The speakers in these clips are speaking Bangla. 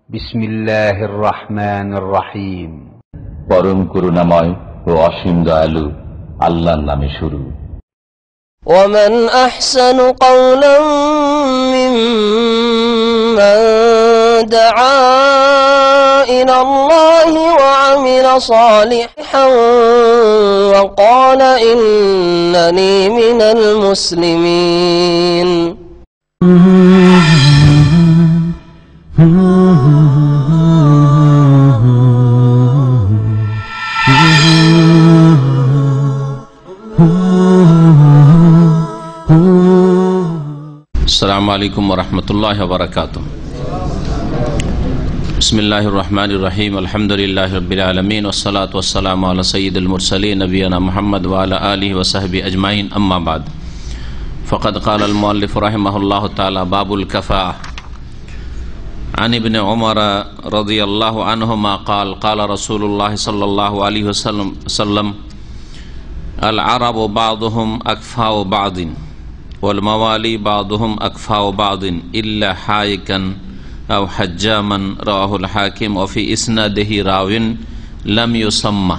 বিসমিল্লাহির রহমানির রহিম। পরম করুণাময় ও অসীম দয়ালু আল্লাহর নামে শুরু। ومن أحسن قولا ممن دعا إلى الله وعمل صالحا وقال إنني من المسلمين. আসসালামু আলাইকুম ওয়া রাহমাতুল্লাহি ওয়া বারাকাতুহু। বিসমিল্লাহির রহমানির রহিম। আলহামদুলিল্লাহি রাব্বিল আলামিন ওয়াস সালাতু ওয়াস সালামু আলা সাইয়্যিদিল মুরসালিন নবিয়িনা মুহাম্মদ ওয়া আলা আলিহি ওয়া সাহবিহি আজমাইন, আম্মা বাদ। ফাকাদ ক্বালা আল মুআল্লিফ রাহিমাহুল্লাহু তাআলা বাবুল কাফাআহ। আন ইবনে উমর রাদিয়াল্লাহু আনহুমা ক্বাল ক্বালা রাসূলুল্লাহ সাল্লাল্লাহু আলাইহি ওয়াসাল্লাম আল আরাবু বা'দুহুম আকফাউ বা'দিন ওয়াল মাওয়ালি বা'দুহুম আকফাউ বা'দিন ইল্লা হাইকান আও হাজ্জামান, রাওয়াহুল হাকিম ওয়া ফি ইসনাদিহি রাওয়িন লাম ইউসাম্মা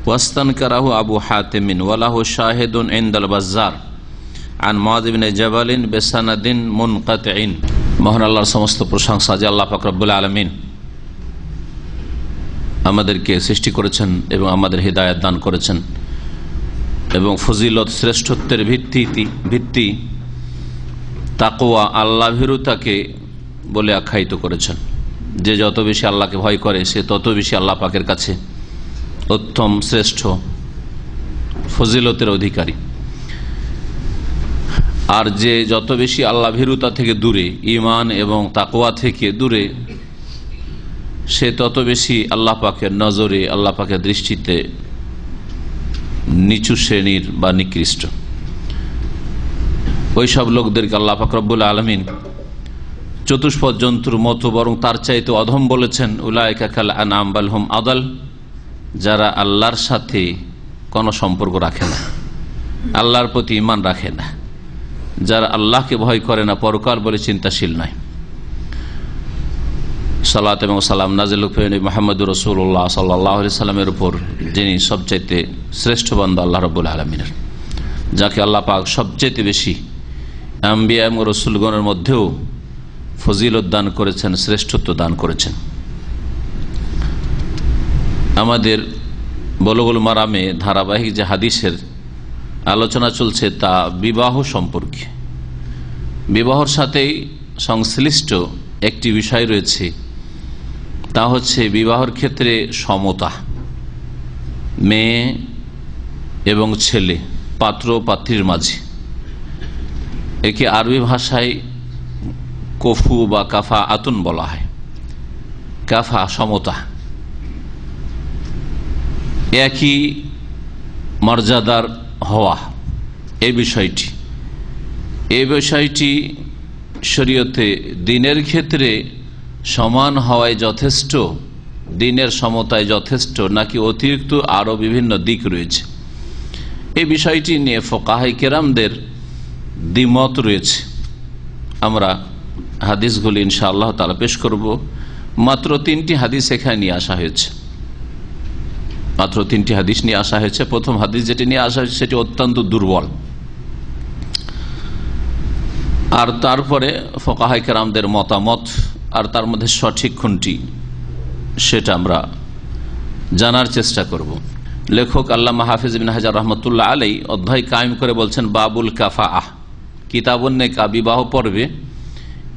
ওয়াস্তানকারাহু আবু হাতিম ওয়া লাহু শাহিদুন ইনদাল বাজ্জার আন মুআয ইবনে জাবালিন বিসানাদিন মুনকাতিইন। মহান আল্লাহর সমস্ত প্রশংসা যে আল্লাহ পাক রব্বুল আলামিন আমাদেরকে সৃষ্টি করেছেন এবং আমাদের হিদায়াত দান করেছেন এবং ফজিলত শ্রেষ্ঠত্বের ভিত্তি তাকওয়া আল্লাহ ভীরুতাকে বলে আখ্যায়িত করেছেন। যে যত বেশি আল্লাহকে ভয় করে সে তত বেশি আল্লাহ পাকের কাছে উত্তম শ্রেষ্ঠ ফজিলতের অধিকারী। আর যে যত বেশি আল্লাহ ভীরুতা থেকে দূরে, ঈমান এবং তাকওয়া থেকে দূরে, সে তত বেশি আল্লাহ পাকের নজরে, আল্লাহ পাকের দৃষ্টিতে নিচু শ্রেণীর বা নিকৃষ্ট। ওই সব লোকদেরকে আল্লাহ পাক রব্বুল আলামিন চতুষ্পদ জন্তুর মতো বরং তার চাইতে অধম বলেছেন। উলাইকা কাল আনআম বাল হুম আদাল, যারা আল্লাহর সাথে কোনো সম্পর্ক রাখে না, আল্লাহর প্রতি ঈমান রাখে না, যারা আল্লাহকে ভয় করে না, পরকাল বলে চিন্তাশীল নয়। সালাত এবং সালাম নাজিল মুহাম্মদুর রাসূলুল্লাহ সাল্লাল্লাহু আলাইহি সাল্লামের উপর, যিনি সবচাইতে শ্রেষ্ঠ বান্দা আল্লাহ রাব্বুল আলামিনের, যাকে আল্লাহ পাক সবচাইতে বেশি আম্বিয়া এবং রাসূলগণের মধ্যেও ফজিলত দান করেছেন, শ্রেষ্ঠত্ব দান করেছেন। আমাদের বুলুগুল মারামে ধারাবাহিক যে হাদিসের আলোচনা চলছে তা বিবাহ সম্পর্কে। বিবাহর সাথেই সংশ্লিষ্ট একটি বিষয় রয়েছে, তা হচ্ছে বিবাহের ক্ষেত্রে সমতা। মেয়ে এবং ছেলে, পাত্র পাত্রীর মাঝে, একে আরবি ভাষায় কফু বা কাফা আতুন বলা হয়। কাফা সমতা, একই মর্যাদার হওয়া, এই বিষয়টি শরীয়তে দিনের ক্ষেত্রে সমান হওয়ায় যথেষ্ট, দিনের সমতায় যথেষ্ট, নাকি অতিরিক্ত আরও বিভিন্ন দিক রয়েছে, এই বিষয়টি নিয়ে ফুকাহায়ে কেরামদের দ্বিমত রয়েছে। আমরা হাদিসগুলি ইনশাআল্লাহ তাআলা পেশ করব। মাত্র 3টি হাদিস এখানে নিয়ে আসা হয়েছে, মাত্র 3টি হাদিস নিয়ে আসা হয়েছে। প্রথম হাদিস যেটি নিয়ে আসা হয়েছে সেটি অত্যন্ত দুর্বল, আর তারপরে ফুকাহায়ে কেরামদের মতামত, আর তার মধ্যে সঠিক কোনটি সেটা আমরা জানার চেষ্টা করব। লেখক আল্লামা হাফিজ ইবনে হাজার রহমতুল্লাহ আলাইহি অধ্যায় কায়েম করে বলছেন বাবুল কাফাআহ, কিতাবুন নিকাহ, বিবাহ পর্বে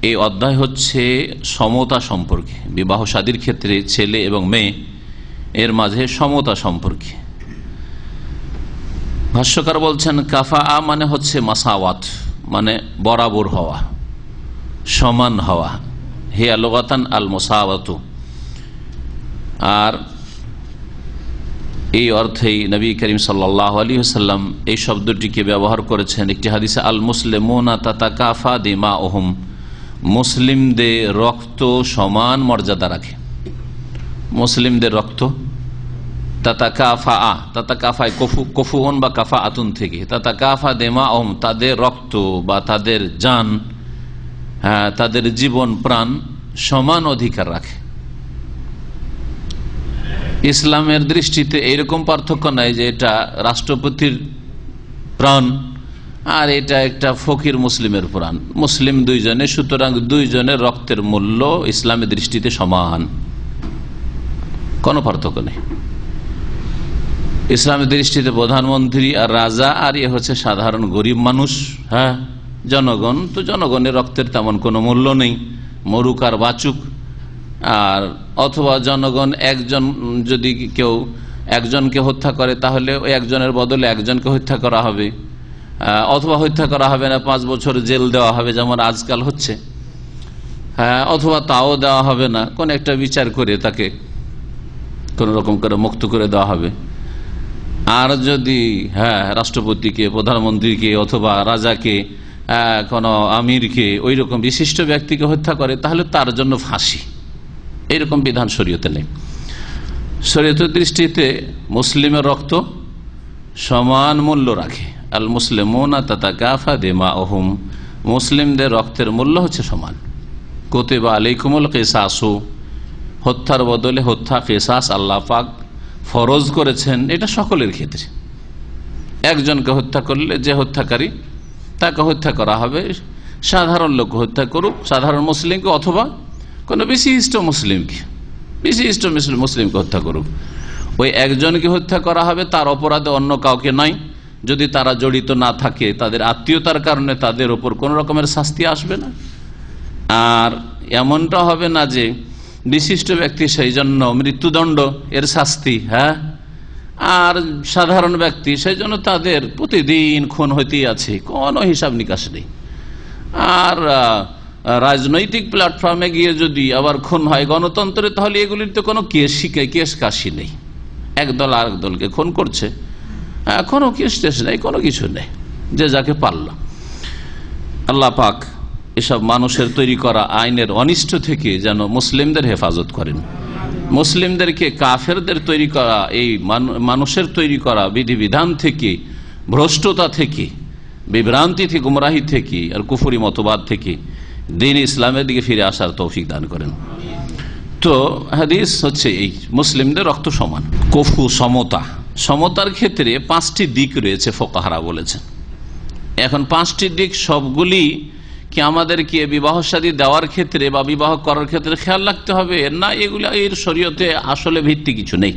এই অধ্যায় হচ্ছে সমতা সম্পর্কে, বিবাহ শাদীর ক্ষেত্রে ছেলে এবং মেয়ে এর মাঝে সমতা সম্পর্কে। ভাষ্যকার বলছেন কাফাআ মানে হচ্ছে মাসাওয়াত, মানে বরাবর হওয়া, সমান হওয়া। হিয়া লুগাতান আল মুসাওয়াতু। আর এই অর্থেই নবী করিম সাল্লাল্লাহু আলাইহি ওয়াসাল্লাম এই শব্দটিকে ব্যবহার করেছেন একটি হাদিসে, আল মুসলিমুনা তাতাকাফা দিমাউহুম, মুসলিমদের রক্ত সমান মর্যাদা রাখে। মুসলিমদের রক্ত তাতাকাফায় কফুন বা কাফা আতুন থেকে, তাতাকাফা দিমাউহুম, তাদের রক্ত বা তাদের জান, তাদের জীবন প্রাণ সমান অধিকার রাখে। ইসলামের দৃষ্টিতে এইরকম পার্থক্য নাই যে এটা রাষ্ট্রপতির প্রাণ আর এটা একটা ফকির মুসলিমের প্রাণ। মুসলিম দুইজনে, সুতরাং দুইজনের রক্তের মূল্য ইসলামের দৃষ্টিতে সমান, কোনো পার্থক্য নেই। ইসলামের দৃষ্টিতে প্রধানমন্ত্রী আর রাজা আর এ হচ্ছে সাধারণ গরিব মানুষ, হ্যাঁ জনগণ। তো জনগণের রক্তের তেমন কোনো মূল্য নেই, মরুক আর বাঁচুক। আর অথবা জনগণ একজন, যদি কেউ একজনকে হত্যা করে তাহলে ওই একজনের বদলে একজনকে হত্যা করা হবে, অথবা হত্যা করা হবে না, 5 বছর জেল দেওয়া হবে যেমন আজকাল হচ্ছে, অথবা তাও দেওয়া হবে না, কোন একটা বিচার করে তাকে কোন রকম করে মুক্ত করে দেওয়া হবে। আর যদি রাষ্ট্রপতিকে, প্রধানমন্ত্রীকে অথবা রাজাকে, কোন আমিরকে, ওই রকম বিশিষ্ট ব্যক্তিকে হত্যা করে তাহলে তার জন্য ফাঁসি। এইরকম বিধান শরীয়তে নেই। শরীয়তের দৃষ্টিতে মুসলিমের রক্ত সমান মূল্য রাখে। আল মুসলিমুনা তাতাকাফা দিমাউহুম, মুসলিমদের রক্তের মূল্য হচ্ছে সমান। কুতিবা আলাইকুমুল কিসাসু, হত্যার বদলে হত্যা, কিসাস আল্লাহ পাক ফরজ করেছেন, এটা সকলের ক্ষেত্রে। একজনকে হত্যা করলে যে হত্যাকারী তাকে হত্যা করা হবে, সাধারণ লোক হত্যা করুক, সাধারণ মুসলিমকে অথবা কোনো বিশিষ্ট মুসলিমকে হত্যা করুক, ওই একজনকে হত্যা করা হবে, তার অপরাধে অন্য কাউকে নয়। যদি তারা জড়িত না থাকে, তাদের আত্মীয়তার কারণে তাদের উপর কোন রকমের শাস্তি আসবে না। আর এমনটা হবে না যে বিশিষ্ট ব্যক্তি সেই জন্য মৃত্যুদণ্ড এর শাস্তি, আর সাধারণ ব্যক্তি সেই জন্য তাদের প্রতিদিন খুন হইতেই আছে, কোনো হিসাব নিকাশ নেই। আর রাজনৈতিক প্ল্যাটফর্মে গিয়ে যদি আবার খুন হয় গণতন্ত্রে, তাহলে এগুলির তো কোনো কেস কাশি নেই। একদল আরেক দলকে খুন করছে, কোনো কেস টেস নেই, কোনো কিছু নেই, যে যাকে পারল। আল্লাহ পাক এসব মানুষের তৈরি করা আইনের অনিষ্ট থেকে যেন মুসলিমদের হেফাজত করেন। মুসলিমদেরকে কাফেরদের তৈরি করা, এই মানুষের তৈরি করা বিধিবিধান থেকে, ভ্রষ্টতা থেকে, বিভ্রান্তি থেকে, গুমরাহি থেকে আর কুফরি মতবাদ থেকে দিন ইসলামের দিকে ফিরে আসার তৌফিক দান করেন। তো হাদিস হচ্ছে এই, মুসলিমদের রক্ত সমান। কফু, সমতা, সমতার ক্ষেত্রে 5টি দিক রয়েছে, ফোকাহারা বলেছেন। এখন 5টি দিক সবগুলি কি আমাদেরকে বিবাহ শাদী দেওয়ার ক্ষেত্রে বা বিবাহ করার ক্ষেত্রে খেয়াল রাখতে হবে না? এগুলো এর শরীয়তে আসলে ভিত্তি কিছু নেই,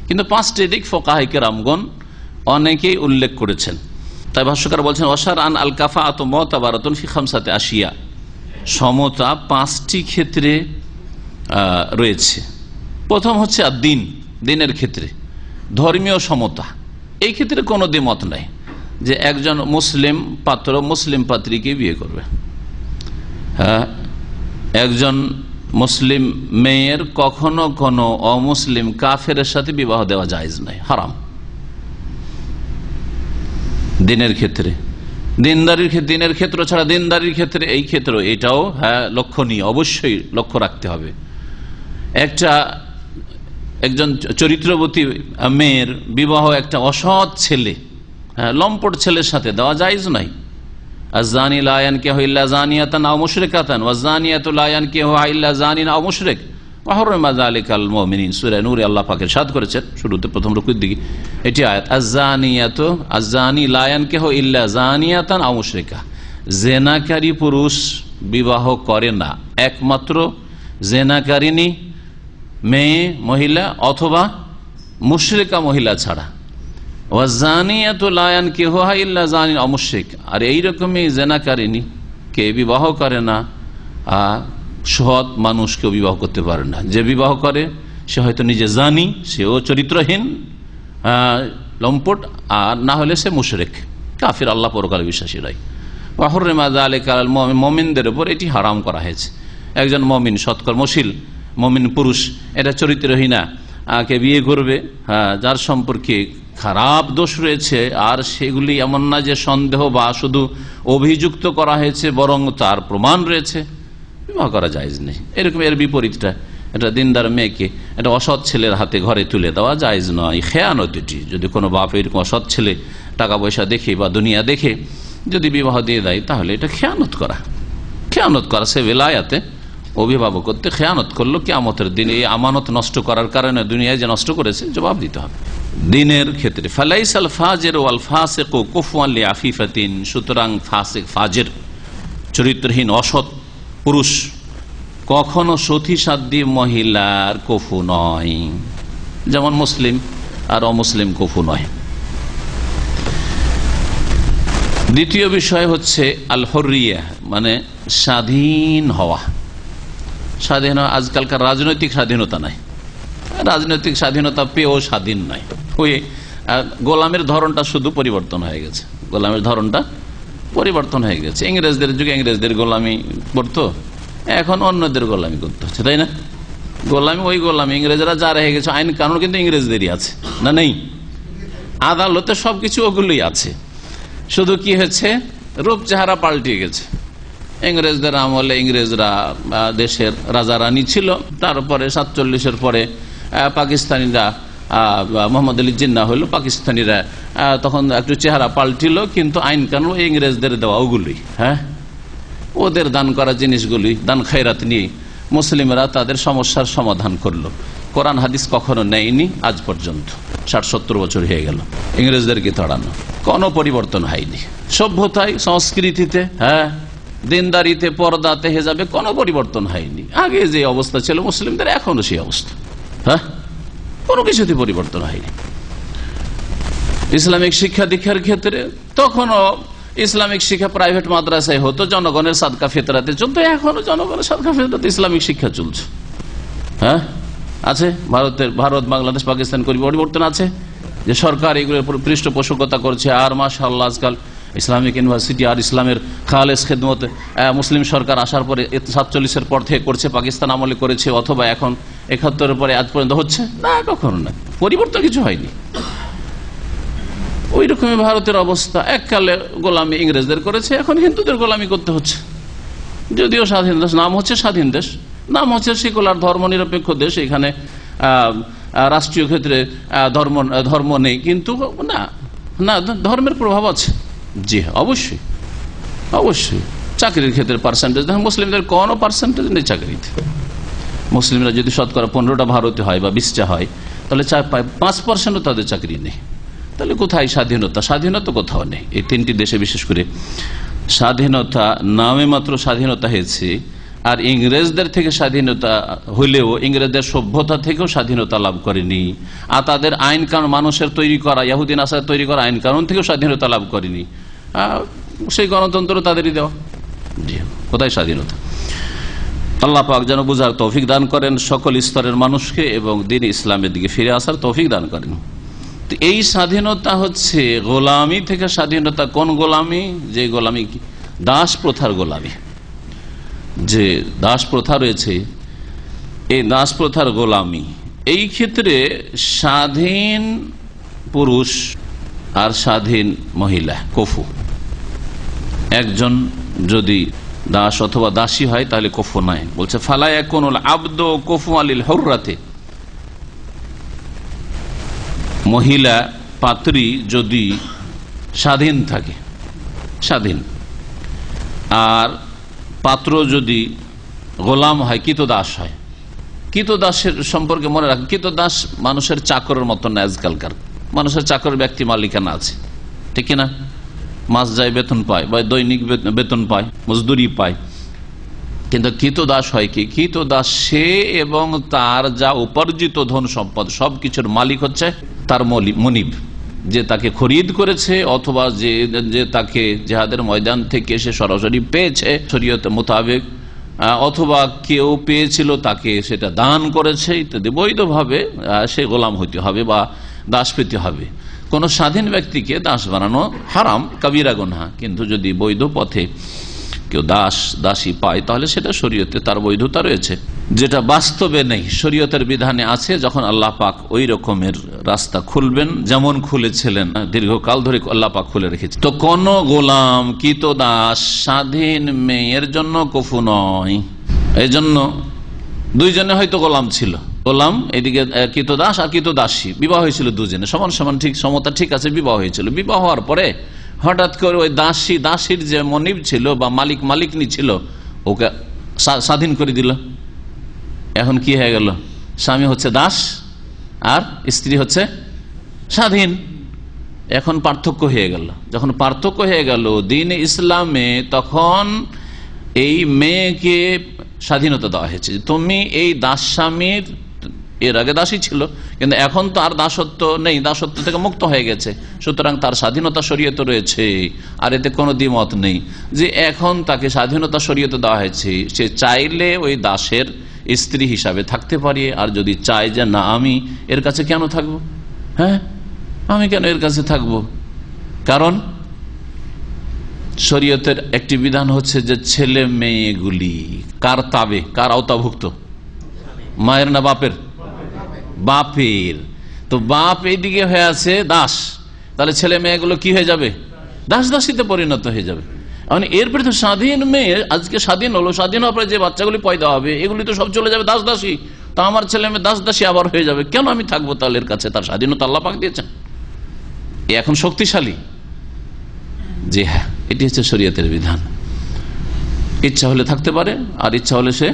কিন্তু 5টি দিক ফোকাহায়ে কেরামগণ অনেকেই উল্লেখ করেছেন। তাই ভাষ্যকার বলছেন, ওয়াশার আন আল কাফাআতু মুতাবারাতুন ফি খামসাতি আশিয়া, সমতা 5টি ক্ষেত্রে রয়েছে। প্রথম হচ্ছে দিন, দিনের ক্ষেত্রে ধর্মীয় সমতা। এই ক্ষেত্রে কোনো দ্বিমত নাই যে একজন মুসলিম পাত্র মুসলিম পাত্রীকে বিয়ে করবে। একজন মুসলিম মেয়ের কখনো কোনো অমুসলিম কাফেরের সাথে বিবাহ দেওয়া জায়েজ নাই, হারাম। দিনের ক্ষেত্রে, দিনের ক্ষেত্র ছাড়া দিনদারির ক্ষেত্রে, এই ক্ষেত্র এটাও লক্ষণীয়, অবশ্যই লক্ষ্য রাখতে হবে। একজন চরিত্রবতী মেয়ের বিবাহ একটা অসৎ ছেলে, লম্পট ছেলের সাথে দেওয়া জায়েজ নাই। আয-যানি লা ইয়ানকিহু ইল্লা যানিয়াতান আও মুশরিকাতান ওয়াজ-যানিয়াতু লা ইয়ানকিহুহা ইল্লা যানিন আও মুশরিক ওয়া হুররিমা যালিকাল মুমিনিন। সূরা নূরে আল্লাহ পাক ইরশাদ করেছেন শুরুতে, প্রথম রুকুর দিকে এটি আয়াত, আয-যানি লা ইয়ানকিহু ইল্লা যানিয়াতান আও মুশরিকা। জেনাকারী পুরুষ বিবাহ করে না একমাত্র জেনাকারিনী মেয়ে, মহিলা অথবা মুশরিকা মহিলা ছাড়া। ওয়াজ-যানিয়াতু লা ইয়ানকিহুহা ইল্লা যানিন আও মুশরিক। আর এইরকমই জেনাকারিনী কে বিবাহ করে না সৎ মানুষকেও বিবাহ করতে পারে না। যে বিবাহ করে সে হয়তো নিজে জানি, সেও চরিত্রহীন লম্পট, আর না হলে সে মুশরিক, কাফির, আল্লাহ পরকালে বিশ্বাসী নয়। ওয়া হুররিমা যালিকা আলাল মুমিনিন, মুমিনদের উপর এটি হারাম করা হয়েছে। একজন মুমিন, সৎকর্মশীল মুমিন পুরুষ, এটা চরিত্রহীনা কে বিয়ে করবে, যার সম্পর্কে খারাপ দোষ রয়েছে, আর সেগুলি এমন না যে সন্দেহ বা শুধু অভিযুক্ত করা হয়েছে, বরং তার প্রমাণ রয়েছে, বিবাহ করা জায়েজ নেই। এরকম এর বিপরীতটা, এটা দিনদার মেয়েকে এটা অসৎ ছেলের হাতে ঘরে তুলে দেওয়া জায়েজ নয়। খেয়ানত এটি, যদি কোনো বাপ এরকম অসৎ ছেলে টাকা পয়সা দেখে বা দুনিয়া দেখে যদি বিবাহ দিয়ে দেয়, তাহলে এটা খেয়ানত করা, সে বেলায়াতে অভিভাবকত্বে খেয়ানত করলো, কিয়ামতের দিনে এই আমানত নষ্ট করার কারণে দুনিয়ায় যে নষ্ট করেছে জবাব দিতে হবে দিনের ক্ষেত্রে। ফালাইসাল ফাজের ওয়াল ফাসিকু কুফুয়ান লিআফিফাতিন, সুতরাং ফাসিক ফাজের চরিত্রহীন অসৎ পুরুষ কখনো সতীসাধ্যী মহিলার কফু নয়, যেমন মুসলিম আর অমুসলিম কফু নয়। দ্বিতীয় বিষয় হচ্ছে আল হুররিয়া, মানে স্বাধীন হওয়া। স্বাধীন আজকালকার রাজনৈতিক স্বাধীনতা নাই, রাজনৈতিক স্বাধীনতা পেয়েও স্বাধীন নাই। ওই গোলামের ধরনটা শুধু পরিবর্তন হয়ে গেছে, গোলামের ধরনটা পরিবর্তন হয়ে গেছে। ইংরেজদের যুগে ইংরেজদের গোলামি করতো, এখন অন্যদের গোলামি করতে হচ্ছে, তাই না? গোলামি ওই গোলামি, ইংরেজরা যা রেখে গেছে আইন কানুন কিন্তু ইংরেজদেরই আছে, না নেই? আদালতে সবকিছু ওগুলোই আছে, শুধু কি হচ্ছে রূপ চেহারা পাল্টে গেছে। ইংরেজদের আমলে ইংরেজরা দেশের রাজা রানী ছিল, তারপরে 47-এর পরে পাকিস্তানিরা মোহাম্মদ আলী জিন্নাহ হইল, পাকিস্তানিরা তখন একটু চেহারা পাল্টিল, কিন্তু আইন কানুন ইংরেজদের দেওয়া ওগুলোই। হ্যাঁ, ওদের দান করা জিনিসগুলি, দান খৈরাত নিয়ে মুসলিমরা তাদের সমস্যার সমাধান করলো। কোরআন হাদিস কখনো নেয়নি আজ পর্যন্ত, 60-70 বছর হয়ে গেল ইংরেজদেরকে তাড়ানো, কোনো পরিবর্তন হয়নি। সভ্যতায়, সংস্কৃতিতে, হ্যাঁ, দিনদারিতে, পর্দাতে, হেজাবে কোনো পরিবর্তন হয়নি। আগে যে অবস্থা ছিল মুসলিমদের এখনো সেই অবস্থা, হ্যাঁ, কোনো কিছুতে পরিবর্তন হয়নি। ইসলামিক শিক্ষা দীক্ষার ক্ষেত্রে তখনও ইসলামিক শিক্ষা প্রাইভেট মাদ্রাসায় হতো, জনগণের সাদকা ফিতরাতে চলতো, এখনো জনগণের সাদকা ফিতরাতে ইসলামিক শিক্ষা চলছে। হ্যাঁ, আছে। ভারত, বাংলাদেশ, পাকিস্তান পরিবর্তন আছে যে সরকার এগুলোর পৃষ্ঠপোষকতা করছে, আর মাশাআল্লাহ আজকাল ইসলামিক ইউনিভার্সিটি আর ইসলামের খালেস খেদমত মুসলিম সরকার আসার পরে 47-এর পর থেকে করছে, পাকিস্তান আমলে করেছে, অথবা এখন 71-এর পরে আজ পর্যন্ত হচ্ছে না, কখনো না, পরিবর্তন কিছু হয়নি। ওই রকমই ভারতের অবস্থা, এককালে গোলামি ইংরেজদের করেছে, এখন হিন্দুদের গোলামি করতে হচ্ছে। যদিও স্বাধীন দেশ, নাম হচ্ছে স্বাধীন দেশ, নাম হচ্ছে সেকুলার ধর্ম নিরপেক্ষ দেশ, এখানে রাষ্ট্রীয় ক্ষেত্রে ধর্ম নেই, কিন্তু না না ধর্মের প্রভাব আছে। জি হ্যাঁ, অবশ্যই অবশ্যই। চাকরির ক্ষেত্রে পার্সেন্টেজ দেখেন, মুসলিমদের কোনো পার্সেন্টেজ নেই চাকরিতে। মুসলিমরা যদি শতকরা 15টা ভারতে হয় বা 20টা হয়, তাহলে 5%ও তাদের চাকরি নেই। তাহলে কোথায় স্বাধীনতা? স্বাধীনতা কোথাও নেই। এই 3টি দেশে বিশেষ করে স্বাধীনতা নামে মাত্র স্বাধীনতা হয়েছে, আর ইংরেজদের থেকে স্বাধীনতা হইলেও ইংরেজদের সভ্যতা থেকেও স্বাধীনতা লাভ করেনি, আর তাদের আইন কানুন মানুষের তৈরি করা, ইহুদি নাসার তৈরি করা আইন কানুন থেকেও স্বাধীনতা লাভ করেনি। সেই গণতন্ত্র তাদেরই দেওয়া। জি, কোথায় স্বাধীনতা? আল্লাহ পাক যেন বুঝার তৌফিক দান করেন সকল স্তরের মানুষকে, এবং দ্বীন ইসলামের দিকে ফিরে আসার তৌফিক দান করেন। তো এই স্বাধীনতা হচ্ছে গোলামি থেকে স্বাধীনতা। কোন গোলামি? যে গোলামি দাস প্রথার গোলামি, যে দাস প্রথা রয়েছে, এই দাস প্রথার গোলামি। এই ক্ষেত্রে স্বাধীন পুরুষ আর স্বাধীন মহিলা কফু, একজন যদি দাস অথবা দাসী হয় তাহলে কফু নাই। বলছে ফালা ইয়াকুনুল আবদু কফু আলিল হুররাতে, মহিলা পাত্রী যদি স্বাধীন থাকে, স্বাধীন, আর পাত্র যদি গোলাম হয়, কৃতদাস হয়। কৃতদাসের সম্পর্কে মনে রাখেন, কৃতদাস মানুষের চাকরের মতো না। আজকালকার মানুষের চাকর ব্যক্তি মালিকানা আছে, ঠিক কিনা? মাস যায় বেতন পায়, বা দৈনিক বেতন পায়, মজদুরি পায়। কিন্তু কৃতদাস হয় কি? কৃতদাস সে এবং তার যা উপার্জিত ধন সম্পদ সবকিছুর মালিক হচ্ছে তার মনিব, যে তাকে খরিদ করেছে, অথবা যে তাকে জিহাদের ময়দান থেকে সে সরাসরি পেয়েছে শরীয়ত মোতাবেক, অথবা কেউ পেয়েছিল তাকে সেটা দান করেছে ইত্যাদি। বৈধভাবে সে গোলাম হইতে হবে বা দাস পেতে হবে। কোন স্বাধীন ব্যক্তিকে দাস বানানো হারাম, কাবিরা গুনাহ। কিন্তু যদি বৈধ পথে কেউ দাসী পায়, তাহলে সেটা শরীয়তে তার বৈধতা রয়েছে, যেটা বাস্তবে নেই। শরীয়তের বিধানে আছে, যখন আল্লাহ পাক ওই রকমের রাস্তা খুলবেন, যেমন খুলেছিলেন দীর্ঘকাল ধরে আল্লাহ পাক খুলে রেখেছে। তো কোন গোলাম কৃতদাস স্বাধীন মেয়ের জন্য কফু নয়। এই জন্য দুইজনে হয়তো গোলাম ছিল, গোলাম এদিকে কৃতদাস আর কৃতদাসী, বিবাহ হয়েছিল দুজনে সমান সমান, ঠিক সমতা ঠিক আছে, বিবাহ হয়েছিল। বিবাহ হওয়ার পরে হঠাৎ করে ওই দাসীর যে মনিব ছিল বা মালিকনি ছিল, ওকে স্বাধীন করে দিল, এখন কি হয়ে গেল? স্বামী হচ্ছে দাস আর স্ত্রী হচ্ছে স্বাধীন। এখন পার্থক্য হয়ে গেল। যখন পার্থক্য হয়ে গেল দ্বীন ইসলামে, তখন এই মেয়েকে স্বাধীনতা দেওয়া হয়েছে। তুমি এই দাস স্বামীর, এর আগে দাসী ছিল কিন্তু এখন তো আর দাসত্ব নেই, দাসত্ব থেকে মুক্ত হয়ে গেছে, সুতরাং তার স্বাধীনতা শরীয়তে রয়েছে। আর এতে কোনো দ্বিমত নেই যে এখন তাকে স্বাধীনতা শরীয়তে দেওয়া হয়েছে। সে চাইলে ওই দাসের স্ত্রী হিসাবে থাকতে পারে, আর যদি চায় যে না আমি এর কাছে কেন থাকবো, হ্যাঁ আমি কেন এর কাছে থাকবো, কারণ শরীয়তের একটি বিধান হচ্ছে যে ছেলে মেয়েগুলি কার তাবে, কার আওতাভুক্ত? মায়ের না বাপের? বাপের। তো বাপ এইদিকে হয়ে আছে দাস, তাহলে ছেলে মেয়েগুলো কি হয়ে যাবে? দাস দাসীতে পরিণত হয়ে যাবে। মানে এরপরে তো স্বাধীন মেয়ে আজকে স্বাধীন হলো, স্বাধীন হওয়ার পরে যে বাচ্চাগুলি পয়দা হবে এগুলি তো সব চলে যাবে দাস দাসী। তা আমার ছেলে মেয়ে দাস দাসী আবার হয়ে যাবে, কেন আমি থাকবো তাহলে এর কাছে? তার স্বাধীনতা আল্লাহ পাক দিয়েছেন, এ এখন শক্তিশালী। জি হ্যাঁ, এটি হচ্ছে শরীয়তের বিধান। ইচ্ছা হলে থাকতে পারে, আর ইচ্ছা হলে সে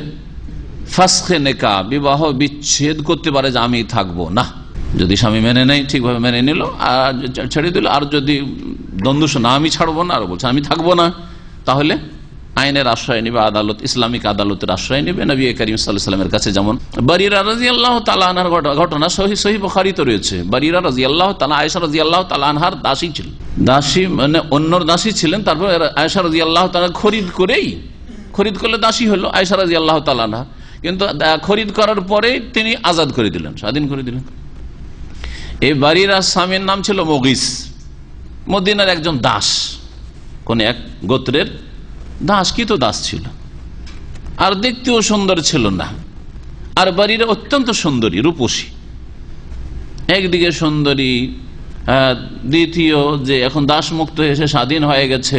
ফাসখে নেকা, বিবাহ বিচ্ছেদ করতে পারে যে আমি থাকবো না। যদি স্বামী মেনে নেয়, ঠিকভাবে মেনে নিল আর ছেড়ে দিল। আর যদি দ্বন্দ্ব না আমি ছাড়বো না আর বলছে আমি থাকবো না, তাহলে আইনের আশ্রয় নিবে, আদালত, ইসলামিক আদালতের আশ্রয় নিবে। নবী করিম সাল্লাল্লাহু আলাইহি ওয়াসাল্লামের কাছে যেমন বারিরা রাদিয়াল্লাহু তাআলা আনহার ঘটনা সহিহ বুখারীতে রয়েছে। বারিরা রাদিয়াল্লাহু তাআলা আয়েশা রাদিয়াল্লাহু তাআলা আনহার দাসী ছিলেন, দাসী মানে অন্যর দাসী ছিলেন। তারপর আয়েশা রাদিয়াল্লাহু তাআলা খরিদ করলে দাসী হলো আয়েশা রাদিয়াল্লাহু তাআলা আনহা, কিন্তু খরিদ করার পরে তিনি আজাদ করে দিলেন, স্বাধীন করে দিলেন। এই বারিরা স্বামীর নাম ছিল মুগিস, মদিনার একজন দাস, কোন এক গোত্রের দাস, কি তো দাস ছিল, আর দেখতেও সুন্দর ছিল না। আর বাড়িরা অত্যন্ত সুন্দরী, রূপসী, একদিকে সুন্দরী, দ্বিতীয় যে এখন দাস মুক্ত হয়ে এসে স্বাধীন হয়ে গেছে।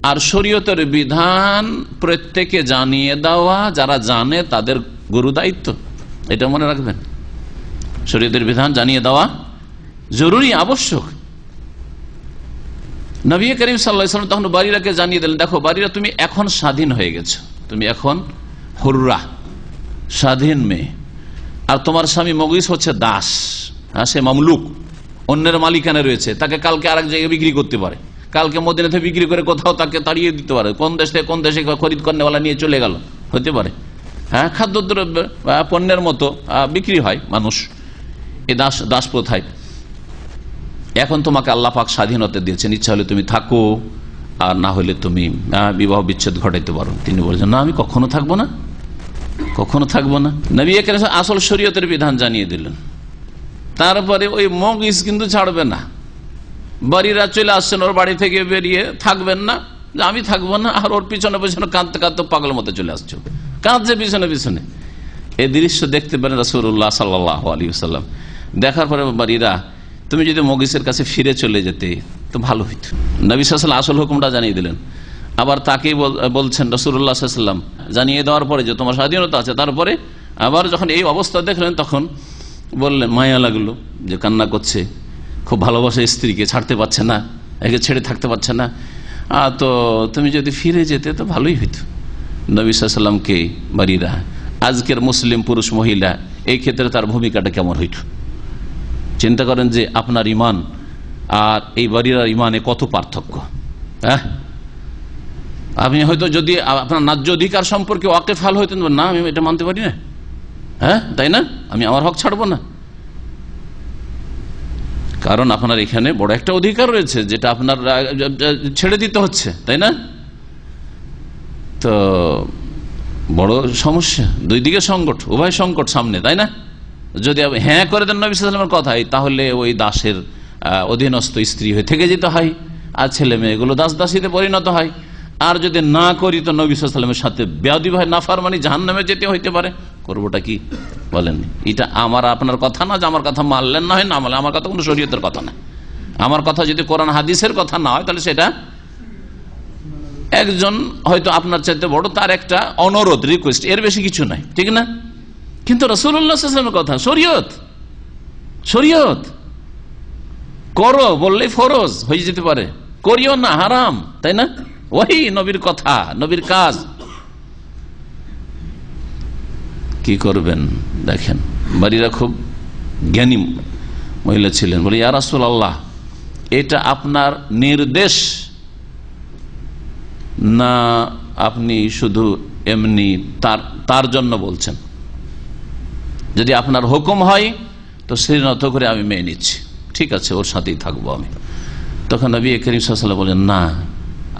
আর শরীয়তের বিধান প্রত্যেকে জানিয়ে দেওয়া, যারা জানে তাদের গুরু দায়িত্ব, এটা মনে রাখবেন। শরীয়তের বিধান জানিয়ে দেওয়া জরুরি, আবশ্যক। নবী করিম সাল্লাল্লাহু আলাইহি ওয়াসাল্লাম তখন বারিরাকে জানিয়ে দিলেন, দেখো বারিরা তুমি এখন স্বাধীন হয়ে গেছো, তুমি এখন হুররা, স্বাধীন মেয়ে। আর তোমার স্বামী মুগিস হচ্ছে দাস, সে মামলুক, অন্যের মালিকানা রয়েছে, তাকে কালকে আরেক জায়গায় বিক্রি করতে পারে, কালকে মদিনা থেকে বিক্রি করে কোথাও তাকে তাড়িয়ে দিতে পারে, কোন দেশ থেকে কোন দেশে খরিদ করেওয়ালা নিয়ে চলে গেল, হতে পারে। হ্যাঁ, খাদ্যদ্রব্য পণ্যের মতো বিক্রি হয় মানুষ এই দাস প্রথায়। এখন তোমাকে আল্লাহ পাক স্বাধীনতা দিয়েছেন, ইচ্ছা হলে তুমি থাকো, আর না হলে তুমি বিবাহ বিচ্ছেদ ঘটাইতে পারো। তিনি বলছেন না, আমি কখনো থাকবো না, কখনো থাকবো না। নবী করিম আসল শরীয়তের বিধান জানিয়ে দিলেন। তারপরে ওই মুগিস কিন্তু ছাড়বে না, বাড়িরা চলে আসছেন ওর বাড়ি থেকে বেরিয়ে, থাকবেন না, যে আমি থাকবো না। আর ওর পিছনে পিছনে কাঁদতে কাঁদতে পাগল মতো চলে আসছে, কাঁদছে পিছনে পিছনে। এই দৃশ্য দেখতে পারেন রাসূলুল্লাহ সাল্লাল্লাহু আলাইহি ওয়াসাল্লাম। দেখার পরে বাড়িরা, তুমি যদি মুগিসের কাছে ফিরে চলে যেতে তো ভালো হইত। নবী সাল্লাল্লাহু আলাইহি ওয়াসাল্লাম আসল হুকুমটা জানিয়ে দিলেন। আবার তাকেই বলছেন রাসূলুল্লাহ সাল্লাল্লাহু আলাইহি ওয়াসাল্লাম, জানিয়ে দেওয়ার পরে যে তোমার স্বাধীনতা আছে, তারপরে আবার যখন এই অবস্থা দেখলেন তখন বললেন, মায়া লাগলো যে কান্না করছে, খুব ভালোবাসে স্ত্রীকে, ছাড়তে পারছে না, একে ছেড়ে থাকতে পারছে না, তো তুমি যদি ফিরে যেতে তো ভালোই হইত। নবী সাল্লাল্লাহু আলাইহি ওয়াসাল্লামকে বাড়িরা, আজকের মুসলিম পুরুষ মহিলা, এই ক্ষেত্রে তার ভূমিকাটা কেমন হইত? চিন্তা করেন যে আপনার ইমান আর এই বাড়ির ইমানে কত পার্থক্য। হ্যাঁ, আপনি হয়তো যদি আপনার ন্যায্য অধিকার সম্পর্কে ওয়াকিফাল হইতেন, না আমি এটা মানতে পারি না, হ্যাঁ তাই না, আমি আমার হক ছাড়বো না, কারণ আপনার এখানে বড় একটা অধিকার রয়েছে যেটা আপনার ছেড়ে দিতে হচ্ছে, তাই না? তো বড় সমস্যা, দুই দিকে সংকট, উভয় সংকট সামনে, তাই না? যদি হ্যাঁ করে দেন নবী সাল্লাল্লাহু আলাইহি ওয়াসাল্লামের কথাই, তাহলে ওই দাসের অধীনস্থ স্ত্রী হয়ে থেকে যেতে হয়, আর ছেলে মেয়েগুলো দাস দাসীতে পরিণত হয়। আর যদি না করি তো নবী সাল্লাল্লাহু আলাইহি ওয়াসাল্লামের সাথে বেয়াদবি হয়, নাফরমানি, জাহান্নামে যেতে হইতে পারে। করবোটা কি বলেন? এটা আমার আপনার কথা না, যে আমার কথা মানলেন না হয় না মানলেন, আমার কথা কোনো শরীয়তের কথা না। আমার কথা যদি কোরআন হাদিসের কথা না হয়, তাহলে সেটা একজন হয়তো আপনার চাইতে বড়, তার একটা অনুরোধ, রিকোয়েস্ট, এর বেশি কিছু নাই, ঠিক না? কিন্তু রাসূলুল্লাহ সাল্লাল্লাহু আলাইহি ওয়াসাল্লামের কথা শরীয়ত, করো বললেই ফরজ হয়ে যেতে পারে, করিও না হারাম, তাই না? ওই নবীর কথা, নবীর কাজ। কি করবেন দেখেন, বাড়িরা খুব জ্ঞানী মহিলা ছিলেন। বলে, ইয়া রাসূলুল্লাহ, এটা আপনার নির্দেশ না আপনি শুধু এমনি তার জন্য বলছেন? যদি আপনার হুকুম হয় তো সেই মতো করে আমি মেনে নিচ্ছি, ঠিক আছে, ওর সাথেই থাকবো আমি। তখন নবী করিম সাল্লাল্লাহু আলাইহি ওয়াসাল্লাম বলেন, না,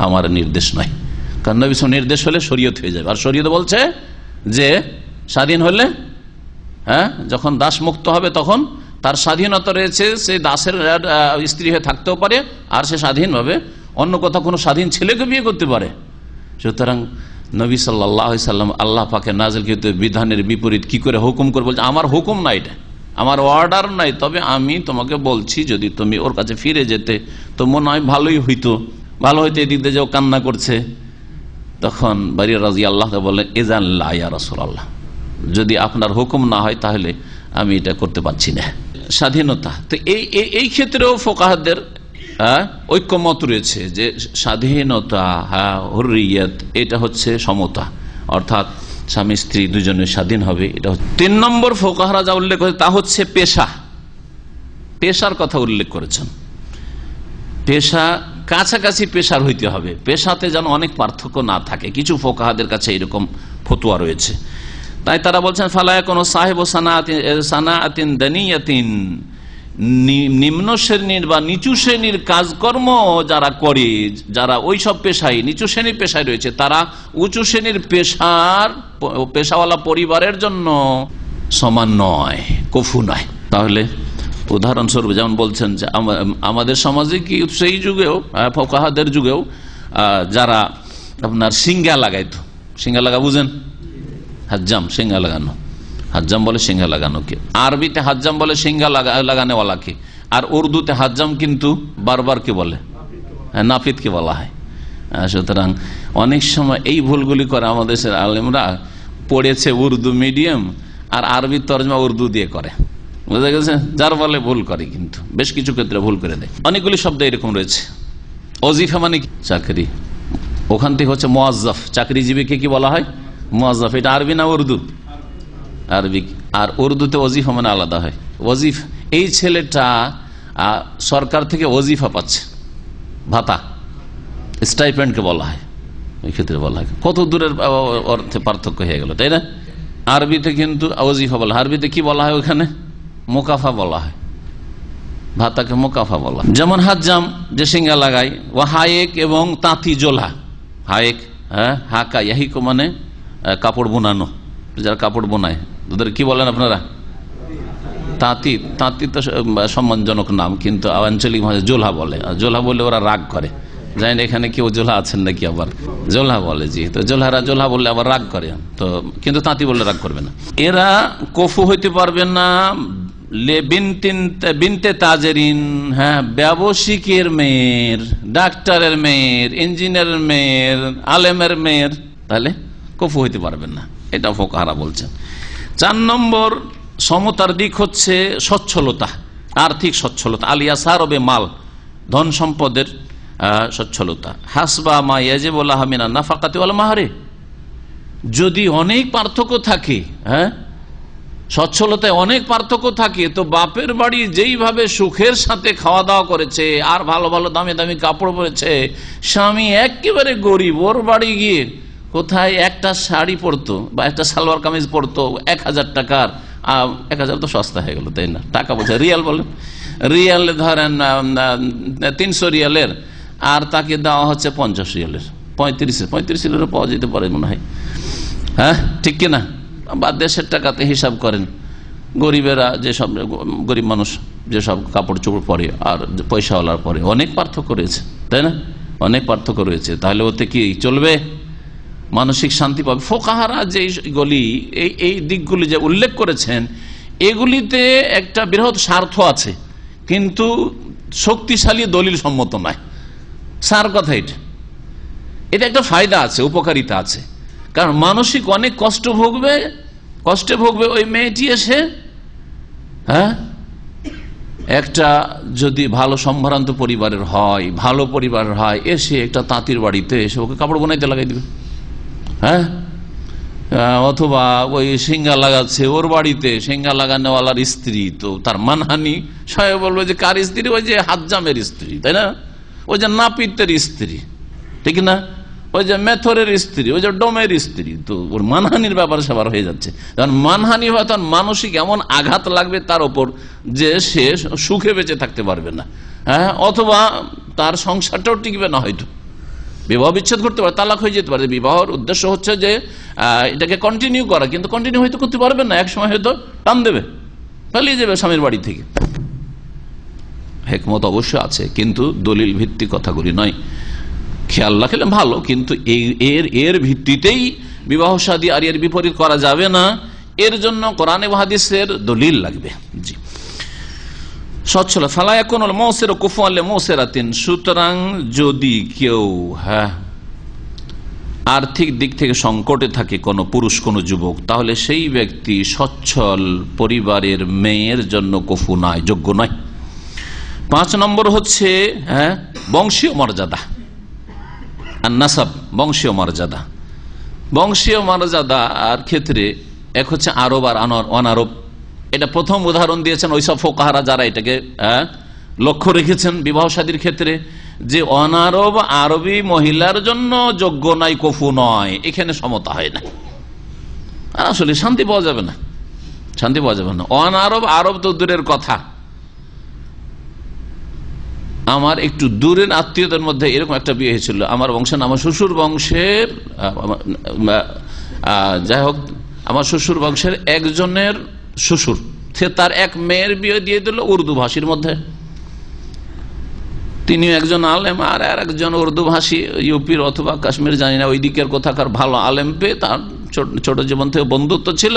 আমার নির্দেশ নয়। কারণ নবী নির্দেশ হলে শরীয়ত হয়ে যাবে, আর শরীয়ত বলছে যে স্বাধীন হলে, যখন দাস মুক্ত হবে তখন তার স্বাধীনতা রয়েছে, সে দাসের স্ত্রী হয়ে থাকতেও পারে, আর সে স্বাধীনভাবে অন্য কোথাও কোনো স্বাধীন ছেলেকে বিয়ে করতে পারে। সুতরাং নবী সাল্লাল্লাহু আলাইহি সাল্লাম আল্লাহ পাকের নাযিলকৃত বিধানের বিপরীত কি করে হুকুম করে বলছে? আমার হুকুম নাই, এটা আমার অর্ডার নাই, তবে আমি তোমাকে বলছি যদি তুমি ওর কাছে ফিরে যেতে তো মনে হয় ভালোই হইতো, ভালো হইতো। এদিক দিয়ে যে ও কান্না করছে, তখন বারিয়া রাদিয়াল্লাহু তাআলা বললেন, ইযান লা ইয়া রাসূলুল্লাহ, যদি আপনার হুকুম না হয় তাহলে আমি এটা করতে পারছি না। স্বাধীনতা তো এই ক্ষেত্রেও ফুকাহাদের ঐক্যমত রয়েছে যে স্বাধীনতা, হুররিয়ত, এটা হচ্ছে সমতা, অর্থাৎ স্বামী স্ত্রী দুজনে স্বাধীন হবে। এটা 3 নম্বর ফুকাহারা যা উল্লেখ করেছে তা হচ্ছে পেশার কথা উল্লেখ করেছেন। পেশা কাছাকাছি পেশার হইতে হবে, পেশাতে যেন অনেক পার্থক্য না থাকে। কিছু ফুকাহাদের কাছে এরকম ফতোয়া রয়েছে, তাই তারা বলছেন ফালা কোনো সাহেব সানাআতিন দানিয়াতিন, নিম্ন শ্রেণীর বা নিচু শ্রেণীর কাজকর্ম যারা করে, যারা ওই সব পেশায় নিচু শ্রেণীর পেশায় রয়েছে, তারা উঁচু শ্রেণীর পেশাওয়ালা পরিবারের জন্য সমান নয়, কফু নয়। তাহলে উদাহরণস্বরূপ যেমন বলছেন যে আমাদের সমাজে কি সেই যুগেও, ফুকাহাদের যুগেও যারা আপনার সিঙ্গা লাগাইতো, সিঙ্গা লাগা বুঝেন, হাজ্জাম, সিঙ্গা লাগানো, হাজ্জাম বলে সিঙ্গা লাগানোকে, আরবিতে হাজ্জাম বলে সিঙ্গা লাগানোওয়ালাকে, আর উর্দুতে হাজ্জাম কিন্তু বারবারকে বলে, নাপিতকে বলা হয়। সুতরাং অনেক সময় এই ভুলগুলি করে আমাদের আলেমরা, পড়েছে উর্দু মিডিয়াম আর আরবি তর্জমা উর্দু দিয়ে করে, বুঝা গেছে, যার বলে ভুল করে, কিন্তু বেশ কিছু ক্ষেত্রে ভুল করে দেয়। অনেকগুলি শব্দ এরকম রয়েছে। ওজিফা মানে চাকরি, ওখান থেকে হচ্ছে মুয়াজ্জাফ, চাকরিজীবীকে কি বলা হয়? মুয়াজ্জাফ। এটা আরবি না উর্দু? আরবি। আর উর্দুতে ওজিফা মানে আলাদা হয়। ওজিফ, এই ছেলেটা সরকার থেকে ওজিফা পাচ্ছে, ভাতা, স্টাইপেন্ডকে বলা হয়, ওই ক্ষেত্রে বলা হয়। কত দূরের অর্থে পার্থক্য হয়ে গেল, তাই না? আরবিতে কিন্তু ওজিফা বলা হয়, আরবিতে কি বলা হয় ওখানে? মোকাফা বলা হয়, ভাতাকে মোকাফা বলা হয়। যেমন হাজ্জাম যে সিঙ্গা লাগায়, ও হায়েক এবং তাঁতি জোলা, হায়েক, হাকা ইয়াহিকো মানে কাপড় বোনানো, যারা কাপড় বোনায় ওদের কি বলেন আপনারা? তাঁতি। তাঁতি তো সম্মানজনক নাম, কিন্তু আঞ্চলিক ভাষায় জোলা বলে। জোলা বলে ওরা রাগ করে, জানি না এখানে কেউ জোলা আছেন নাকি, আবার জোলা বলে। জি, তো জোলা বললে আবার রাগ করে, তো কিন্তু তাঁতি বললে রাগ করবে না। এরা কফু হইতে পারবে না বিনতে তাজেরিন, ব্যবসায়িকের মেয়ের, ডাক্তারের মেয়ের, ইঞ্জিনিয়ারের মেয়ের, আলেমের মেয়ের, তাহলে কফু হইতে পারবেন না, এটা ফুকাহারা বলছেন। 4 নম্বর সমতার দিক হচ্ছে সচ্ছলতা, আর্থিক সচ্ছলতা, আলিয়াসার হবে মাল, ধন সম্পদের সচ্ছলতা। হাসবা মা ইয়াজিবু লাহা মিনান নাফাকাতি ওয়াল মাহরি, যদি অনেক পার্থক্য থাকে, সচ্ছলতায় অনেক পার্থক্য থাকে, তো বাপের বাড়ি যেইভাবে সুখের সাথে খাওয়া দাওয়া করেছে আর ভালো ভালো দামি দামি কাপড় পরেছে, স্বামী একেবারে গরিব, ওর বাড়ি গিয়ে কোথায় একটা শাড়ি পরতো বা একটা সালোয়ার কামিজ পরতো 1000 টাকার, 1000 তো সস্তা হয়ে গেল, তাই না? টাকা বলছে রিয়াল, বলেন রিয়ালে ধরেন 300 রিয়ালের, আর তাকে দেওয়া হচ্ছে 50 রিয়ালের, 35 রিয়ালেরও পাওয়া যেতে পারে মনে হয়, ঠিক কিনা? বা দেশের টাকাতে হিসাব করেন, গরিবেরা যেসব, গরিব মানুষ যেসব কাপড় চোপড় পরে আর পয়সাওয়ালার পরে অনেক পার্থক্য রয়েছে, তাই না? অনেক পার্থক্য রয়েছে। তাহলে ওতে কি চলবে? মানসিক শান্তি পাবে। ফুকাহারা যেগুলি এই দিকগুলি যে উল্লেখ করেছেন, এগুলিতে একটা বৃহৎ স্বার্থ আছে, কিন্তু শক্তিশালী দলিল সম্মত নয়। সার কথা এটা একটা ফায়দা আছে, উপকারিতা আছে, কারণ মানসিক অনেক কষ্টে ভোগবে ওই মেয়েটি এসে, একটা যদি ভালো সম্ভ্রান্ত পরিবারের হয়, ভালো পরিবারের হয়, এসে একটা তাঁতির বাড়িতে এসে ওকে কাপড় বোনাইতে লাগাই দিবে, অথবা ওই সিঙ্গা লাগাচ্ছে ওর বাড়িতে, সিঙ্গা লাগানোওয়ালার স্ত্রী, তো তার মানহানি সবাই বলবো যে কার স্ত্রী? ওই যে হাজ্জামের স্ত্রী, তাই না? ওই যে নাপিতের স্ত্রী, ঠিক না? ওই যে মেথরের স্ত্রী, ওই যে ডোমের স্ত্রী, তো ওর মানহানির ব্যাপার স্যাপার হয়ে যাচ্ছে। তখন মানহানি হয়, তখন মানসিক এমন আঘাত লাগবে তার ওপর যে সে সুখে বেঁচে থাকতে পারবে না, হ্যাঁ, অথবা তার সংসারটাও টিকবে না, হয়তো বিবাহ বিচ্ছেদ করতে পারে, তালাক হয়ে যেতে পারে। বিবাহের উদ্দেশ্য হচ্ছে যে এটাকে কন্টিনিউ করা, কিন্তু কন্টিনিউ হয়তো করতে পারবে না, একসময় হয়তো টান দেবে, পালিয়ে যাবে স্বামীর বাড়ি থেকে। হেকমত অবশ্য আছে, কিন্তু দলিল ভিত্তিক কথাগুলি নয়। খেয়াল রাখলে ভালো, কিন্তু এর ভিত্তিতেই বিবাহ শাদী আর এর বিপরীত করা যাবে না। এর জন্য কোরআন এবং হাদিসের দলিল লাগবে। জি, সচ্ছল ফালায়াকুন মৌসের কুফুয়ালে মৌসেরাতিন। সুতরাং যদি কেউ আর্থিক দিক থেকে সংকটে থাকে, কোনো পুরুষ কোনো যুবক, তাহলে সেই ব্যক্তি সচ্ছল পরিবারের মেয়ের জন্য কুফু নয়, যোগ্য নয়। 5 নম্বর হচ্ছে বংশীয় মর্যাদা, আর নাসাব, বংশীয় মর্যাদা। বংশীয় মর্যাদার ক্ষেত্রে এক হচ্ছে আরব আর অনারব। এটা প্রথম উদাহরণ দিয়েছেন ওইসব ফোকাহারা যারা এটাকে লক্ষ্য রেখেছেন বিবাহ শাদীর ক্ষেত্রে, যে অনারব আরবি মহিলার জন্য যোগ্য নাই, কফু নয়, এখানে সমতা হয় না। আসলে শান্তি পাওয়া যাবে না, শান্তি পাওয়া যাবে না। অনারব আরব তো দূরের কথা, আমার একটু দূরের আত্মীয়দের মধ্যে এরকম একটা বিয়ে হয়েছিল আমার বংশের, আমার শ্বশুর বংশের, যাই হোক, আমার শ্বশুর বংশের একজনের শ্বশুর, সে তার এক মেয়ের বিয়ে দিয়ে দিল উর্দু ভাষীর মধ্যে। তিনিও একজন আলেম, আর একজন উর্দু ভাষী, ইউপির অথবা কাশ্মীর, জানি না, ওই দিকের কোথাকার ভালো আলেম পেয়ে তার ছোট জীবন থেকে বন্ধুত্ব ছিল,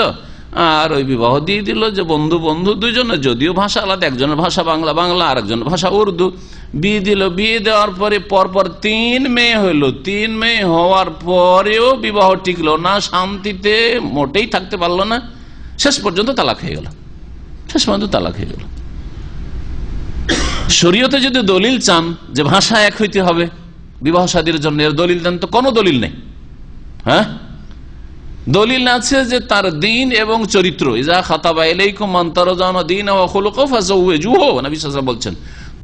আর ওই বিবাহ দিয়ে দিল যে বন্ধু বন্ধু দুজনের, যদিও ভাষা আলাদা, একজনের ভাষা বাংলা বাংলা, আর একজনের ভাষা উর্দু। বিয়ে দিল, বিয়ে দেওয়ার পরে পরপর 3 মেয়ে হইল। 3 মেয়ে হওয়ার পরেও বিবাহ টিকলো না, শান্তিতে মোটেই থাকতে পারলো না, শেষ পর্যন্ত তালাক হয়ে গেল, শেষ পর্যন্ত তালাক হয়ে গেল। শরীয়তে যদি দলিল চান যে ভাষা এক হইতে হবে বিবাহ শাদীর জন্য, এর দলিল দেন, তো কোনো দলিল নেই। হ্যাঁ, দলিল আছে যে তার দিন এবং চরিত্র। ইজা খাতাবা ইলাইকুম মান তারজাউনা দীনাহু ওয়া খুলুকাহু ফাযাওয়িজুহু, নবী সাল্লাল্লাহু আলাইহি ওয়াসাল্লাম বলছেন,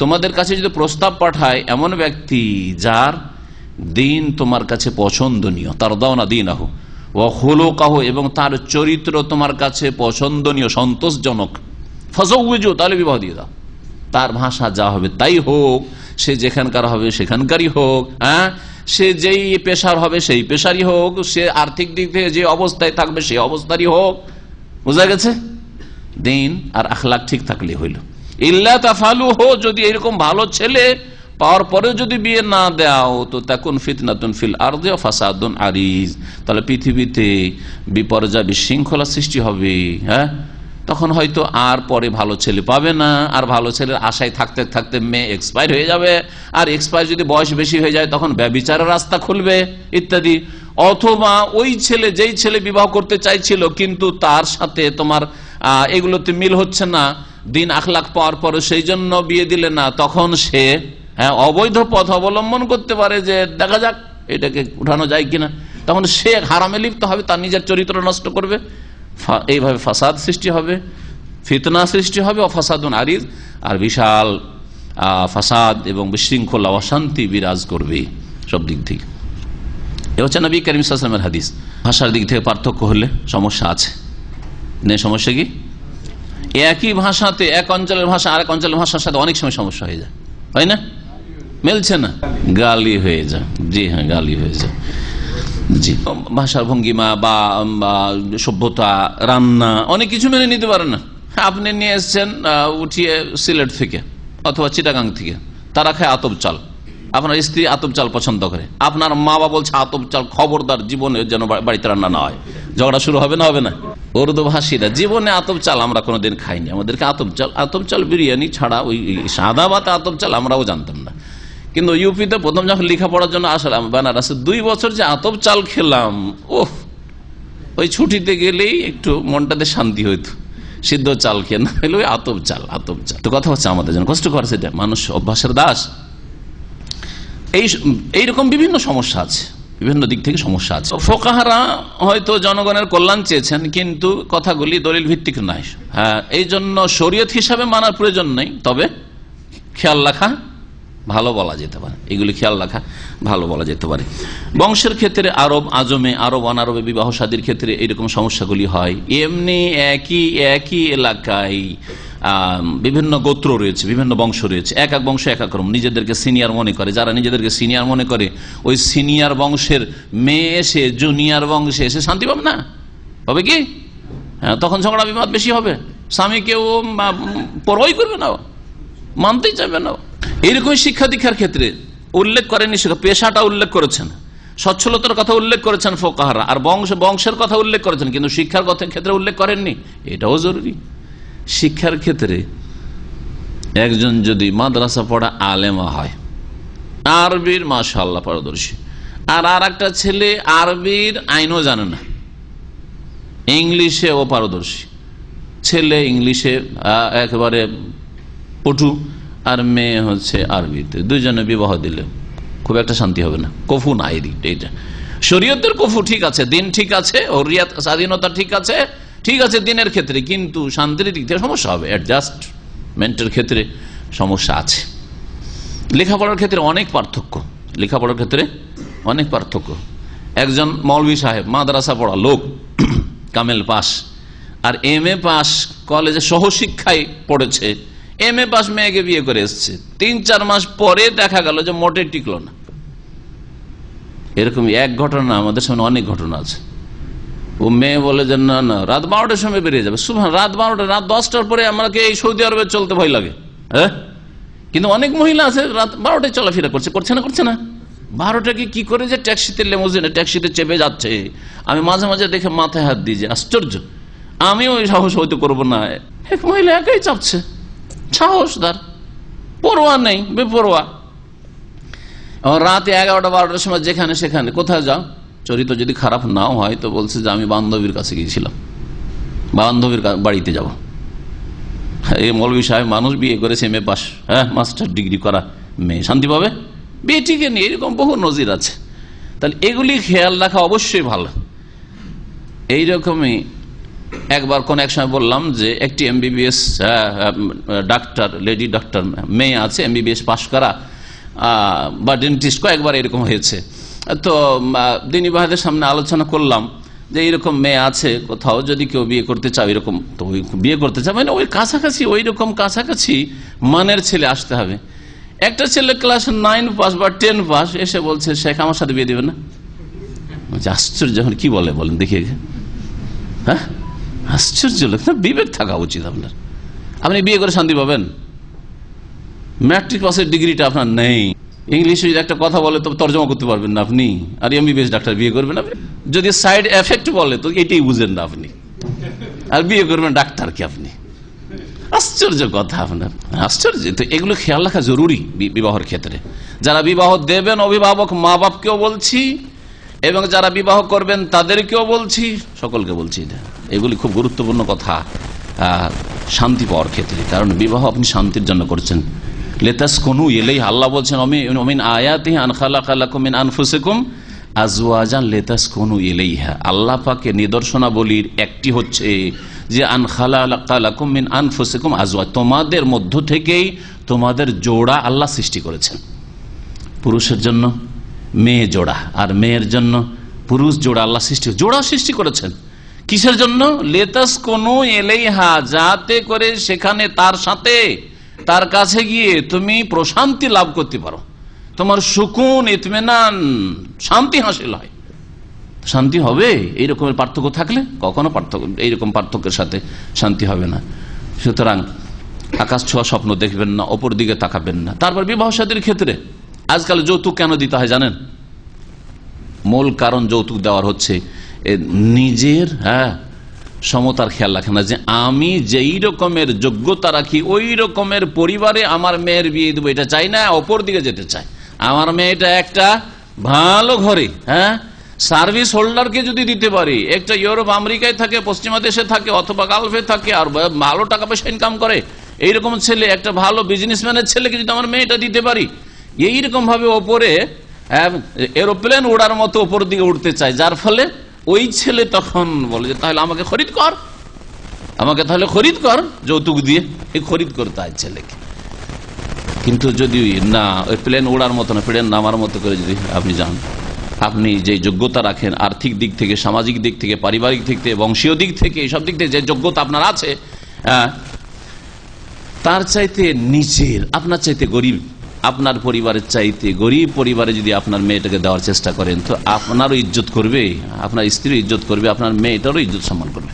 তোমাদের কাছে যদি প্রস্তাব পাঠায় এমন ব্যক্তি যার দিন তোমার কাছে পছন্দনীয়, তারজাউনা দীনাহু ওয়া খুলুকাহু, এবং তার চরিত্র তোমার কাছে পছন্দনীয়, সন্তোষজনক, ফাযাওয়িজুহু, তাহলে বিবাহ দিয়ে দাও। তার ভাষা যা হবে তাই হোক, সে যেখানকার হবে সেখানকারই হোক, হ্যাঁ, সে যেই পেশার হবে সেই পেশারই হোক, সে আর্থিক দিক থেকে যে অবস্থায় থাকবে সেই অবস্থারই হোক। বোঝা গেছে? দিন আর আখলাক ঠিক থাকলে হইল। ইল্লা তাফালুহু, যদি এরকম ভালো ছেলে পাওয়ার পরেও যদি বিয়ে না দাও, তো তাকুন ফিতনাতুন ফিল আরদি ওয়া ফাসাদুন আরিজ, তাহলে পৃথিবীতে বিপর্যয়, বিশৃঙ্খলা সৃষ্টি হবে। হ্যাঁ, তখন হয়তো আর পরে ভালো ছেলে পাবে না, আর ভালো ছেলের আশায় থাকতে থাকতে মেয়ে এক্সপায়ার হয়ে যাবে, আর এক্সপায়ার যদি বয়স বেশি হয়ে যায় তখন ব্যভিচারের রাস্তা খুলবে ইত্যাদি। অথবা ওই ছেলে, যেই ছেলে বিবাহ করতে চাইছিল কিন্তু তার সাথে তোমার এগুলোতে মিল হচ্ছে না, দিন আখলাক পাওয়ার পরে, সেই জন্য বিয়ে দিলে না, তখন সে অবৈধ পথ অবলম্বন করতে পারে যে দেখা যাক এটাকে উঠানো যায় কিনা, তখন সে হারামে লিপ্ত হবে, তার নিজের চরিত্র নষ্ট করবে। এইভাবে ফাসাদ সৃষ্টি হবে, ফিতনা সৃষ্টি হবে, ফাসাদুন আরিজ, আর বিশাল ফাসাদ এবং বিশৃঙ্খলা, অশান্তি বিরাজ করবে সব দিক থেকে। এ হচ্ছে নবী করিম সাল্লাল্লাহু আলাইহি ওয়াসাল্লামের হাদিস। ভাষার দিক থেকে পার্থক্য হলে সমস্যা আছে, নেই সমস্যা কি? একই ভাষাতে এক অঞ্চলের ভাষা আরেক অঞ্চলের ভাষার সাথে অনেক সময় সমস্যা হয়ে যায়, হয় না? মিলছে না, গালি হয়ে যায়। জি হ্যাঁ, গালি হয়ে যায়। জি, ভাষার ভঙ্গিমা বা সভ্যতা, রান্না, অনেক কিছু মেনে নিতে পারে না। আপনি নিয়ে এসছেন উঠিয়ে সিলেট থেকে অথবা চিটাগাং থেকে, তারা খায় আতপ চাল, আপনার স্ত্রী আতপ চাল পছন্দ করে, আপনার মা বাবা বলছে আতপ চাল খবরদার জীবনে যেন বাড়িতে রান্না না হয়। ঝগড়া শুরু হবে না? হবে না? উর্দু ভাষীরা জীবনে আতপ চাল আমরা কোনোদিন খাইনি, আমাদেরকে আতপ চাল বিরিয়ানি ছাড়া ওই সাদা ভাত আতপ চাল আমরাও জানতাম না। কিন্তু ইউপিতে প্রথম যখন লেখাপড়ার জন্য আসলাম বেনারসে, 2 বছর যে আতপ চাল খেলাম, ওহ, ওই ছুটিতে গেলেই একটু মনটাতে শান্তি হইতো। সিদ্ধ চাল খেয়ে না হলে ওই আতপ চাল, আতপ চাল। তো কথা হচ্ছে আমাদের জন্য কষ্ট করে, সেটা মানুষ অভ্যাসের দাস। এইরকম বিভিন্ন সমস্যা আছে, বিভিন্ন দিক থেকে সমস্যা আছে। ফোকাহারা হয়তো জনগণের কল্যাণ চেয়েছেন, কিন্তু কথাগুলি দলিল ভিত্তিক নয়। হ্যাঁ, এই জন্য শরীয়ত হিসাবে মানার প্রয়োজন নেই, তবে খেয়াল রাখা ভালো বলা যেতে পারে, এগুলি খেয়াল রাখা ভালো বলা যেতে পারে। বংশের ক্ষেত্রে আরব আজমে, আরব অনারবে বিবাহ শাদীর ক্ষেত্রে এইরকম সমস্যাগুলি হয়। এমনি একই এলাকায় বিভিন্ন গোত্র রয়েছে, বিভিন্ন বংশ রয়েছে, এক এক বংশ এক এক রকম নিজেদেরকে সিনিয়র মনে করে। যারা নিজেদেরকে সিনিয়র মনে করে, ওই সিনিয়র বংশের মেয়ে এসে জুনিয়র বংশে এসে শান্তি পাবে না, হবে কি? হ্যাঁ, তখন ঝগড়া বিবাদ বেশি হবে, স্বামীকেও পরোয়াই করবে না, মানতেই চাইবে না। এইরকম শিক্ষা দীক্ষার ক্ষেত্রে উল্লেখ করেনি, পেশাটা উল্লেখ করেছেন, সচ্ছলতার কথা উল্লেখ করেছেন ফোকাহারা, আর বংশের কথা উল্লেখ করেছেন, কিন্তু শিক্ষার ক্ষেত্রে উল্লেখ করেননি। এটাও জরুরি। শিক্ষার ক্ষেত্রে একজন যদি মাদ্রাসা পড়া আলেমা হয়, আরবির মাশাআল্লাহ পারদর্শী, আর একটা ছেলে আরবির আইনও জানে না, ইংলিশে ও পারদর্শী, ছেলে ইংলিশে একেবারে পটু আর মেয়ে হচ্ছে আরবিতে, দুইজনে বিবাহ দিলে খুব একটা শান্তি হবে না। কফু না, এইটা শরীয়তের কফু ঠিক আছে, দিন ঠিক আছে, হরিয়াত স্বাধীনতা ঠিক আছে, ঠিক আছে দিনের ক্ষেত্রে, কিন্তু শান্তির দিক থেকে সমস্যা হবে, অ্যাডজাস্টমেন্টের ক্ষেত্রে সমস্যা আছে। লেখাপড়ার ক্ষেত্রে অনেক পার্থক্য, একজন মৌলভী সাহেব মাদ্রাসা পড়া লোক, কামেল পাস, আর MA পাস, কলেজে সহশিক্ষায় পড়েছে, MA পাস মেয়েকে বিয়ে করে এসছে, 3-4 মাস পরে দেখা গেল যে মোটে টিকলো না। এরকম এক ঘটনা আমাদের সামনে অনেক ঘটনা আছে। ও মেয়ে বলে যে না না, রাত 12টার সময় বেরিয়ে যাবে। সুবহান, রাত 12টা, রাত 10টার পরে আমাকে এই সৌদি আরবে চলতে ভয় লাগে। হ্যাঁ, কিন্তু অনেক মহিলা আছে রাত 12টায় চলাফেরা করছে না 12টাকে কি করে যে ট্যাক্সিতে, লেমোজিনে ট্যাক্সিতে চেপে যাচ্ছে, আমি মাঝে মাঝে দেখে মাথায় হাত দিয়ে যে আশ্চর্য, আমি ওই সাহস হয়তো করবো না। এক মহিলা একাই চাপছে, সাহসদার, পরোয়া নেই, বেপরোয়া। রাতে 11টা-12টার সময় যেখানে সেখানে, কোথায় যাও, চরিত্র যদি খারাপ নাও হয় তো বলছে যে আমি বান্ধবীর কাছে গিয়েছিলাম, বান্ধবীর বাড়িতে যাব। এই মৌলভী সাহেব মানুষ বিয়ে করেছে, MA পাস, হ্যাঁ, মাস্টার ডিগ্রি করা মেয়ে শান্তি পাবে? বেটিকে নিয়ে এরকম বহু নজির আছে। তাহলে এগুলি খেয়াল রাখা অবশ্যই ভালো। এইরকমই একবার কোন এক সময় বললাম যে একটি MBBS ডাক্তার, লেডি ডাক্তার মেয়ে আছে, MBBS পাস করা, বা ডেন্টিস্ট, কয়েকবার এরকম হয়েছে। তো দিনী ভাইদের সামনে আলোচনা করলাম যে এইরকম মেয়ে আছে কোথাও, যদি কেউ বিয়ে করতে চাও এরকম, তো ওই বিয়ে করতে চাও মানে ওই কাছাকাছি, ওই রকম কাছাকাছি মানের ছেলে আসতে হবে। একটা ছেলে ক্লাস 9 পাস বা 10 পাস এসে বলছে শেখ আমার সাথে বিয়ে দেবে না। আশ্চর্য, যখন কি বলেন দেখিয়ে, হ্যাঁ, আশ্চর্য লোক না, বিবেক থাকা উচিত আপনার। আপনি বিয়ে করে শান্তি পাবেন? ম্যাট্রিক পাসের ডিগ্রিটা আপনার নেই, ইংলিশে যদি একটা কথা বলে তো তর্জমা করতে পারবেন না আপনি, আর MBBS ডাক্তার বিয়ে করবেন আপনি? যদি সাইড এফেক্ট বলে তো এটাই বুঝেন না আপনি, আর বিয়ে করবেন ডাক্তারকে আপনি? আশ্চর্য কথা আপনার, আশ্চর্য। তো এগুলো খেয়াল রাখা জরুরি বিবাহের ক্ষেত্রে। যারা বিবাহ দেবেন, অভিভাবক মা বাপকেও বলছি, এবং যারা বিবাহ করবেন তাদেরকেও বলছি, সকলকে বলছি, এগুলি খুব গুরুত্বপূর্ণ কথা শান্তি পাওয়ার ক্ষেত্রে। কারণ বিবাহ আপনি শান্তির জন্য করছেন। লিতাসকুনু ইলাইহা, আল্লাহ বলছেন মিন আয়াতিহি আন খালাকা লাকুম মিন আনফুসিকুম আজওয়াজান লিতাসকুনু ইলাইহা। আল্লাহ পাকের নিদর্শনাবলীর একটি হচ্ছে যে আন খালাকা লাকুম মিন আনফুসিকুম আজওয়াজ, তোমাদের মধ্য থেকেই তোমাদের জোড়া আল্লাহ সৃষ্টি করেছেন। পুরুষের জন্য মেয়ে জোড়া, আর মেয়ের জন্য পুরুষ জোড়া আল্লাহ জোড়া সৃষ্টি করেছেন। কিসের জন্য? লিতাসকুনু ইলাইহা, যাতে করে সেখানে তার সাথে, তার কাছে গিয়ে তুমি প্রশান্তি লাভ করতে পারো, তোমার সুকুন, ইতমিনান, শান্তি হাসিল হয়। শান্তি হবে এই রকমের পার্থক্য থাকলে? কখনো এইরকম পার্থক্যের সাথে শান্তি হবে না। সুতরাং আকাশ ছোঁয়া স্বপ্ন দেখবেন না, অপর দিকে তাকাবেন না। তারপর বিবাহ শাদীর ক্ষেত্রে আজকাল যৌতুক কেন দিতে হয় জানেন? মূল কারণ যৌতুক দেওয়ার হচ্ছে নিজের সমতার খেয়াল রাখে না, যে আমি যেই রকমের যোগ্যতা রাখি ওই রকমের পরিবারে আমার মেয়ের বিয়ে দেবো, এটা চাই না, অপর দিকে যেতে চাই। আমার মেয়েটা একটা ভালো ঘরে, সার্ভিস হোল্ডারকে যদি দিতে পারি, একটা ইউরোপ আমেরিকায় থাকে, পশ্চিমা দেশে থাকে, অথবা গালফে থাকে, আর ভালো টাকা পয়সা ইনকাম করে, এইরকম ছেলে, একটা ভালো বিজনেসম্যানের ছেলেকে যদি আমার মেয়েটা দিতে পারি, এইরকম ভাবে ওপরে এরোপ্লেন উড়ার মতো উপর দিকে উঠতে চায়, যার ফলে ওই ছেলে তখন বলে যে তাহলে আমাকে খরিদ কর, আমাকে তাহলে খরিদ কর যৌতুক দিয়ে। এই খরিদ করতে হয় ছেলেকে। কিন্তু যদি না ওই প্লেন উড়ার মতো না, প্লেন নামার মতো করে যদি আপনি যান, আপনি যে যোগ্যতা রাখেন আর্থিক দিক থেকে, সামাজিক দিক থেকে, পারিবারিক দিক থেকে, বংশীয় দিক থেকে, এইসব দিক থেকে যে যোগ্যতা আপনার আছে, তার চাইতে নিচের, আপনার চাইতে গরিব, আপনার পরিবারের চাইতে গরিব পরিবারে যদি আপনার মেয়েটাকে দেওয়ার চেষ্টা করেন, তো আপনারও ইজ্জত করবে, আপনার স্ত্রীর ইজ্জত করবে, আপনার মেয়েটারও ইজ্জত সম্মান করবে।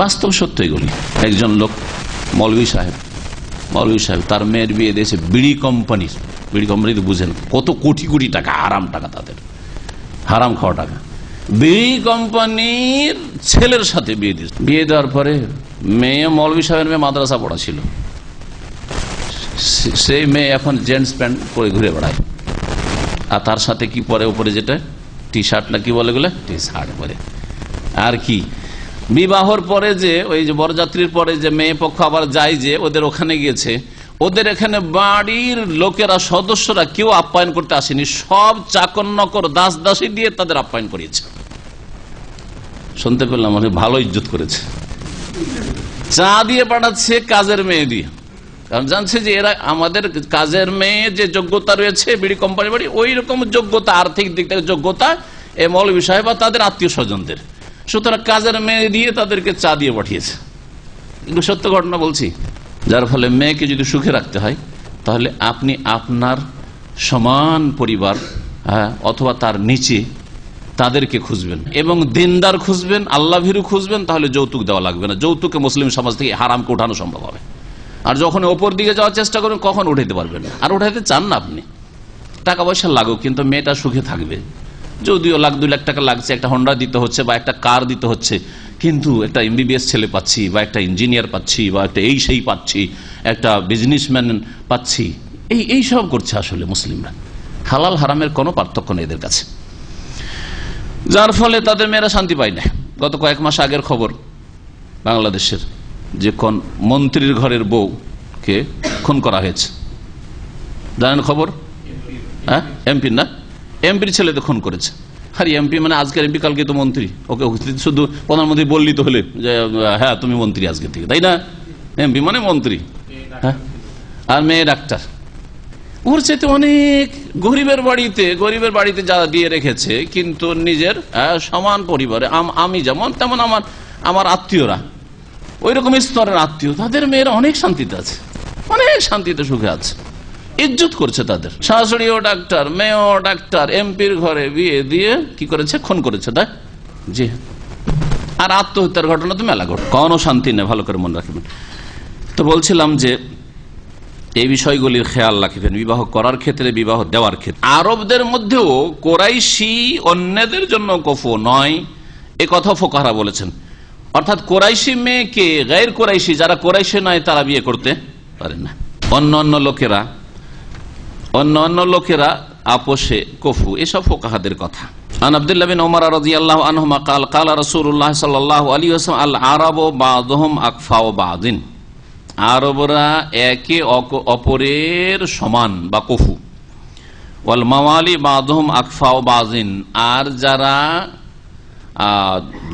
বাস্তব সত্য এগুলি। একজন লোক মৌলভী সাহেব তার মেয়ের বিয়ে দিয়েছে বিড়ি কোম্পানির, বিড়ি কোম্পানি তো বুঝেন কত কোটি কোটি টাকা, হারাম টাকা, তাদের হারাম খাওয়া টাকা, বিড়ি কোম্পানির ছেলের সাথে বিয়ে দিয়েছে। বিয়ে দেওয়ার পরে মেয়ে, মৌলভী সাহেবের মেয়ে মাদ্রাসা পড়া ছিল, সেই মেয়ে এখন জেন্টস প্যান্ট পরে ঘুরে বেড়ায়, আর তার সাথে কি পরে উপরে, যেটা টি শার্ট না কি বলে, গুলো টি শার্ট পরে। আর কি বিবাহর পরে যে ওই যে বরযাত্রীর পরে যে মেয়ে পক্ষ আবার যায়, যে ওদের ওখানে গিয়েছে, ওদের এখানে বাড়ির লোকেরা, সদস্যরা কেউ আপ্যায়ন করতে আসেনি, সব চাকর নকর দাস দাসী দিয়ে তাদের আপ্যায়ন করিয়েছে। শুনতে পেলাম ভালো ইজ্জত করেছে, চা দিয়ে পাঠাচ্ছে কাজের মেয়ে দিয়ে, কারণ জানছে যে এরা আমাদের কাজের মেয়ে যে যোগ্যতা রয়েছে বিড়ি কোম্পানি বাড়ি, ওই রকম যোগ্যতা, আর্থিক দিক থেকে যোগ্যতা এ মৌলভী সাহেব বা তাদের আত্মীয় স্বজনদের, সুতরাং কাজের মেয়ে দিয়ে তাদেরকে চা দিয়ে পাঠিয়েছে। কিন্তু সত্য ঘটনা বলছি। যার ফলে মেয়েকে যদি সুখে রাখতে হয়, তাহলে আপনি আপনার সমান পরিবার অথবা তার নিচে তাদেরকে খুঁজবেন, এবং দিনদার খুঁজবেন, আল্লাহ ভীরু খুঁজবেন, তাহলে যৌতুক দেওয়া লাগবে না। যৌতুকে মুসলিম সমাজ থেকে হারামকে উঠানো সম্ভব হবে। আর যখন ওপর দিকে যাওয়ার চেষ্টা করবেন, কখন উঠাইতে পারবেন না, আর উঠাইতে চান না আপনি, টাকা পয়সা লাগুক, কিন্তু মেয়েটা সুখে থাকবে। যদিও লাখ 2 লাখ টাকা লাগছে, একটা হোন্ডা দিতে হচ্ছে বা একটা কার দিতে হচ্ছে, কিন্তু একটা MBBS ছেলে পাচ্ছি, বা একটা ইঞ্জিনিয়ার পাচ্ছি, বা একটা এই সেই পাচ্ছি, একটা বিজনেসম্যান পাচ্ছি, এই সব করছে আসলে মুসলিমরা। হালাল হারামের কোনো পার্থক্য নেই এদের কাছে, যার ফলে তাদের মেয়েরা শান্তি পায় না। গত কয়েক মাস আগের খবর বাংলাদেশের, যে কোন মন্ত্রীর ঘরের বউকে খুন করা হয়েছে, জানেন খবর? হ্যাঁ, এমপি না, এমপির ছেলেতে খুন করেছে। আর এমপি মানে আজকের এমপি, কালকে তো মন্ত্রী। ওকে শুধু প্রধানমন্ত্রী বললি তো হলে যে হ্যাঁ তুমি মন্ত্রী আজকে থেকে, তাই না? এমপি মানে মন্ত্রী। হ্যাঁ, আর মেয়ে ডাক্তার। ওর চাইতে অনেক গরিবের বাড়িতে যারা দিয়ে রেখেছে, কিন্তু নিজের সমান পরিবারে, আমি যেমন তেমন আমার আত্মীয়রা, ওই রকম স্তরের আত্মীয়, তাদের মেয়েরা অনেক শান্তিতে আছে, অনেক শান্তিতে সুখে আছে, ইজ্জত করছে তাদের। শাশুড়িও ডাক্তার, মেয়েও ডাক্তার, এমপির ঘরে বিয়ে দিয়ে কি করেছে, খুন করেছে, তাই জি। আর আত্মহত্যার ঘটনা তো মেলা ঘটে, কোনো শান্তি নেই, ভালো করে মনে রাখবেন। তো বলছিলাম যে এই বিষয়গুলির খেয়াল রাখবেন বিবাহ করার ক্ষেত্রে, বিবাহ দেওয়ার ক্ষেত্রে। আরবদের মধ্যেও কোরাইশি অন্যদের জন্য কফু নয়, এ কথা ফুকাহারা বলেছেন। অর্থাৎ কোরাইশি মেয়েকে গায়র কোরাইশি, যারা কোরাইশি নয়, তারা বিয়ে করতে পারে না। অন্য লোকেরা আপোষে কফু, এসব ফুকাহাদের কথা। আন আব্দুল্লাহ বিন ওমর রাদিয়াল্লাহু আনহুমা قال قال رسول الله صلى الله عليه وسلم العرب بعضهم اكفأ بعض। আরবরা একে অপরের সমান বা কফু। ওয়াল মাওয়ালি বাদহুম আকফা বাজিন, আর যারা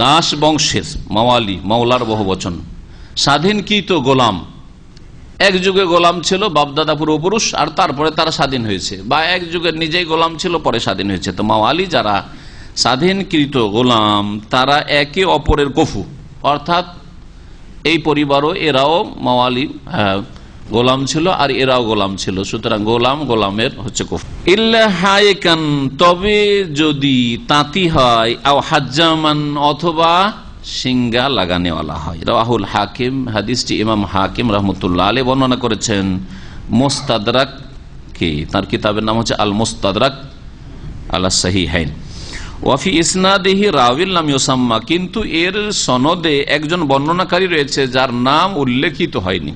দাস বংশের, মাওয়ালি মাওলার বহুবচন, স্বাধীনকৃত গোলাম, এক যুগে গোলাম ছিল বাপদাদা পূর্বপুরুষ, আর তারপরে তারা স্বাধীন হয়েছে, বা এক যুগে নিজেই গোলাম ছিল পরে স্বাধীন হয়েছে। তো মাওয়ালি যারা স্বাধীনকৃত গোলাম, তারা একে অপরের কফু, অর্থাৎ এই পরিবারও এরাও মাওয়ালি গোলাম ছিল আর এরাও গোলাম ছিল, সুতরাং গোলামের হচ্ছে কফু। ইল্লা হায়কান, তবে যদি তাঁতি হয়, আও হাজ্জামান, অথবা সিঙ্গা লাগানেওয়ালা হয়। রাহুল হাকিম, হাদিসটি ইমাম হাকিম রহমতুল্লাহ আলাইহি বর্ণনা করেছেন মুস্তাদরাক কে, তার কিতাবের নাম হচ্ছে আল মুস্তাদরাক আলা সহিহাইন। ওয়াফি ইসনাদিহি রাউল নাম ইউসাম্মা, কিন্তু এর সনদে একজন বর্ণনাকারী রয়েছে যার নাম উল্লেখিত হয়নি।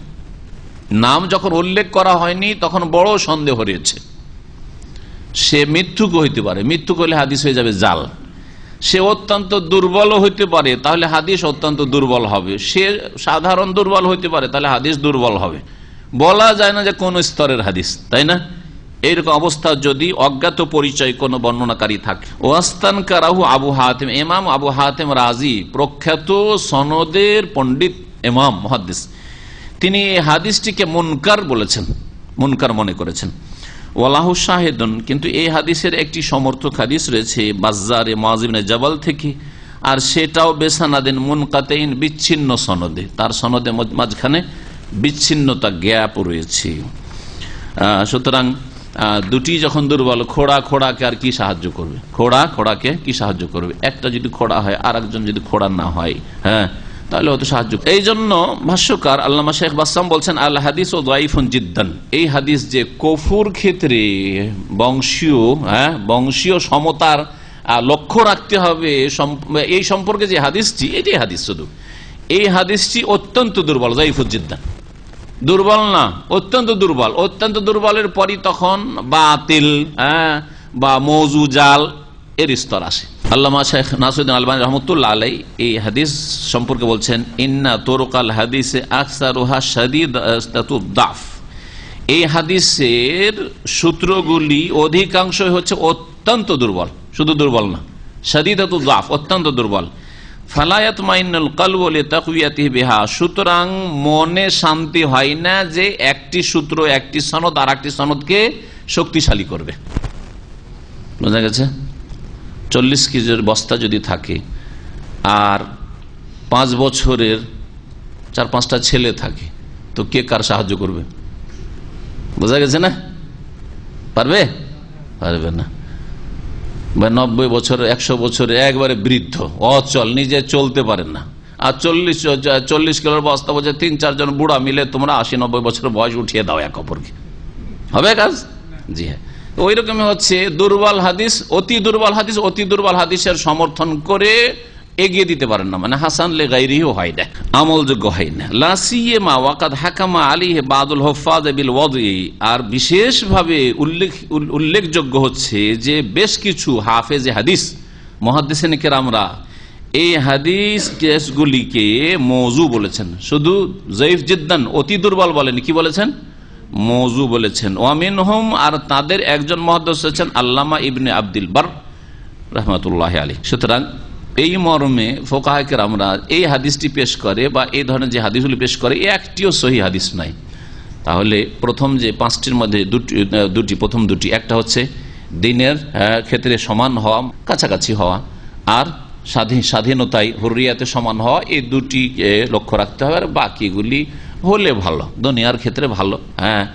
নাম যখন উল্লেখ করা হয়নি তখন বড় সন্দেহ রয়েছে। সে মিথ্যুক হইতে পারে, মিথ্যুক হলে হাদিস হয়ে যাবে জাল। সে অত্যন্ত দুর্বল হইতে পারে, তাহলে হাদিস অত্যন্ত দুর্বল হবে। সে সাধারণ দুর্বল হইতে পারে, তাহলে হাদিস দুর্বল হবে। বলা যায় না যে কোন স্তরের হাদিস, তাই না? এইরকম অবস্থা যদি অজ্ঞাত পরিচয় কোন বর্ণনাকারী থাকে। ওয়াস্তান কারাহু আবু হাতিম, ইমাম আবু হাতিম রাজি প্রখ্যাত সনদের পণ্ডিত ইমাম মুহাদ্দিস, তিনি এই হাদিসটিকে মুনকার বলেছেন, মুনকার মনে করেছেন। ওয়ালাহু শাহিদুন, কিন্তু এই হাদিসের একটি সমর্থক হাদিস রয়েছে বাজ্জারে মুআয ইবনে জাবাল থেকে, আর সেটাও বেসানাদিন মুনকাতাইন, বিচ্ছিন্ন সনদে, তার সনদে মাঝখানে বিচ্ছিন্নতা, গ্যাপ রয়েছে। সুতরাং দুটি যখন দুর্বল, খোড়াকে আর কি সাহায্য করবে, খোড়াকে কি সাহায্য করবে? একটা যদি খোড়া হয় আর একজন যদি খোড়া না হয়, হ্যাঁ, তাহলে হয়তো সাহায্য। এই জন্য ভাষ্যকার আল্লামা শেখ বাসসাম বলছেন আল হাদিস ও দাইফুন জিদ্দান, এই হাদিস যে কুফুর ক্ষেত্রে বংশীয় সমতার লক্ষ্য রাখতে হবে, এই সম্পর্কে যে হাদিসটি, এটাই হাদিস, শুধু এই হাদিসটি অত্যন্ত দুর্বল, দাইফুন জিদ্দান, দুর্বল না, অত্যন্ত দুর্বল। অত্যন্ত দুর্বলের পরই তখন বাতিল বা মওযু জাল এর স্তর আসে। আল্লামা শেখ নাসিরুদ্দিন আলবানী রহমতুল্লাহ আলাই এই হাদিস সম্পর্কে বলছেন ইন্না তুরুকাল হাদিসে আকসারুহা শাদীদাতুদ দাফ, এই হাদিসের সূত্রগুলি অধিকাংশ হচ্ছে অত্যন্ত দুর্বল, শুধু দুর্বল না, শাদীদাতুদ দাফ, অত্যন্ত দুর্বল। ফালায়াত মাইনুল কলব লিতাকওয়িয়াতিহি বিহা, সুতরাং মনে শান্তি হয় না যে একটি সূত্র, একটি সনদ আর একটি সনদকে শক্তিশালী করবে। বোঝা গেছে? 40 কেজির বস্তা যদি থাকে আর 5 বছরের 4-5টা ছেলে থাকে, তো কে কার সাহায্য করবে? বোঝা গেছে না? পারবে না। 90 বছর 100 বছরে একবারে বৃদ্ধ, অচল, নিজে চলতে পারেন না, আর 40 কিলোর বস্তা বলছে 3-4 জন বুড়া মিলে তোমরা 80-90 বছরের বয়স উঠিয়ে দাও এক অপরকে, হবে কাজ? জি হ্যাঁ। ওই রকমই হচ্ছে দুর্বল হাদিস, অতি দুর্বল হাদিসের সমর্থন করে এগিয়ে দিতে পারেন না, মানে হাসান লে গায়রিহি হয় না, আমলযোগ্য হয় না। লা সিয়ামা ওয়াকাদ হাকামা আলাইহি বাদুল হুফাজ বিল ওয়াদই, আর বিশেষভাবে উল্লেখযোগ্য হচ্ছে যে বেশ কিছু হাফেজে হাদিস, মুহাদ্দিসিন কেরামরা এই হাদিস কেসগুলিকে মওযু বলেছেন, শুধু যায়িফ জিদ্দান, অতি দুর্বল বলেন, কি বলেছেন? মওযু বলেছেন। ওয়ামিনহুম, আর তাদের একজন মুহাদ্দিস হচ্ছেন আল্লামা ইবনে আব্দুল বার রাহমাতুল্লাহি আলাইহি। সুতরাং এই মর্মে ফুকাহা কেরামরা এই হাদিসটি পেশ করে, বা এই ধরনের যে হাদিসগুলি পেশ করে, একটিও সহিহ হাদিস নাই। তাহলে প্রথম যে 5টির মধ্যে প্রথম দুটি, একটা হচ্ছে দিনের ক্ষেত্রে সমান হওয়া, কাছাকাছি হওয়া, আর স্বাধীনতায় হুরিয়াতে সমান হওয়া, এই দুটি লক্ষ্য রাখতে হবে। আর বাকিগুলি হলে ভালো, দুনিয়ার ক্ষেত্রে ভালো, হ্যাঁ,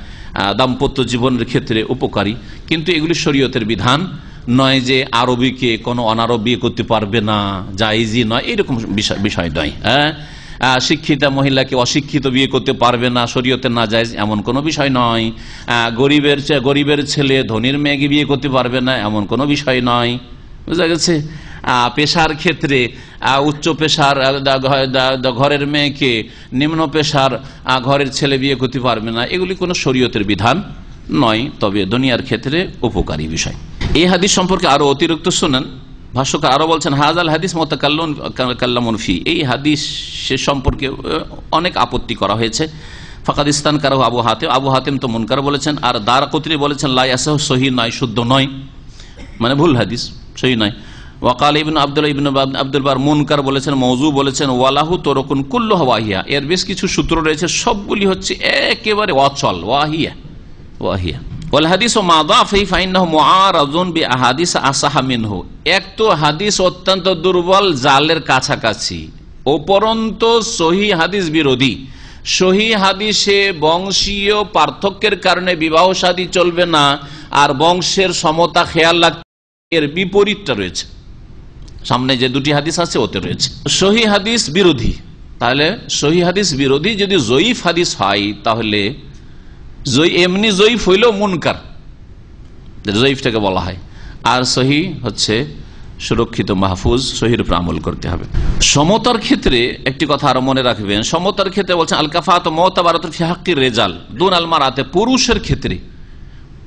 দাম্পত্য জীবনের ক্ষেত্রে উপকারী, কিন্তু এগুলি শরীয়তের বিধান নয় যে আরবিকে কোনো অনারব বিয়ে করতে পারবে না, জায়েজই নয়, এরকম বিষয় নয়। হ্যাঁ, শিক্ষিতা মহিলাকে অশিক্ষিত বিয়ে করতে পারবে না, শরীয়তে না জায়েজ, এমন কোনো বিষয় নয়। গরিবের ছেলে ধনীর মেয়েকে বিয়ে করতে পারবে না, এমন কোনো বিষয় নয়। বুঝা গেছে? পেশার ক্ষেত্রে উচ্চ পেশার ঘরের মেয়েকে নিম্ন পেশার ঘরের ছেলে বিয়ে করতে পারবে না, এগুলি কোনো শরীয়তের বিধান নয়, তবে দুনিয়ার ক্ষেত্রে উপকারী বিষয়। এই হাদিস সম্পর্কে আরো অতিরিক্ত শুনেন, ভাষ্যকার আরো বলছেন হাযাল হাদিস মুতাকাল্লামুন ফি, এই হাদিস সে সম্পর্কে অনেক আপত্তি করা হয়েছে। ফাকাদ ইস্তানকারাহু আবু হাতিম তো মুনকার বলেছেন, আর দারকুতনি বলেছেন লা ইয়াসিহু, সহিহ নয়, শুদ্ধ নয়, মানে ভুল হাদিস, সহিহ নয়। ওয়াকাল ইবনে আব্দুল বার মুনকার বলেছেন, মওযু বলেছেন। ওয়ালাহু তুরকুন কুল্লুহা ওয়াহিয়া, এর বেশ কিছু সূত্র রয়েছে, সবগুলি হচ্ছে একেবারে অচল, ওয়াহিয়া। ওয়াল হাদিস মা দাফি ফাইন্নাহু মুআরাযুন বিআহাদিস আসাহা মিনহু, এক তো হাদিস অত্যন্ত দুর্বল, জালের কাছাকাছি, উপরন্তু সহিহ হাদিস বিরোধী। সহিহ হাদিসে বংশীয় পার্থক্যের কারণে বিবাহ শাদী চলবে না, আর বংশের সমতা খেয়াল রাখতে, এর বিপরীতটা রয়েছে। সামনে যে দুটি হাদিস আছে ওতে রয়েছে সহিহ হাদিস বিরোধী। তাহলে সহিহ হাদিস বিরোধী যদি জয়ীফ হাদিস হয়, তাহলে এমনি জয়ীফ হইলেও মুনকার, জয়ীফটাকে বলা হয়, আর সহি হচ্ছে সুরক্ষিত, মাহফুজ, সহির উপর আমল করতে হবে। সমতার ক্ষেত্রে একটি কথা আরো মনে রাখবেন, সমতার ক্ষেত্রে বলছেন আল কাফাত মুতাবারাতুন ফি হাক্কির রিজাল দুন আল মারাতে, পুরুষের ক্ষেত্রে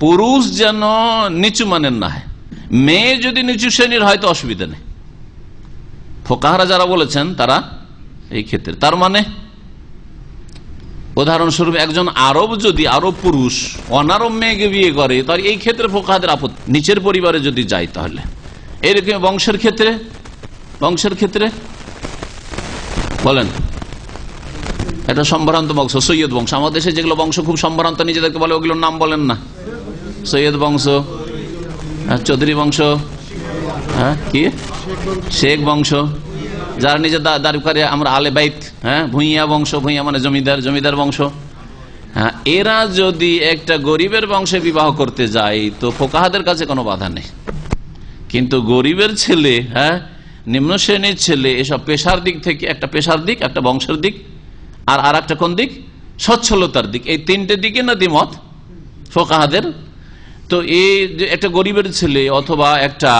পুরুষ যেন নিচু মানের না হয়, মেয়ে যদি নিচু শ্রেণীর হয় তো অসুবিধা নেই। ফুকাহারা যারা বলেছেন তারা এই ক্ষেত্রে, তার মানে উদাহরণস্বরূপ একজন আরব যদি আরব পুরুষ অনারব মেয়েকে বিয়ে করে, তাহলে এই ক্ষেত্রে ফুকাহাদের আপত্তি। নিচের পরিবারে যদি যায় তাহলে এরকম বংশের ক্ষেত্রে বলেন, এটা সম্ভ্রান্ত বংশ, সৈয়দ বংশ। আমাদের দেশে যেগুলো বংশ খুব সম্ভ্রান্ত নিজেদেরকে বলে, ওগুলোর নাম বলেন না। সৈয়দ বংশ, চৌধুরী বংশ, কি শেখ বংশ, যারা নিজের দাবি করে আমরা আলে বাইত, ভুঁইয়া বংশ, ভুঁইয়া মানে জমিদার বংশ। এরা যদি একটা গরিবের বংশে বিবাহ করতে যায় তো ফুকাহাদের কাছে কোনো বাধা নেই। কিন্তু গরিবের ছেলে, নিম্ন শ্রেণীর ছেলে, এসব পেশার দিক থেকে, একটা পেশার দিক, একটা বংশের দিক, আর একটা কোন দিক, সচ্ছলতার দিক, এই তিনটে দিকে না দ্বিমত ফুকাহাদের। তো এই একটা গরিবের ছেলে অথবা একটা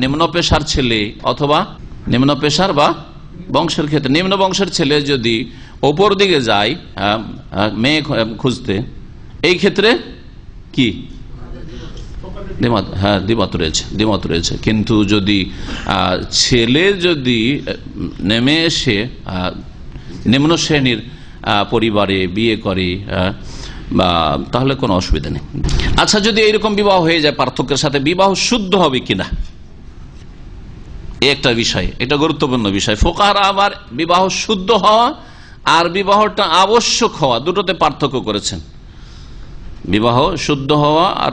নিম্ন পেশার ছেলে, অথবা নিম্ন পেশার বা বংশের ক্ষেত্রে নিম্ন বংশের ছেলে যদি ওপর দিকে যায় মেয়ে খুঁজতে, এই ক্ষেত্রে কি দ্বিমত রয়েছে। কিন্তু যদি ছেলে যদি নেমে এসে নিম্ন শ্রেণীর পরিবারে বিয়ে করে তাহলে কোনো অসুবিধা নেই। আচ্ছা, যদি এইরকম বিবাহ হয়ে যায় পার্থক্যের সাথে, বিবাহ শুদ্ধ হবে কিনা একটা বিষয়, এটা গুরুত্বপূর্ণ বিষয়। ফুকাহারা আবার বিবাহ শুদ্ধ হওয়া আর বিবাহটা আবশ্যক হওয়া দুটোতে পার্থক্য করেছেন। বিবাহ শুদ্ধ হওয়া আর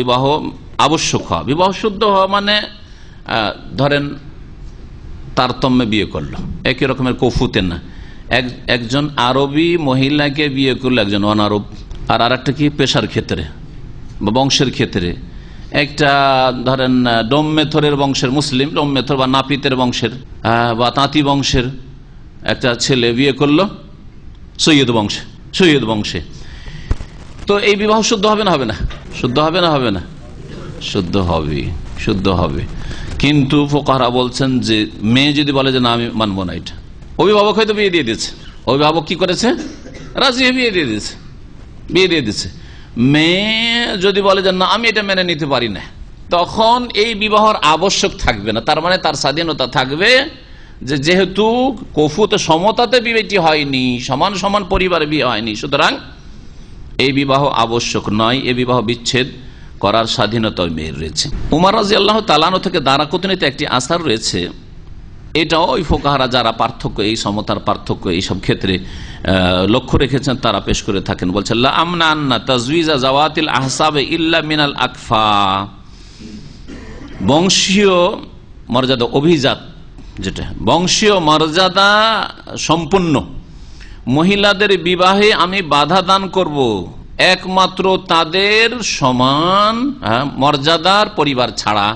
বিবাহ আবশ্যক হওয়া। বিবাহ শুদ্ধ হওয়া মানে ধরেন তারতম্যে বিয়ে করলো, একই রকমের কফুতে না। একজন আরবি মহিলাকে বিয়ে করলো একজন অনারব, আর একটা কি পেশার ক্ষেত্রে বা বংশের ক্ষেত্রে, একটা ধরেন ডোমমেথরের বংশের মুসলিম, ডোমমেথর বা নাপিতের বংশের বা তাঁতি বংশের একটা ছেলে বিয়ে করলো সৈয়দ বংশে। তো এই বিবাহ শুদ্ধ হবে না হবে না? শুদ্ধ হবে না হবে না? শুদ্ধ হবে। কিন্তু ফুকাহারা বলছেন যে মেয়ে যদি বলে যে না আমি মানবো না, এটা অভিভাবক হয়তো বিয়ে দিয়ে দিয়েছে, অভিভাবক কি করেছে, রাজি বিয়ে দিয়ে দিয়েছে। মেয়ে যদি বলে যে না আমি এটা মেনে নিতে পারি না, তখন এই বিবাহর আবশ্যক থাকবে না। তার মানে তার স্বাধীনতা থাকবে যে যেহেতু কফুতে সমতাতে বিয়েটি হয়নি, সমান সমান পরিবারে বিয়ে হয়নি, সুতরাং এই বিবাহ আবশ্যক নয়, এই বিবাহ বিচ্ছেদ করার স্বাধীনতা মেয়ের রয়েছে। উমর রাদিয়াল্লাহু তাআলা আনহু থেকে দারাকুতনিতে একটি আসার রয়েছে, এটাও ওই ফুকাহারা যারা পার্থক্য, এই সমতার পার্থক্য এইসব ক্ষেত্রে লক্ষ্য রেখেছেন তারা পেশ করে থাকেন। বলছেন লা আমনা আন্না তাজউইজা জাওয়াতিল আহসাবে ইল্লা মিনাল আকফা, বংশীয় মর্যাদা, অভিজাত যেটা বংশীয় মর্যাদা সম্পন্ন মহিলাদের বিবাহে আমি বাধা দান করব একমাত্র তাদের সমান মর্যাদার পরিবার ছাড়া,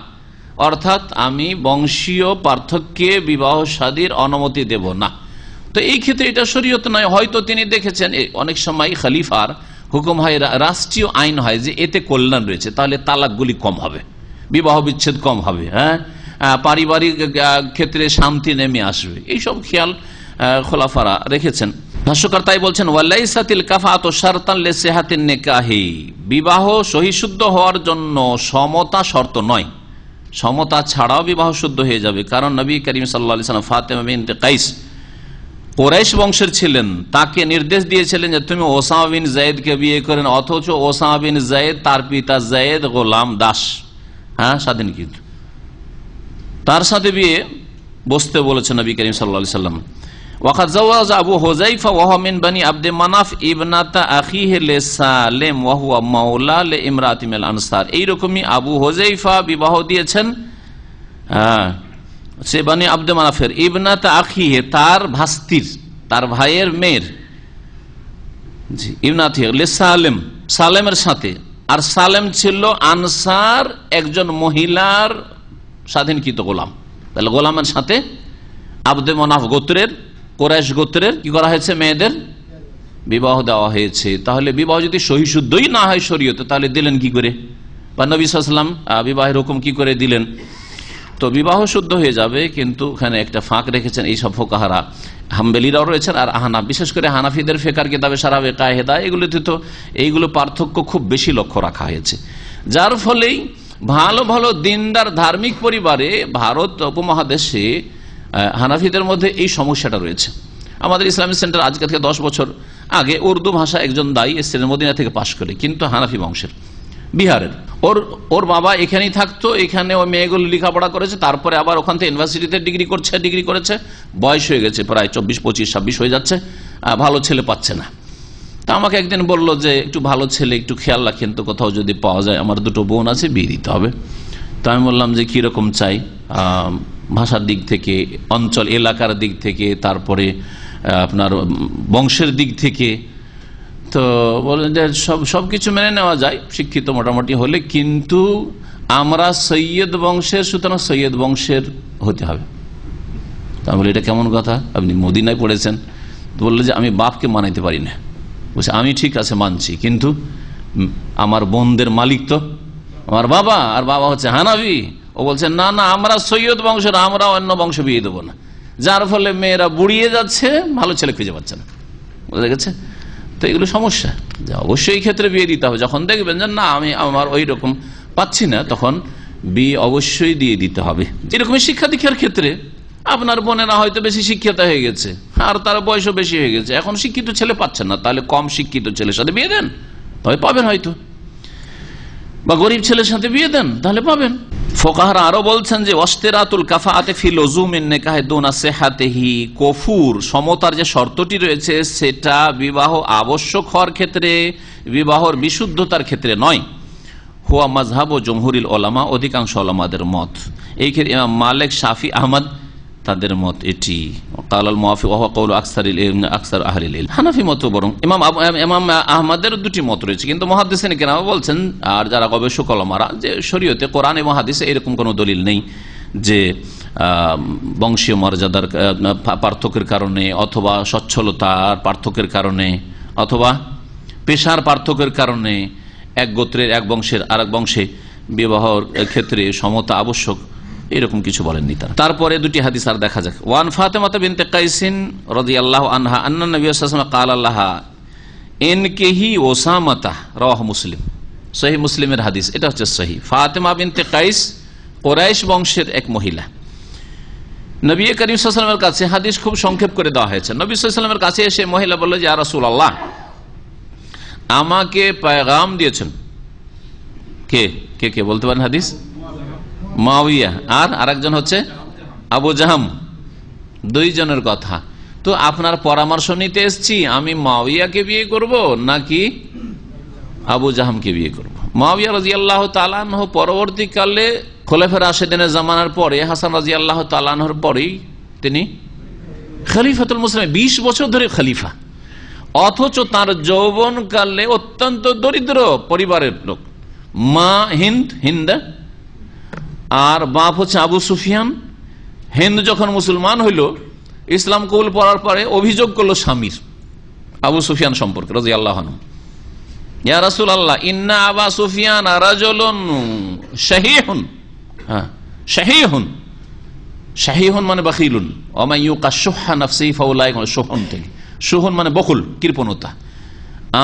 অর্থাৎ আমি বংশীয় পার্থক্যে বিবাহ শাদীর অনুমতি দেব না। তো এই ক্ষেত্রে এটা শরীয়ত নয়। হয়তো তিনি দেখেছেন অনেক সময় খলিফার হুকুম হয়, রাষ্ট্রীয় আইন হয় যে এতে কল্যাণ রয়েছে, তাহলে তালাকগুলি কম হবে, বিবাহ বিচ্ছেদ কম হবে, পারিবারিক ক্ষেত্রে শান্তি নেমে আসবে, এইসব খেয়াল খোলাফারা রেখেছেন। ভাষ্যকার তাই বলছেন ওয়ালাইসাতিল কাফাতু শারতান লিসিহাতিন নিকাহি, বিবাহ সহিশুদ্ধ হওয়ার জন্য সমতা শর্ত নয়, সমতা ছাড়াও বিবাহ শুদ্ধ হয়ে যাবে। কারণ নবী করিম সাল্লাল্লাহু আলাইহি ওয়াসাল্লাম ফাতেমা বিনতে কাইস কুরাইশ বংশের ছিলেন, তাকে নির্দেশ দিয়েছিলেন যে তুমি ওসামা বিন যায়েদকে বিয়ে করেন, অথচ ওসামা বিন যায়েদ তার পিতা যায়েদ গোলাম দাস, স্বাধীন, কিন্তু তার সাথে বিয়ে বসতে বলেছেন নবী করিম সাল্লাল্লাহু আলাইহি ওয়াসাল্লাম। ওয়াকাদ জাওয়াজ আবু হুযায়ফা ওয়া হুয়া মিন বানি আবদ মানাফ ইবনাতা আখিহি লিসালিম ওয়া হুয়া মাওলা লিইমরাতি মিনাল আনসার, এইরকমই আবু হুযায়ফা বিবাহ দিয়েছেন সে বানি আবদ মানাফের ইবনাতা আখিহি, তার ভাস্তির, তার ভাইয়ের মেয়ের, ইবনাতি লিসালিম, সালেমের সাথে। আর সালেম ছিল আনসার একজন মহিলার স্বাধীনকৃত গোলাম, তাহলে গোলামের সাথে আবদে মানাফ গোত্রের, কুরাইশ গোত্রের কি করা হয়েছে, মেয়েদের বিবাহ দেওয়া হয়েছে। তাহলে বিবাহ যদি সহিশুদ্ধই না হয় শরীয়তে, তাহলে দিলেন কি করে, বা নবী সাল্লাল্লাহু আলাইহি ওয়াসাল্লাম বিবাহের হুকুম কি করে দিলেন? তো বিবাহ শুদ্ধ হয়ে যাবে, কিন্তু এখানে একটা ফাঁক রেখেছেন এই সব ফুকাহারা, হাম্বলীরাও রয়েছেন আর আহনাফ, বিশেষ করে হানাফিদের ফিকহের কিতাবে শারাবে কায়েদা, এগুলোতে তো এইগুলো পার্থক্য খুব বেশি লক্ষ্য রাখা হয়েছে, যার ফলেই ভালো ভালো দিনদার ধার্মিক পরিবারে ভারত উপমহাদেশে হানাফিদের মধ্যে এই সমস্যাটা রয়েছে। আমাদের ইসলামিক সেন্টার আজকে থেকে 10 বছর আগে উর্দু ভাষা একজন দায়ী এসেছিলেন মদিনা থেকে পাশ করে, কিন্তু হানাফি বংশের, বিহারের। ওর বাবা এখানেই থাকতো, এখানে ওই মেয়েগুলো লেখাপড়া করেছে, তারপরে আবার ওখান থেকে ইউনিভার্সিটিতে ডিগ্রি করেছে, বয়স হয়ে গেছে প্রায় 24, 25, 26 হয়ে যাচ্ছে, ভালো ছেলে পাচ্ছে না। তা আমাকে একদিন বলল যে একটু ভালো ছেলে একটু খেয়াল রাখেন তো, কোথাও যদি পাওয়া যায়, আমার 2 বোন আছে, বিয়ে দিতে হবে। তো আমি বললাম যে কিরকম চাই, ভাষার দিক থেকে, অঞ্চল এলাকার দিক থেকে, তারপরে আপনার বংশের দিক থেকে। তো বলেন যে সবকিছু মেনে নেওয়া যায় শিক্ষিত মোটামুটি হলে, কিন্তু আমরা সৈয়দ বংশের, সুতরাং সৈয়দ বংশের হতে হবে। তা বলে এটা কেমন কথা, আপনি মদিনায় পড়েছেন? তো বললো যে আমি বাপকে মানাইতে পারি না। বলছে আমি ঠিক আছে মানছি, কিন্তু আমার বোনদের মালিক তো আমার বাবা, আর বাবা হচ্ছে হানাফি। ও বলছে না না, আমরা সৈয়দ বংশের, আমরা অন্য বংশ বিয়ে দেবো না, যার ফলে মেয়েরা বুড়িয়ে যাচ্ছে, ভালো ছেলে খুঁজে পাচ্ছে না। বুঝা গেছে? তো এগুলো সমস্যা, যে অবশ্যই এই ক্ষেত্রে বিয়ে দিতে হবে। যখন দেখবেন যে না আমি আমার ওই রকম পাচ্ছি না, তখন বিয়ে অবশ্যই দিয়ে দিতে হবে। এরকমই শিক্ষা দীক্ষার ক্ষেত্রে আপনার বোনেরা হয়তো বেশি শিক্ষিত হয়ে গেছে, আর তার বয়সও বেশি হয়ে গেছে, এখন শিক্ষিত ছেলে পাচ্ছেন না, তাহলে কম শিক্ষিত ছেলের সাথে বিয়ে দেন, তবে পাবেন হয়তো, বা গরিব ছেলের সাথে বিয়ে দেন, তাহলে পাবেন। ফোকাহারা আরো বলছেন যে ওয়াশতিরাতুল কাফাআতি ফি লুজুমিন নিকাহি দুনা সিহাতিহি, কফুর সমতার যে শর্তটি রয়েছে সেটা বিবাহ আবশ্যক হওয়ার ক্ষেত্রে, বিবাহর বিশুদ্ধতার ক্ষেত্রে নয়। হুয়া মাযহাব ও জমহুরিল উলামা, অধিকাংশ উলামাদের মত। এই ক্ষেত্রে ইমাম মালিক, শাফি, আহমদ তাদের মত এটি। কালাল মুওয়াফিক ওয়া হুয়া কওলু আকসার আহলিল ইলম। হানাফি মত বরং ইমাম আহমদের 2টি মত রয়েছে, কিন্তু মুহাদ্দিসিন কেরাম বলছেন আর যারা গবেষক উলামারা যে শরীয়তে, কোরআন এবং হাদিসে এরকম কোনো দলিল নেই যে বংশীয় মর্যাদার পার্থক্যের কারণে, অথবা সচ্ছলতার পার্থক্যের কারণে, অথবা পেশার পার্থক্যের কারণে এক গোত্রের এক বংশের আরেক বংশে বিবাহের ক্ষেত্রে সমতা আবশ্যক, এরকম কিছু বলেননি তারা। তারপরে 2টি হাদিস আর দেখা যাক। ওয়ান ফাতেমা বিনতে কাইসিন রাদিয়াল্লাহু আনহা আন্না নবী সাল্লাল্লাহু আলাইহি ওয়াসাল্লাম ক্বালা লাহা ইনকিহি ওসামাতা, রাওয়াহু মুসলিম, সহিহ মুসলিমের হাদিস, এটা হচ্ছে সহিহ। ফাতেমা বিনতে কাইস কুরাইশ বংশের এক মহিলা, নবী করিম সাল্লাল্লাহু আলাইহি ওয়াসাল্লামের কাছে, হাদিস খুব সংক্ষেপ করে দেওয়া হয়েছে, নবী সাল্লাল্লাহু আলাইহি ওয়াসাল্লামের কাছে এসে মহিলা বলল যে ইয়া রাসূলুল্লাহ, আমাকে পেগাম দিয়েছেন। কে কে কে বলতে পারেন হাদিস? মুআবিয়া আর আরেকজন হচ্ছে আবু জাহাম, 2 জনের কথা। তো আপনার পরামর্শ নিতে এসেছি, আমি মুআবিয়াকে বিয়ে করব নাকি আবু জাহামকে বিয়ে করব। মুআবিয়া রাদিয়াল্লাহু তাআলা আনহু পরবর্তীকালে খোলাফায়ে রাশিদিনের জামানার পরে, হাসান রাদিয়াল্লাহু তাআলা আনহুর পরেই তিনি খলিফাতুল মুসলিমিন, 20 বছর ধরে খলিফা, অথচ তার যৌবনকালে অত্যন্ত দরিদ্র পরিবারের লোক। মা হিন্দা আর বাপ হচ্ছে আবু সুফিয়ান। হিন্দ যখন মুসলমান হইল, ইসলাম কবুল করার পরে অভিযোগ করলো স্বামীর, আবু সুফিয়ান সম্পর্কে রাদিয়াল্লাহু আনহু, ইয়া রাসূলুল্লাহ ইন্না আবা সুফিয়ান রাজুলুন শাহীহুন। হ্যাঁ, শাহীহুন মানে বাখিলুন, ওয়া মান ইউকাশুহা নাফসিহি ফাউলাইকা শুহুন, থেকে শুহুন মানে বকুল, কৃপণতা।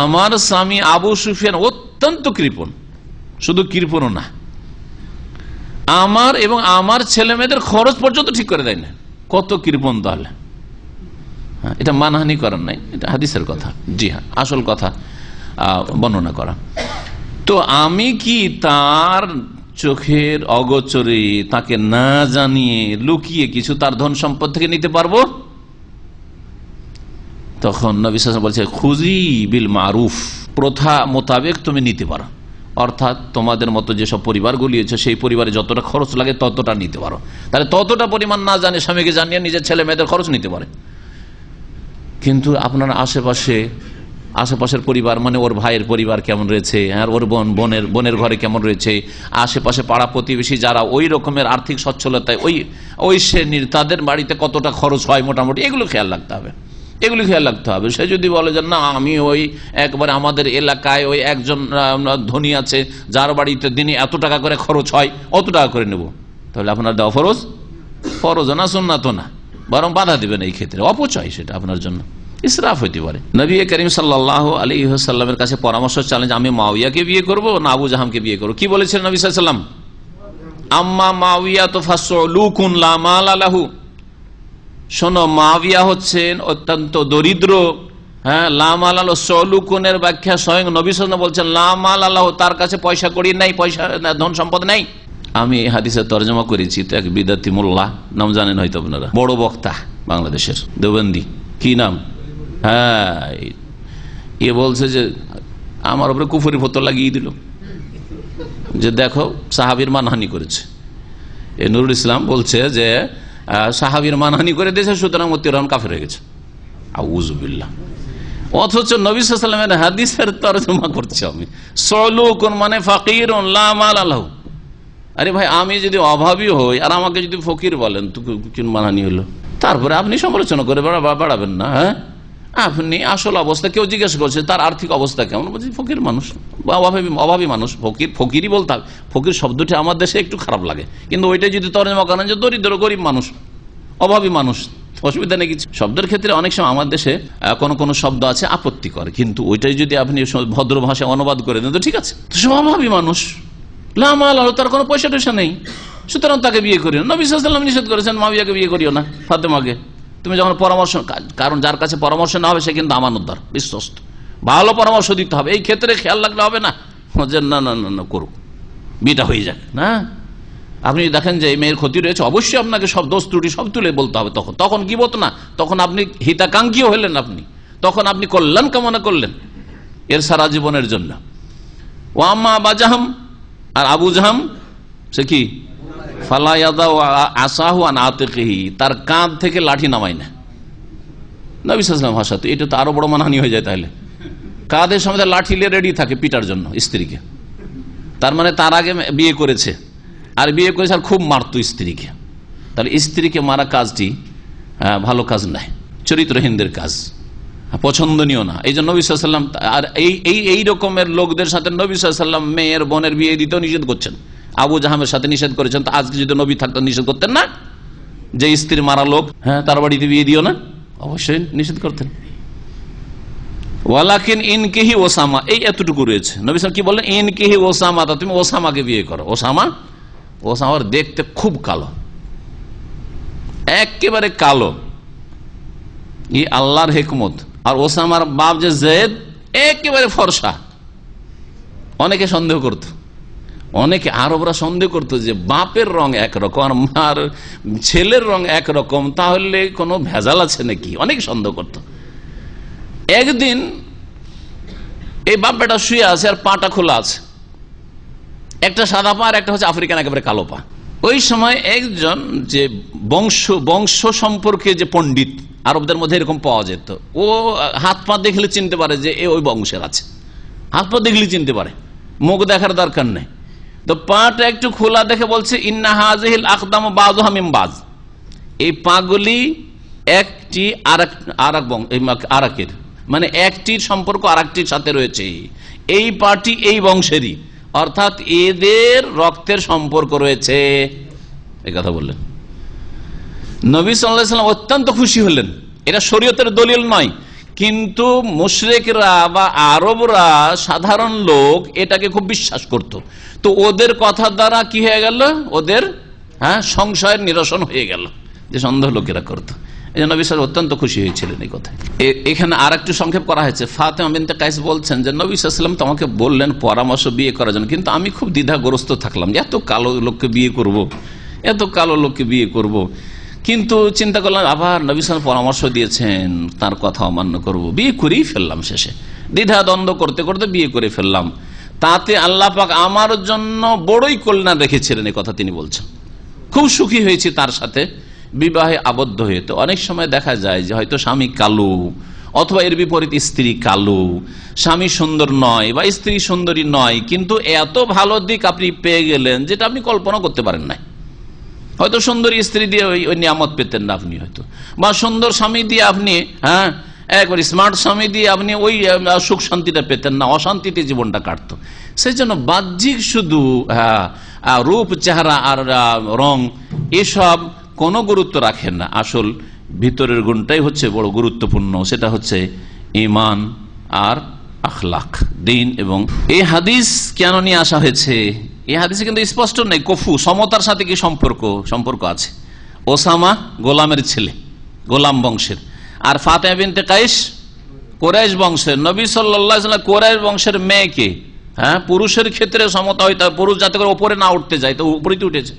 আমার স্বামী আবু সুফিয়ান অত্যন্ত কৃপণ, শুধু কৃপণ না, আমার এবং আমার ছেলে মেয়েদের খরচ পর্যন্ত ঠিক করে দেয় না। কত কৃপণ তাহলে! এটা মানহানি করার নাই, এটা হাদিসের কথা। জি হ্যাঁ, আসল কথা বর্ণনা করা। তো আমি কি তার চোখের অগোচরে, তাকে না জানিয়ে লুকিয়ে কিছু তার ধন সম্পদ থেকে নিতে পারবো? তখন নবী সাল্লাল্লাহু আলাইহি ওয়াসাল্লাম বলছে খুজি বিল মারুফ, প্রথা মোতাবেক তুমি নিতে পারো, অর্থাৎ তোমাদের মতো যেসব পরিবারগুলি আছে সেই পরিবারে যতটা খরচ লাগে ততটা নিতে পারো। তাহলে ততটা পরিমাণ না জানে স্বামীকে জানিয়ে নিজের ছেলে মেয়েদের খরচ নিতে পারে। কিন্তু আপনার আশেপাশের পরিবার, মানে ওর ভাইয়ের পরিবার কেমন রয়েছে, আর ওর বোনের ঘরে কেমন রয়েছে, আশেপাশে পাড়া প্রতিবেশী যারা ওই রকমের আর্থিক সচ্ছলতায় ওই শ্রেণীর, তাদের বাড়িতে কতটা খরচ হয় মোটামুটি, এগুলো খেয়াল রাখতে হবে। সে যদি বলে যে না আমি ওই একবারে আমাদের এলাকায় ওই একজন ধনী আছে যার বাড়িতে দিনে এত টাকা করে খরচ হয়, অত টাকা করে নেব, তাহলে আপনার দেওয়া ফরজ না, সুন্নাত না, বরং বাধা দিবেন। এই ক্ষেত্রে অপচয়, সেটা আপনার জন্য ইসরাফ হইতে পারে। নবী করিম সাল্লাল্লাহু আলাইহি ওয়াসাল্লামের কাছে পরামর্শ চাইলেন আমি মুআবিয়াকে বিয়ে করব না আবু জাহামকে বিয়ে করব। কি বলেছিলেন নবী সাল্লাল্লাহু আলাইহি ওয়াসাল্লাম? আম্মা মুআবিয়া তো ফাসলুকুন লা মালা লাহু, শোনো মুআবিয়া হচ্ছেন অত্যন্ত দরিদ্র, হ্যাঁ, লা মাল আল্লাহ সলুকুনের ব্যাখ্যা স্বয়ং নবী সাল্লাল্লাহু আলাইহি ওয়াসাল্লাম বলছেন, লা মাল আল্লাহ, তার কাছে পয়সা কড়ি নাই, পয়সা ধন সম্পদ নাই। আমি হাদিসের তরজমা করেছি, তো এক বিদাতি মোল্লা, নাম জানেন হয়তো আপনারা, বড় বক্তা বাংলাদেশের, দেওবন্দি, কি নাম, হ্যাঁ, এ বলছে যে আমার উপরে কুফরি ফতোয়া লাগিয়ে দিল যে দেখো সাহাবীর মানহানি করেছে। এ নুরুল ইসলাম বলছে যে সাহাবীর মানহানি করে দিয়েছে, সুতরাং মতিউর রহমান কাফের হয়ে গেছে। আউযুবিল্লাহ। অথচ নবী সাল্লাল্লাহু আলাইহি ওয়াসাল্লামের হাদিসের তরজমা করছি আমি, সলুকুন মানে ফাকিরুন লা মাল লাহু। আরে ভাই, আমি যদি অভাবী হই আর আমাকে যদি ফকির বলেন তো কি মানহানি হলো? তারপরে আপনি সমালোচনা করে বাড়াবেন না। হ্যাঁ, আপনি আসল অবস্থা, কেউ জিজ্ঞেস করছে তার আর্থিক অবস্থা কেমন, বলছি ফকির মানুষ বা অভাবী মানুষ। ফকিরই বলতে হবে। ফকির শব্দটি আমার দেশে একটু খারাপ লাগে, কিন্তু ওইটাই যদি তরজমা করেন যে দরিদ্র গরিব মানুষ, অভাবী মানুষ, অসুবিধা নেই কিছু। শব্দের ক্ষেত্রে অনেক সময় আমার দেশে কোনো শব্দ আছে আপত্তিকর, কিন্তু ওইটাই যদি আপনি ভদ্র ভাষায় অনুবাদ করে দেন তো ঠিক আছে। অভাবী মানুষ, লামাল, তার কোনো পয়সা টয়সা নেই, সুতরাং তাকে বিয়ে করিও না। নবী সাল্লাল্লাহু আলাইহি ওয়াসাল্লাম নিষেধ করেছেন মাবিয়াকে বিয়ে করিও না, ফাতেমাকে। তুমি যখন পরামর্শ, কারণ যার কাছে পরামর্শ না হবে সে কিন্তু আমানতদার, বিশ্বস্ত, ভালো পরামর্শ দিতে হবে। এই ক্ষেত্রে খেয়াল রাখলে হবে না যে না না না না করুক, বিয়েটা হয়ে যাক না। আপনি দেখেন যে এই মেয়ের ক্ষতি রয়েছে, অবশ্যই আপনাকে সব দোষ ত্রুটি সব তুলে বলতে হবে। তখন গীবত না, তখন আপনি হিতাকাঙ্ক্ষী হলেন, তখন আপনি কল্যাণ কামনা করলেন এর সারা জীবনের জন্য। ও আম্মা আবা জাহাম, আর আবু জাহাম সে কি, ফালা ইয়াদাউ আসাহু আন আতিকিহি, তার কাঁধ থেকে লাঠি নামায় না। নবী সাল্লাল্লাহু আলাইহি ওয়াসাল্লাম ভাষাতে এটা তো আরো বড় মানহানি হয়ে যায়। তাহলে কাঁধের সময় লাঠি নিয়ে রেডি থাকে পিটার জন্য স্ত্রীকে, তার মানে তার আগে বিয়ে করেছে, আর বিয়ে করেছে আর খুব মারতো স্ত্রীকে। তাহলে স্ত্রীকে মারা কাজটি ভালো কাজ নয়, চরিত্রহীনদের কাজ, পছন্দনীয় না। এই জন্য নবী সাল্লাল্লাহু আলাইহি ওয়াসাল্লাম আর এই রকমের লোকদের সাথে নবী সাল্লাল্লাহু আলাইহি ওয়াসাল্লাম মেয়ের বোনের বিয়ে দিতেও নিষেধ করছেন। আবু জাহামের সাথে নিষেধ করেছেন, তো আজকে যদি নবী থাকতেন নিষেধ করতেন না? যে স্ত্রী মারা লোক, হ্যাঁ, তার বাড়িতে বিয়ে দিও না, অবশ্যই নিষেধ করতেন। ওয়ালাকিন ইনকিহি ওসামা, এই এতটুকু রয়েছে। নবী সাল্লাল্লাহু আলাইহি ওয়াসাল্লাম কি বললেন? ইনকিহি ওসামা, তুমি ওসামাকে বিয়ে করো। ওসামার দেখতে খুব কালো, একেবারে কালো, এই আল্লাহর হিকমত। আর ওসামার বাপ যে জেদ, একেবারে ফর্সা। অনেকে সন্দেহ করত, অনেকে আরবরা সন্দেহ করতো যে বাপের রং একরকম আর ছেলের রং একরকম, তাহলে কোনো ভেজাল আছে নাকি, অনেক সন্দেহ করত। একদিন এই বাপ বেটা শুয়ে আছে আর পাটা খোলা আছে, একটা সাদা পা আর একটা হচ্ছে আফ্রিকান একেবারে কালো পা। ওই সময় একজন যে বংশ সম্পর্কে যে পণ্ডিত, আরবদের মধ্যে এরকম পাওয়া যেত, ও হাত পা দেখলে চিনতে পারে যে এ ওই বংশের আছে, হাত পা দেখলে চিনতে পারে, মুখ দেখার দরকার নেই। তো পাটা একটু খোলা দেখে বলছে, ইন্না হাযিহিল আকদাম বাযুহা মিন বায, এই পাগুলি একটি আরেকের, মানে একটির সম্পর্ক আরেকটির সাথে রয়েছে। এই পাটি এই বংশেরই, অর্থাৎ এদের রক্তের সম্পর্ক রয়েছে, এই কথা বললেন। নবী সাল্লাল্লাহু আলাইহি ওয়াসাল্লাম অত্যন্ত খুশি হলেন। এটা শরীয়তের দলিল নয়, কিন্তু মুশরিকরা বা আরবরা, সাধারণ লোক এটাকে খুব বিশ্বাস করত। তো ওদের কথা দ্বারা কি হয়ে গেল, ওদের সংশয়ের নিরসন হয়ে গেল, যে সন্দেহ লোকেরা করত। এই জন্য নবী সাল্লাল্লাহু আলাইহি ওয়াসাল্লাম অত্যন্ত খুশি হয়েছিলেন এই কথায়। এখানে আর একটু সংক্ষেপ করা হয়েছে। ফাতেমা বিনতে কায়েস বলছেন যে নবী সাল্লাল্লাহু আলাইহি ওয়াসাল্লাম তোমাকে বললেন পরামর্শ বিয়ে করার জন্য, কিন্তু আমি খুব দ্বিধাগ্রস্ত থাকলাম, এত কালো লোককে বিয়ে করব, এত কালো লোককে বিয়ে করব। কিন্তু চিন্তা করলাম আবার নবী সাল্লাল্লাহু আলাইহি ওয়াসাল্লাম পরামর্শ দিয়েছেন, তার কথা অমান্য করব, বিয়ে করেই ফেললাম। শেষে দ্বিধা দ্বন্দ্ব করতে করতে বিয়ে করে ফেললাম। তাতে আল্লাহ পাক আমার জন্য বড়ই কল্যাণ রেখেছিলেন, এই কথা তিনি বলছেন। খুব সুখী হয়েছি তার সাথে বিবাহে আবদ্ধ হয়ে। তো অনেক সময় দেখা যায় যে হয়তো স্বামী কালো, অথবা এর বিপরীত স্ত্রী কালো, স্বামী সুন্দর নয় বা স্ত্রী সুন্দরী নয়, কিন্তু এত ভালো দিক আপনি পেয়ে গেলেন যেটা আপনি কল্পনা করতে পারেন না। হয়তো সুন্দরী স্ত্রী দিয়ে ওই নিয়ামত পেতেন না আপনি, হয়তো, বা সুন্দর স্বামী দিয়ে আপনি একবার স্মার্ট স্বামী দিয়ে আপনি ওই সুখ শান্তিটা পেতেন না, অশান্তিতে জীবনটা কাটতো। সেই জন্য বাহ্যিক শুধু রূপ, চেহারা আর রং এসব কোনো গুরুত্ব রাখেন না। আসল ভিতরের গুণটাই হচ্ছে বড় গুরুত্বপূর্ণ, সেটা হচ্ছে ঈমান আর আখলাক, দ্বীন। এবং এই হাদিস কেন নিয়ে আসা হয়েছে, এই হাদিসে কিন্তু স্পষ্ট নেই কফু সমতার সাথে কি সম্পর্ক আছে। ওসামা গোলামের ছেলে, গোলাম বংশের, আর ফাতেমা বিনতে কায়েস কুরাইশ বংশের নবী সাল্লাল্লাহু আলাইহি ওয়াসাল্লাম কুরাইশ বংশের মেয়েকে, হ্যাঁ, পুরুষের ক্ষেত্রে সমতা হইতে হবে, পুরুষ যাতে করে উপরে না উঠতে যায়, তো উপরেই তো উঠেছে,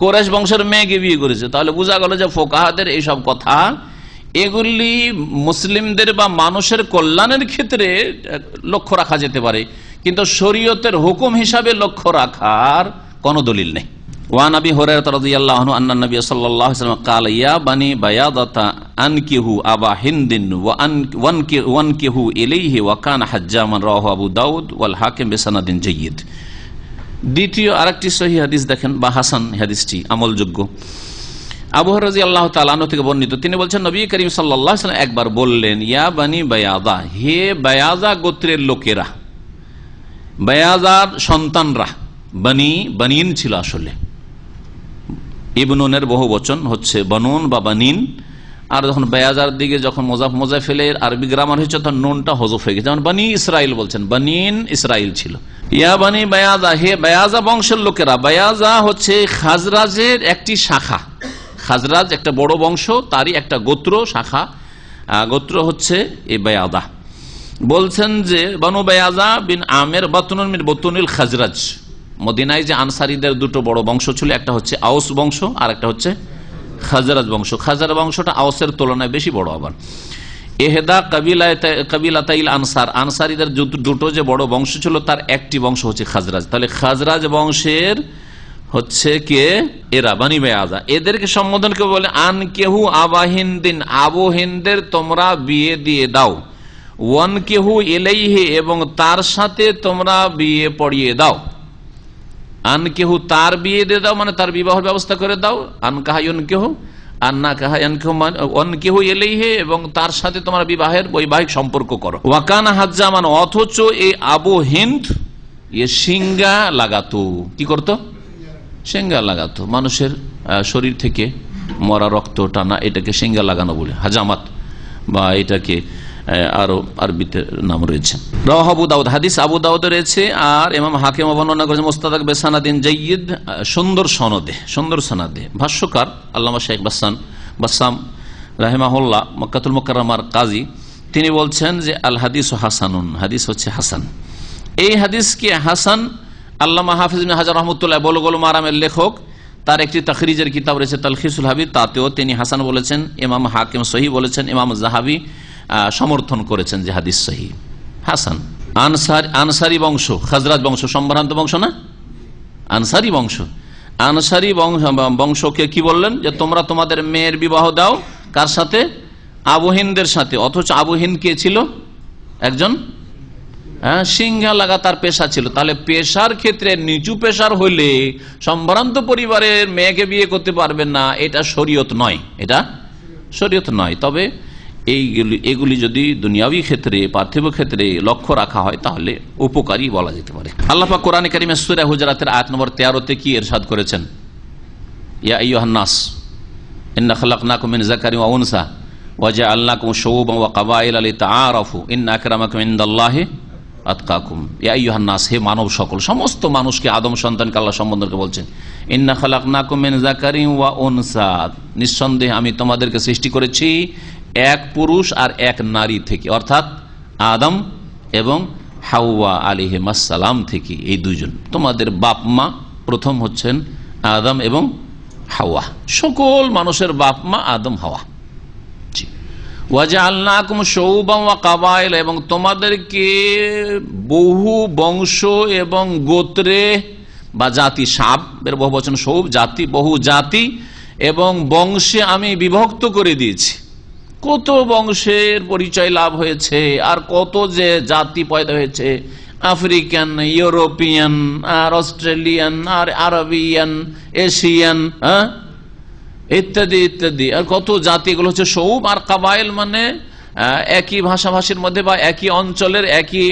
কুরাইশ বংশের মেয়েকে বিয়ে করেছে। তাহলে বোঝা গেল যে ফোকাহাদের এইসব কথা এগুলি মুসলিমদের বা মানুষের কল্যাণের ক্ষেত্রে লক্ষ্য রাখা যেতে পারে, কিন্তু শরীয়তের হুকুম হিসাবে লক্ষ্য রাখার কোনো দলিল নেই। ওয়ান আবি হুরায়রা রাদিয়াল্লাহু আনহু আন্না নবী সাল্লাল্লাহু আলাইহি ওয়াসাল্লাম ক্বালা ইয়া বানি বায়াদাতা আনকিহু আবা হিন্দিন ওয়া ওয়ানকিহু ইলাইহি ওয়া কানা হাজ্জামান রাওয়াহু আবু দাউদ ওয়াল হাকিম বিসানাদিন জাইয়্যিদ। দ্বিতীয় আরেকটি সহিহ হাদিস দেখেন, বা হাসান হাদিসটি আমলযোগ্য। আবু হুরায়রা রাদিয়াল্লাহু তাআলা আনহু থেকে বর্ণিত, তিনি বলছেন নবী করিম সাল্লাল্লাহু আলাইহি ওয়াসাল্লাম একবার বললেন, ইয়া বানি বায়াদা, হে বায়াদা গোত্রের লোকেরা, বায়াজার সন্তানরা, বানিন ছিল আসলে, ইবনুনের বহু বচন হচ্ছে বানুন বা বানিন, আর যখন বায়াজার দিকে যখন মোজাফ ফেলে আরবি গ্রামার হয়েছে তখন নুনটা হজফ হয়ে গেছে, যেমন বানি ইসরাইল বলছেন, বানিন ইসরাইল ছিল। ইয়া বানি বায়াজা, হে বায়াজা বংশের লোকেরা। বায়াজা হচ্ছে খাজরাজের একটি শাখা, খাজরাজ একটা বড় বংশ, তারই একটা গোত্র শাখা, গোত্র হচ্ছে এই বায়াদা। বলছেন যে বানু বায়াজা বিন আমের বাতুনুন মিন বাতুনিল খাজরাজ, মদিনায় যে আনসারীদের দুটো বড় বংশ ছিল, একটা হচ্ছে আউস বংশ আর একটা হচ্ছে খাজরাজ বংশ। খাজরাজ বংশটা আউসের তুলনায় বেশি বড়। আবার এহেদা কাবিলাতাইল আনসার, আনসারীদের দুটো যে বড় বংশ ছিল তার একটি বংশ হচ্ছে খাজরাজ। তাহলে খাজরাজ বংশের হচ্ছে কে? এরা বানি বায়াজা। এদেরকে সম্বোধন করে বলে আনকেহু আবা হিন্দিন, আবু হিন্দের তোমরা বিয়ে দিয়ে দাও, ওয়ানকেহু ইলাইহি, এবং তার সাথে তোমরা বিয়ে পড়িয়ে দাও। আনকেহু তার বিয়ে দিয়ে দাও মানে তার বিবাহের ব্যবস্থা করে দাও, আনকাহায়ুনকেহু আন্না কাহায়ানকেহু ওয়ানকেহু ইলাইহি, এবং তার সাথে তোমরা বিবাহের বৈবাহিক সম্পর্ক করো। ওয়াকানা হাজ্জামান, অথচ এই আবু হিন্দ সিঙ্গা লাগাতো। কি করতো? সিঙ্গা লাগাতো। মানুষের শরীর থেকে মরা রক্ত টানা, এটাকে সিঙ্গা লাগানো বলে, হাজামাত, বা এটাকে আরো আরবিতে নাম রয়েছে। রাওয়াহু আবু দাউদ, হাদিস আবু দাউদে রয়েছে, আর ইমাম হাকিম বর্ণনা করেছেন মুস্তাদরাক বিসানাদিন জাইয়্যিদ, সুন্দর সনদে। ভাষ্যকার আল্লামা শেখ বাসসাম রাহিমাহুল্লাহ, মক্কাতুল মুকাররমার কাজী, তিনি বলছেন যে আল হাদিস হাসানুন, হাদিস হচ্ছে হাসান। এই হাদিসকে হাসান আল্লামা হাফিজ ইবনে হাজার রাহমাতুল্লাহ বুলুগুল মারামের লেখক, তার একটি তাখরিজের কিতাব রয়েছে তালখিসুল হাবিব, তাতেও তিনি হাসান বলেছেন। ইমাম হাকিম সহিহ বলেছেন, ইমাম যাহাবী সমর্থন করেছেন যে হাদিস সহিহ হাসান। আনসারি বংশ, খাজরাজ বংশ সম্ভ্রান্ত বংশ না, আনসারি বংশ। আনসারি বংশকে কি বললেন? যে তোমরা তোমাদের মেয়ের বিবাহ দাও, কার সাথে? আবু হিন্দের সাথে। অথচ আবু হিন্দ কে ছিল? একজন সিংহা লাগা তার পেশা ছিল। তাহলে পেশার ক্ষেত্রে নিচু পেশার হইলে সম্ভ্রান্ত পরিবারের মেয়েকে বিয়ে করতে পারবেন না, এটা শরীয়ত নয়, এটা শরীয়ত নয়। তবে এগুলি যদি দুনিয়াবী ক্ষেত্রে, পার্থিব ক্ষেত্রে লক্ষ্য রাখা হয় তাহলে উপকারী বলা যেতে পারে। আল্লাহ পাক কোরআনে কারিমে সূরা হুজরাতের আয়াত নম্বর 13-তে কি ইরশাদ করেছেন? ইয়া আইয়ুহান নাস ইন্না খালাকনাকুম মিন যাকারিন ওয়া উনসা ওয়া জাআলনাকুম শুউবান ওয়া কাবাইলা লিতাআরাফু ইন্না আকরামাকুম ইনদাল্লাহি আতকাকুম। ইয়া আইয়ুহান নাস, হে মানব সকল, সমস্ত মানুষকে, আদম সন্তানকে আল্লাহ সম্বোধন করে বলছেন, ইন্না খালাকনাকুম মিন যাকারিন ওয়া উনসা, নিঃসন্দেহে আমি তোমাদেরকে সৃষ্টি করেছি এক পুরুষ আর এক নারী থেকে, অর্থাৎ আদম এবং হাওয়া আলাইহিস সালাম থেকে। এই দুইজন তোমাদের বাপ মা প্রথম হচ্ছেন আদম এবং হাওয়া, সকল মানুষের বাপ মা আদম হাওয়া। ওয়াজআলনাকুম শুউবান ওয়া কাবাইল, এবং তোমাদেরকে বহু বংশ এবং গোত্রে বা জাতি, সাব এর বহু বচন সৌব, জাতি, বহু জাতি এবং বংশে আমি বিভক্ত করে দিয়েছি। কত বংশের পরিচয় লাভ হয়েছে, আর কত যে জাতি পয়দা হয়েছে, আফ্রিকান, ইউরোপিয়ান, আর অস্ট্রেলিয়ান, আর আরবিয়ান, এশিয়ান, ইত্যাদি ইত্যাদি, আর কত জাতি। এগুলো হচ্ছে সৌব। আর কাবাইল মানে একই ভাষাভাষীর মধ্যে বা একই অঞ্চলের একই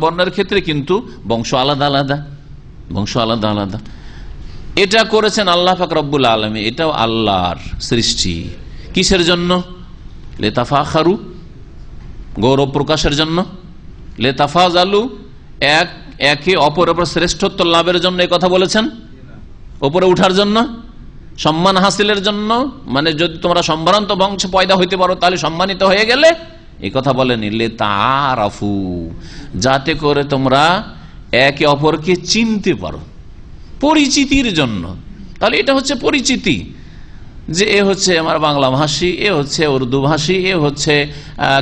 বর্ণের ক্ষেত্রে কিন্তু বংশ আলাদা আলাদা, বংশ আলাদা আলাদা। এটা করেছেন আল্লাহ পাক রব্বুল আলামিন। এটাও আল্লাহর সৃষ্টি। কিসের জন্য? লেতাফাখারু, গৌরব প্রকাশের জন্য। লেতাফাজালু, একে অপরের উপর শ্রেষ্ঠত্ব লাভের জন্য এই কথা বলেছেন, উপরে উঠার জন্য, সম্মান হাসিলের জন্য। মানে যদি তোমরা সম্ভ্রান্ত বংশ পয়দা হইতে পারো তাহলে সম্মানিত হয়ে গেলে, এই কথা বলেনি লে তারাফু, যাতে করে তোমরা একে অপরকে চিনতে পারো, পরিচিতির জন্য। তাহলে এটা হচ্ছে পরিচিতি, যে এ হচ্ছে আমার বাংলা ভাষী, এ হচ্ছে উর্দু ভাষী, এ হচ্ছে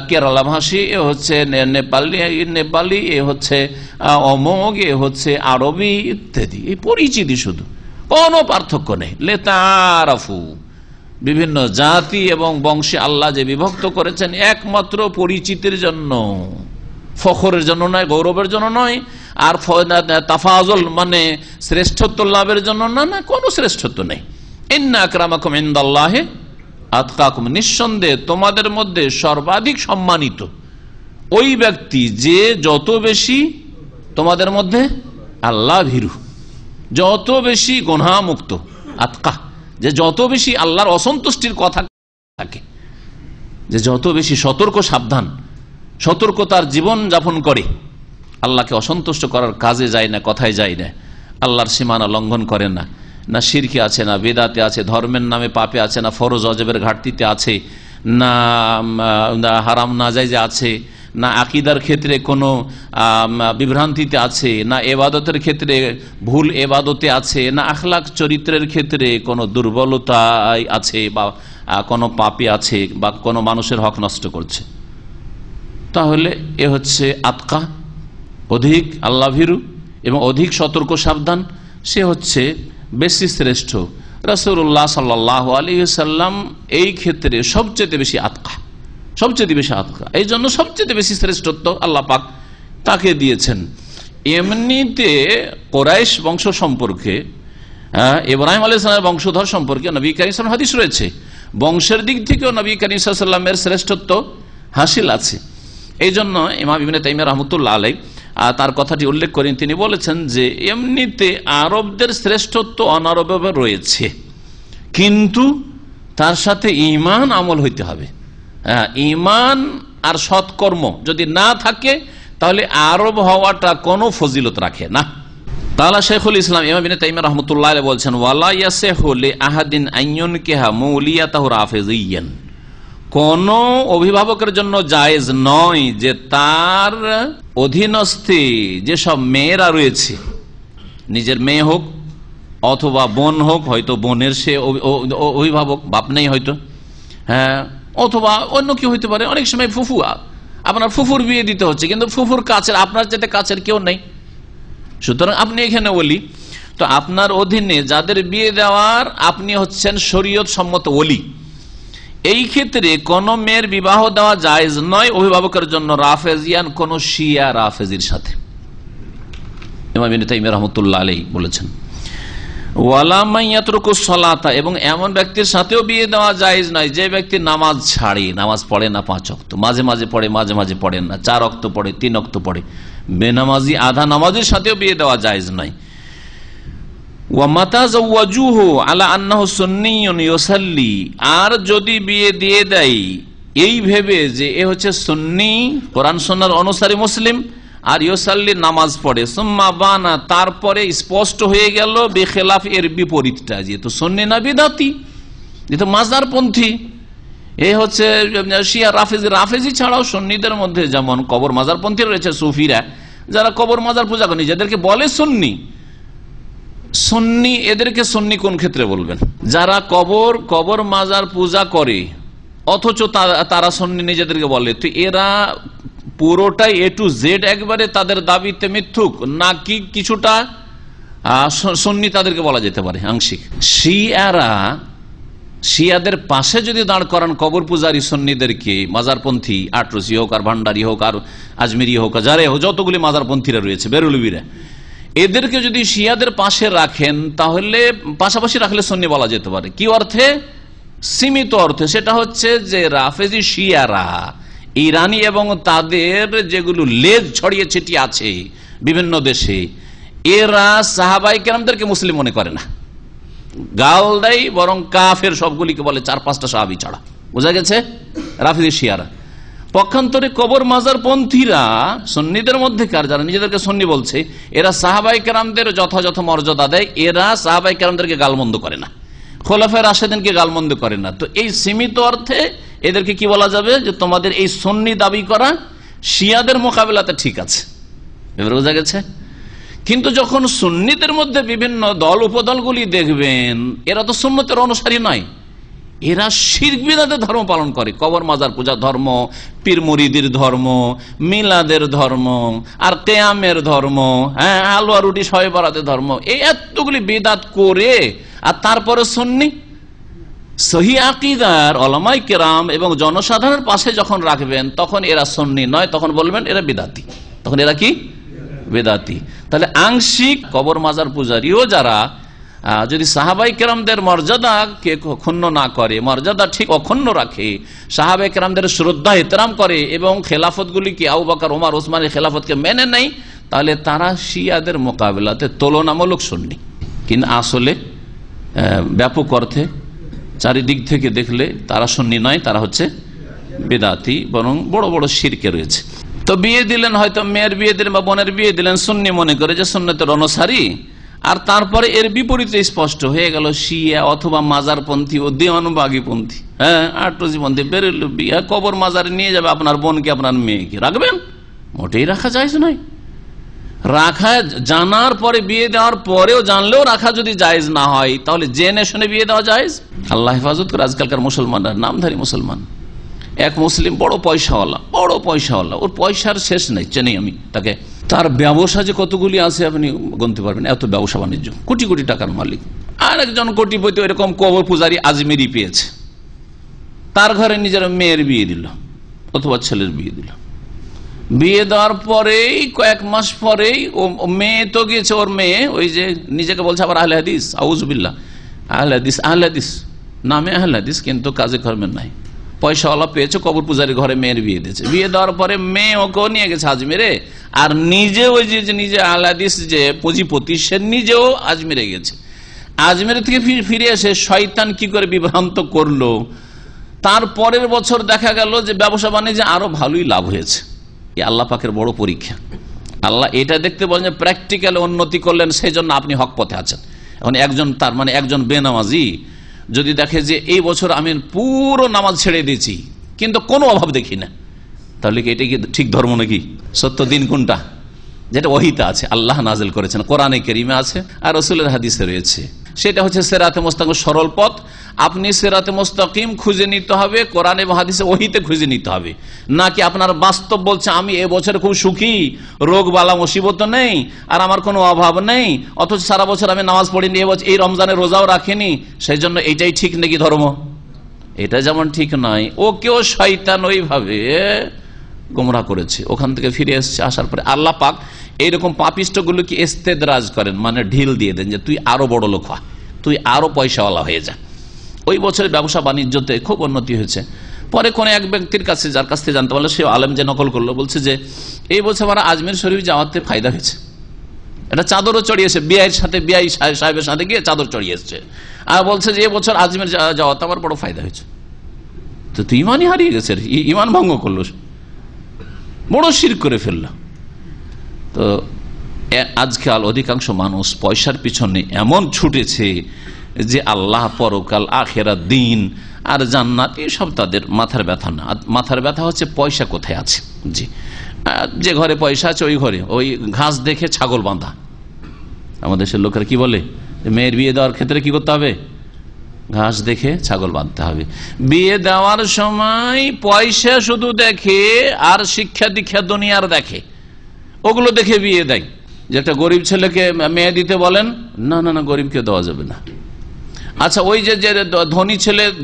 কেরালা ভাষী, এ হচ্ছে নেপালি, এ হচ্ছে অমোঘ, এ হচ্ছে আরবি ইত্যাদি। এই পরিচিতি শুধু, কোনো পার্থক্য নেই। লেতারাফু, বিভিন্ন জাতি এবং বংশে আল্লাহ যে বিভক্ত করেছেন একমাত্র পরিচিতির জন্য, ফখরের জন্য নয়, গৌরবের জন্য নয়, আর তাফাজল মানে শ্রেষ্ঠত্ব লাভের জন্য না, না কোনো শ্রেষ্ঠত্ব নেই। ইন্না আকরামাকুম ইনদাল্লাহি আতকাকুম, নিঃসন্দেহে তোমাদের মধ্যে সর্বাধিক সম্মানিত ওই ব্যক্তি যে যত বেশি তোমাদের মধ্যে আল্লাহ ভীরু, যত বেশি গুনাহমুক্ত। আতকা, যে যত বেশি আল্লাহর অসন্তুষ্টির কথা থাকে, যে যত বেশি সতর্ক সাবধান, সতর্কতার জীবন যাপন করে, আল্লাহকে অসন্তুষ্ট করার কাজে যায় না, কথায় যায় না, আল্লাহর সীমানা লঙ্ঘন করে না, না শিরকে আছে, না বেদাতে আছে, ধর্মের নামে পাপে আছে, না ফরজ অজবের ঘাটতিতে আছে, না হারাম নাজাইজে আছে, না আকিদার ক্ষেত্রে কোনো বিভ্রান্তিতে আছে, না এবাদতের ক্ষেত্রে ভুল এবাদতে আছে, না আখলাক চরিত্রের ক্ষেত্রে কোনো দুর্বলতা আছে, বা কোনো পাপে আছে, বা কোনো মানুষের হক নষ্ট করছে, তাহলে এ হচ্ছে আতকা, অধিক আল্লাহ ভীরু এবং অধিক সতর্ক সাবধান, সে হচ্ছে বেশি শ্রেষ্ঠ। রাসূলুল্লাহ সাল্লাল্লাহু আলাইহি ওয়াসাল্লাম এই ক্ষেত্রে সবচেয়ে বেশি আতকা, সবচেয়ে বেশি আতকা, এই জন্য সবচেয়ে বেশি শ্রেষ্ঠত্ব আল্লাহ পাক তাকে দিয়েছেন। এমনিতে কুরাইশ বংশ সম্পর্কে, ইব্রাহিম আলাইহিস সালামের বংশধর সম্পর্কে নবী কারীম সাল্লাল্লাহু আলাইহি ওয়াসাল্লাম হাদিস রয়েছে, বংশের দিক থেকেও নবী কারীম সাল্লাল্লাহু আলাইহি ওয়াসাল্লামের শ্রেষ্ঠত্ব হাসিল আছে। এই জন্য ইমাম ইবনে তাইমিয়া রাহমাতুল্লাহ আলাইহি তার কথাটি উল্লেখ করেন, তিনি বলেছেন যে এমনিতে আরবদের শ্রেষ্ঠত্ব অনারবে রয়েছে, কিন্তু তার সাথে ঈমান আমল হইতে হবে। ঈমান আর সৎকর্ম যদি না থাকে তাহলে আরব হওয়াটা কোনো ফজিলত রাখে না। তাআলা শেখুল ইসলাম ইমাম ইবনে তাইমিয়া রাহমাতুল্লাহ আলাইহি বলছেন, ওয়ালা ইয়াসিহু লিআহাদিন আইয়ুনকিহা মাউলিয়াতাহু রাফিজিয়ান, কোন অভিভাবকের জন্য জায়েজ নয় যে তার অধীনস্থে যেসব মেয়েরা রয়েছে, নিজের মেয়ে হোক অথবা বোন হোক, হয়তো বোনের সে অভিভাবক, বাপ নেই হয়তো, হ্যাঁ, অথবা অন্য কি হইতে পারে, অনেক সময় ফুফু, আপনার ফুফুর বিয়ে দিতে হচ্ছে, কিন্তু ফুফুর কাছের, আপনার চাইতে কাছের কেউ নেই, সুতরাং আপনি এখানে বলি, তো আপনার অধীনে যাদের বিয়ে দেওয়ার আপনি হচ্ছেন শরীয়ত সম্মত ওলি, এই ক্ষেত্রে কোন মেয়ের বিবাহ দেওয়া জায়েজ নয় অভিভাবকের জন্য রাফেজিয়ান, কোন শিয়া রাফেজির সাথে। ইমাম ইবনে তাইমিয়া রাহমাতুল্লাহ আলাইহি বলেছেন, ওয়ালা মাইয়াতরুকু সালাতা, এবং এমন ব্যক্তির সাথেও বিয়ে দেওয়া জায়েজ নয় যে ব্যক্তি নামাজ ছাড়ে, নামাজ পড়ে না 5 ওয়াক্ত, মাঝে মাঝে পড়ে, মাঝে মাঝে পড়েন না, 4 ওয়াক্ত পড়ে, 3 ওয়াক্ত পড়ে, বেনামাজি আধা নামাজের সাথেও বিয়ে দেওয়া জায়েজ নয়। আর যদি বিয়ে দিয়ে দেয় এই ভেবে যে এ হচ্ছে সুন্নি, কোরআন সুন্নাহর অনুসারী মুসলিম, আর ইউসাল্লি নামাজ পড়ে, সুম্মা বানা, তারপরে স্পষ্ট হয়ে গেল বেখেলাফ, এর বিপরীতটা, যেহেতু সুন্নি না বিদাতি, যেহেতু মাজারপন্থী, এই হচ্ছে শিয়া রাফেজি। রাফেজি ছাড়াও সুন্নিদের মধ্যে যেমন কবর মাজারপন্থী রয়েছে, সুফিরা যারা কবর মাজার পূজা করে নিজেদেরকে বলে সুন্নি, সুন্নি, এদেরকে সুন্নি কোন ক্ষেত্রে বলবেন? যারা কবর মাজার পূজা করে অথচ তারা সুন্নি নিজেদেরকে বলে, তো এরা পুরোটাই এ টু জেড একবারে তাদের দাবিতে মিথ্যুক, নাকি কিছুটা সুন্নি তাদেরকে বলা যেতে পারে আংশিক? শিয়াদের পাশে যদি দাঁড় করান কবর পূজারী সুন্নিদেরকে, মাজারপন্থী আটরসি হোক আর ভান্ডারি হোক আর আজমিরি হোক, যারা হোক, যতগুলি মাজারপন্থীরা রয়েছে, বেরুলবিরা, এদেরকে যদি শিয়াদের পাশে রাখেন তাহলে পাশাপাশি রাখলে সুন্নি বলা যেতে পারে। কি অর্থে? সীমিত অর্থে, সেটা হচ্ছে যে রাফেজি শিয়ারা ইরানি এবং তাদের যেগুলো লেজ ছড়িয়ে ছিটিয়ে আছে বিভিন্ন দেশে, এরা সাহাবায়ে কেরামদেরকে মুসলিম মনে করে না, গাল দেয়, বরং কাফের সবগুলিকে বলে 4-5টা সাহাবী ছাড়া। বোঝা গেছে? রাফেজি শিয়ারা। পক্ষান্তরে কবর মাজার পন্থীরা সুন্নিদের মধ্যেকার, যারা নিজেদেরকে সুন্নি বলছে, এরা সাহাবায়ে কেরামদের যথাযথ মর্যাদা দেয়, এরা সাহাবায়ে কেরামদেরকে গালমন্দ করে না, খোলাফায়ে রাশেদিনকে গালমন্দ করে না। তো এই সীমিত অর্থে এদেরকে কি বলা যাবে? যে তোমাদের এই সুন্নি দাবি করা শিয়াদের মোকাবিলাতে ঠিক আছে। এবার বোঝা গেছে। কিন্তু যখন সুন্নিদের মধ্যে বিভিন্ন দল উপদলগুলি দেখবেন, এরা তো সুন্নতের অনুসারী নয়, এরা শিরক বিদআতের ধর্ম পালন করে। কবর মাজার পূজা ধর্ম, পীর মুরিদির ধর্ম, মিলাদের ধর্ম, আর কিয়ামের ধর্ম, হ্যাঁ, হালুয়া রুটি শবে বরাতের ধর্ম, এই এতগুলি বিদআত করে আর তারপরে সুন্নি সহি আকীদার উলামায়ে কেরাম এবং জনসাধারণের পাশে যখন রাখবেন, তখন এরা সুন্নি নয়, তখন বলবেন এরা বিদআতি। তখন এরা কি? বিদআতি। তাহলে আংশিক কবর মাজার পূজারীও যারা যদি সাহাবাই কেরামদের মর্যাদাকে ক্ষুণ্ণ না করে, মর্যাদা ঠিক অক্ষুণ্ণ রাখে, সাহাবাই কেরামদের শ্রদ্ধা ইহতিরাম করে এবং খেলাফতগুলিকে আবু বকর, ওমর, ওসমানের খেলাফতকে মেনে নেয়, তাহলে তারা শিয়াদের মোকাবিলাতে তুলনামূলক সুন্নি। কিন্তু আসলে ব্যাপক অর্থে চারিদিক থেকে দেখলে তারা সুন্নি নয়, তারা হচ্ছে বিদআতি, বরং বড় বড় শিরকে রয়েছে। তো বিয়ে দিলেন, হয়তো মেয়ের বিয়ে দিলেন বা বোনের বিয়ে দিলেন সুন্নি মনে করে যে সুন্নতের অনুসারী, আর তারপরে এর বিপরীতে স্পষ্ট হয়ে গেল শিয়া অথবা মাজারপন্থী ও দেওয়ানবাগীপন্থী, হ্যাঁ, আটরজিপন্থী বেরেলভী, কবর মাজারে নিয়ে যাবে আপনার বোনকে, আপনার মেয়েকে রাখবেন? মোটেই রাখা জায়েজ নয়। রাখা জানার পরে, বিয়ে দেওয়ার পরেও জানলেও রাখা যদি জায়েজ না হয়, তাহলে জেনে শুনে বিয়ে দেওয়া জায়েজ? আল্লাহ হেফাজত করে। আজকালকার মুসলমানরা নামধারী মুসলমান, এক মুসলিম বড় পয়সাওয়ালা, ওর পয়সার শেষ নেই, চেনি আমি তাকে। তার ব্যবসা যে কতগুলি আছে আপনি গুনতে পারবেন, এত ব্যবসা বাণিজ্য, কোটি কোটি টাকার মালিক। আর একজন কোটিপতি এরকম কবর পূজারী আজমেরি পেয়েছে, তার ঘরে নিজের মেয়ের বিয়ে দিল অথবা ছেলের বিয়ে দিল। বিয়ে দেওয়ার পরেই কয়েক মাস পরেই ও মেয়ে তো গিয়েছে, ওর মেয়ে ওই যে নিজেকে বলছে আবার আহলে হাদিস, আউযুবিল্লাহ, আহলে হাদিস নামে আহলে হাদিস, কিন্তু কাজে কর্মের নাই। পয়সাওয়ালা পেয়েছে, কবর পূজারি ঘরে মেয়ের বিয়ে দিয়েছে। বিয়ে দেওয়ার পরে মেয়ে ওকেও নিয়ে গেছে আজমিরে, আর নিজে ওই যে নিজে আহলে হাদিস যে পুঁজিপতি, সে নিজেও আজমিরে গেছে। আজমিরে থেকে ফিরে এসে শয়তান কি করে বিভ্রান্ত করলো, তার পরের বছর দেখা গেল যে ব্যবসা বাণিজ্যে আরো ভালোই লাভ হয়েছে। আল্লাহ পাকের বড় পরীক্ষা। আল্লাহ এটা দেখতে বলেন যে প্র্যাকটিক্যালি উন্নতি করলেন, সেই জন্য আপনি হক পথে আছেন। এখন একজন, তার মানে একজন বেনামাজি যদি দেখে যে এই বছর আমি পুরো নামাজ ছেড়ে দিয়েছি কিন্তু কোনো অভাব দেখি না, তাহলে কি এটা কি ঠিক ধর্ম নাকি? সত্য দিন কোনটা? যেটা ওহীতে আছে, আল্লাহ নাযিল করেছেন, কোরআনে কারীমে আছে আর রাসূলের হাদিসে রয়েছে, সেটা হচ্ছে সিরাতে মুস্তাকিম, সরল পথ। আপনি সিরাতে মুস্তাকিম খুঁজে নিতে হবে কোরআন এবং হাদিসে, ওহীতে খুঁজে নিতে হবে, নাকি আপনার বাস্তব বলছে আমি এবছর খুব সুখী, রোগ বালা মুসিবত নেই আর আমার কোনো অভাব নেই, অথচ সারা বছর আমি নামাজ পড়িনি, এবছর এই রমজানে রোজাও রাখিনি, সেই জন্য এইটাই ঠিক নাকি ধর্ম? এটা যেমন ঠিক নয়, ওকেও শয়তান ওইভাবে গোমরাহ করেছে। ওখান থেকে ফিরে এসছে, আসার পরে আল্লাহ পাক এইরকম পাপিষ্টগুলোকে ইস্তেদরাজ করেন, মানে ঢিল দিয়ে দেন যে তুই আরো বড় লোক হ, তুই আরো পয়সাওয়ালা হয়ে যা। ওই বছরের ব্যবসা বাণিজ্যতে খুব উন্নতি হয়েছে। পরে কোন এক ব্যক্তির কাছে, যার কাছ থেকে জানতে পারলো, সে আলেম যে নকল করলো, বলছে যে এই বছর আমার আজমির শরীফ যাওয়াতে ফায়দা হয়েছে, এটা চাদরও চড়িয়েছে, বিআইয়ের সাথে, বিআই সাহেবের সাথে গিয়ে চাদর চড়িয়ে এসছে, আর বলছে যে এবছর আজমির যাওয়াতে আমার বড় ফায়দা হয়েছে। তো তুই ইমানই হারিয়ে গেছে, ইমান ভঙ্গ করলো, বড় শিরক করে ফেললো। তো আজকাল অধিকাংশ মানুষ পয়সার পিছনে এমন ছুটেছে যে আল্লাহ, পরকাল, আখেরাত, দিন আর জান্নাত এসব তাদের মাথার ব্যথা না। মাথার ব্যথা হচ্ছে পয়সা কোথায় আছে। জি, যে ঘরে পয়সা আছে ওই ঘরে ওই ঘাস দেখে ছাগল বাঁধা। আমাদের দেশের লোকেরা কি বলে, মেয়ের বিয়ে দেওয়ার ক্ষেত্রে কি করতে হবে? ঘাস দেখে ছাগল বাঁধতে হবে। বিয়ে দেওয়ার সময় পয়সা শুধু দেখে আর শিক্ষা দীক্ষা দুনিয়ার দেখে, ওগুলো দেখে বিয়ে দেয়। যেটা গরিব ছেলেকে মেয়ে দিতে বলেন, না না না, গরিবকে দেওয়া যাবে না। আচ্ছা, ওই যে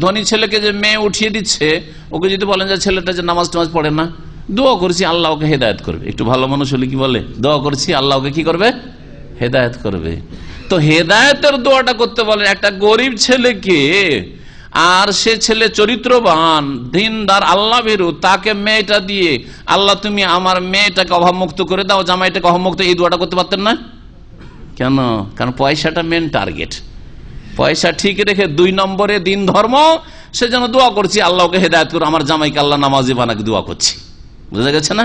ধনী ছেলেকে যে মেয়ে উঠিয়ে দিচ্ছে, ওকে যদি বলেন যে ছেলেটা যে নামাজ টামাজ পড়ে না, দোয়া করছি আল্লাহ ওকে হেদায়েত করবে। একটু ভালো মানুষ হলে কি বলে, দোয়া করছি আল্লাহ ওকে কি করবে? হেদায়েত করবে। তো হেদায়েতের দোয়াটা করতে বলেন একটা গরিব ছেলেকে, আর সে ছেলে চরিত্রবান, দিনদার, আল্লাহ ভীরু, তাকে মেয়েটা দিয়ে আল্লাহ তুমি আমার মেয়েটাকে অভাবমুক্ত করে দাও, জামাইটাকে অভাবমুক্ত, এই দোয়াটা করতে পারতেন না কেন? কারণ পয়সাটা মেন টার্গেট। পয়সা ঠিক রেখে 2 নম্বরে দিন ধর্ম, সেজন্য দোয়া করছি আল্লাহকে হেদায়েত করো, আমার জামাইকে আল্লাহ নামাজি বানাকে দোয়া করছি। বুঝা গেছে না?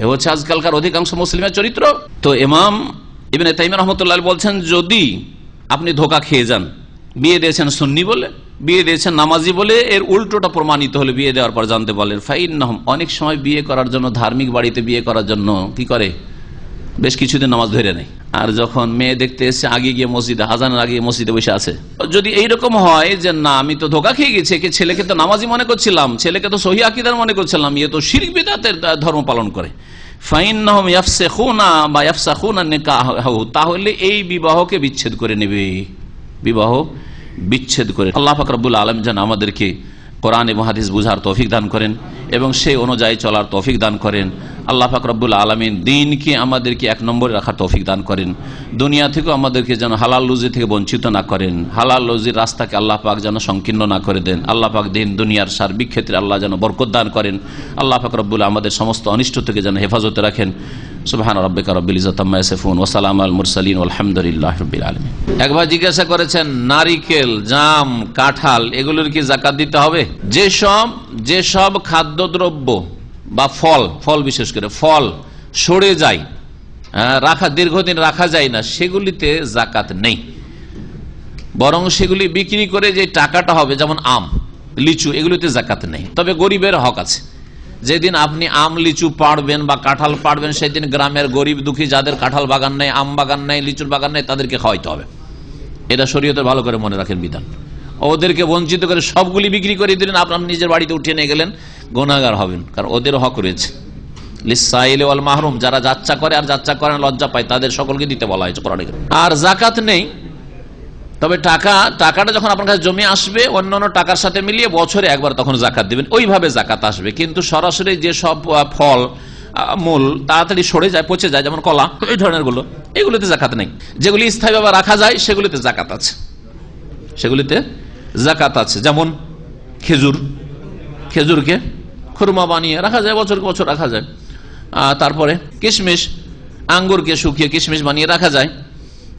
এ হচ্ছে আজকালকার অধিকাংশ মুসলিমের চরিত্র। তো ইমাম ইবনে তাইমিয়া রাহমাতুল্লাহ বলছেন, যদি আপনি ধোঁকা খেয়ে যান, বিয়ে দিয়েছেন সুন্নি বলে, বিয়ে দিয়েছেন নামাজি বলে, এর উল্টোটা প্রমাণিত হলে বিয়ে দেওয়ার পর জানতে বলেন ফাইন্নাহুম, অনেক সময় বিয়ে করার জন্য, ধার্মিক বাড়িতে বিয়ে করার জন্য কি করে, বেশ কিছুদিন নামাজ ধরে নেয়, আর যখন মেয়ে দেখতে এসে আগে গিয়ে মসজিদে, আজানের আগে মসজিদে বসে আছে। যদি এইরকম হয় যে না আমি তো ধোঁকা খেয়ে গেছি, ছেলেকে তো নামাজি মনে করছিলাম, ছেলেকে তো সহি আকীদার মনে করছিলাম, ইয়ে তো শিরক বিদআতের ধর্ম পালন করে, ফাইন্নাহুম ইয়াফসিখুনা বা ইয়াফসাখুনা নিকাহু, তাহলে এই বিবাহকে বিচ্ছেদ করে নেবে, বিবাহ বিচ্ছেদ করে। আল্লাহ পাক রব্বুল আলামিন যেন আমাদেরকে কোরআন এবং হাদিস বুঝার তৌফিক দান করেন এবং সেই অনুযায়ী চলার তৌফিক দান করেন। আল্লাহ পাক রব্বুল আলামিন দ্বীনকে আমাদেরকে এক নম্বরে রাখার তৌফিক দান করেন। দুনিয়া থেকেও আমাদেরকে যেন হালাল রুজি থেকে বঞ্চিত না করেন, হালাল রুজির রাস্তাকে আল্লাহ পাক যেন সংকীর্ণ না করে দেন। আল্লাহ পাক দিন দুনিয়ার সার্বিক ক্ষেত্রে আল্লাহ যেন বরকত দান করেন। আল্লাহ পাক রব্বুল আমাদের সমস্ত অনিষ্ট থেকে যেন হেফাজতে রাখেন। সুবহান রাব্বিকা রাব্বিল ইজ্জাতি আম্মা ইয়াসিফুন ওয়া সালামুন আলাল মুরসালিন ওয়ালহামদুলিল্লাহি রাব্বিল আলামিন। একবার জিজ্ঞাসা করেছেন নারিকেল, জাম, কাঁঠাল এগুলোর কি যাকাত দিতে হবে? যেসব খাদ্যদ্রব্য বা ফল বিশেষ করে ফল সরে যায়, দীর্ঘদিন রাখা যায় না, সেগুলিতে যাকাত নেই। বরং সেগুলি বিক্রি করে যে টাকাটা হবে, যেমন আম, লিচু, এগুলিতে যাকাত নেই। তবে গরিবের হক আছে। যেদিন আপনি আম লিচু পাড়বেন বা কাঁঠাল পাড়বেন, সেদিন গ্রামের গরিব দুঃখী যাদের কাঁঠাল বাগান নেই, আম বাগান নেই, লিচুর বাগান নেই, তাদেরকে খাওয়াইতে হবে। এটা শরীয়তে ভালো করে মনে রাখেন বিধান। ওদেরকে বঞ্চিত করে সবগুলি বিক্রি করে দিলেন, আপনার নিজের বাড়িতে উঠিয়ে নিয়ে গেলেন, গুনাহগার হবেন, কারণ ওদের হক রয়েছে। লিসাইলি ওয়াল মাহরুম, যারা যাচ্ছা করে আর যাচ্ছা করে লজ্জা পায়, তাদের সকলকে দিতে বলা হয়েছে কোরআনে। আর যাকাত নেই। তবে টাকাটা যখন আপনার কাছে জমি আসবে, অন্যান্য টাকার সাথে মিলিয়ে বছরে একবার তখন যাকাত দিবেন, ওইভাবে যাকাত আসবে। কিন্তু সরাসরি যে সব ফল মূল তাড়াতাড়ি সরে যায়, পচে যায়, যেমন কলা, এই ধরনের গুলো, এগুলিতে যাকাত নেই। যেগুলি স্থায়ীভাবে রাখা যায় সেগুলিতে যাকাত আছে, সেগুলিতে যাকাত আছে। যেমন খেজুরকে খুরমা বানিয়ে রাখা যায়, বছরকে বছর রাখা যায়। তারপরে কিশমিশ, আঙ্গুরকে শুকিয়ে কিশমিশ বানিয়ে রাখা যায়।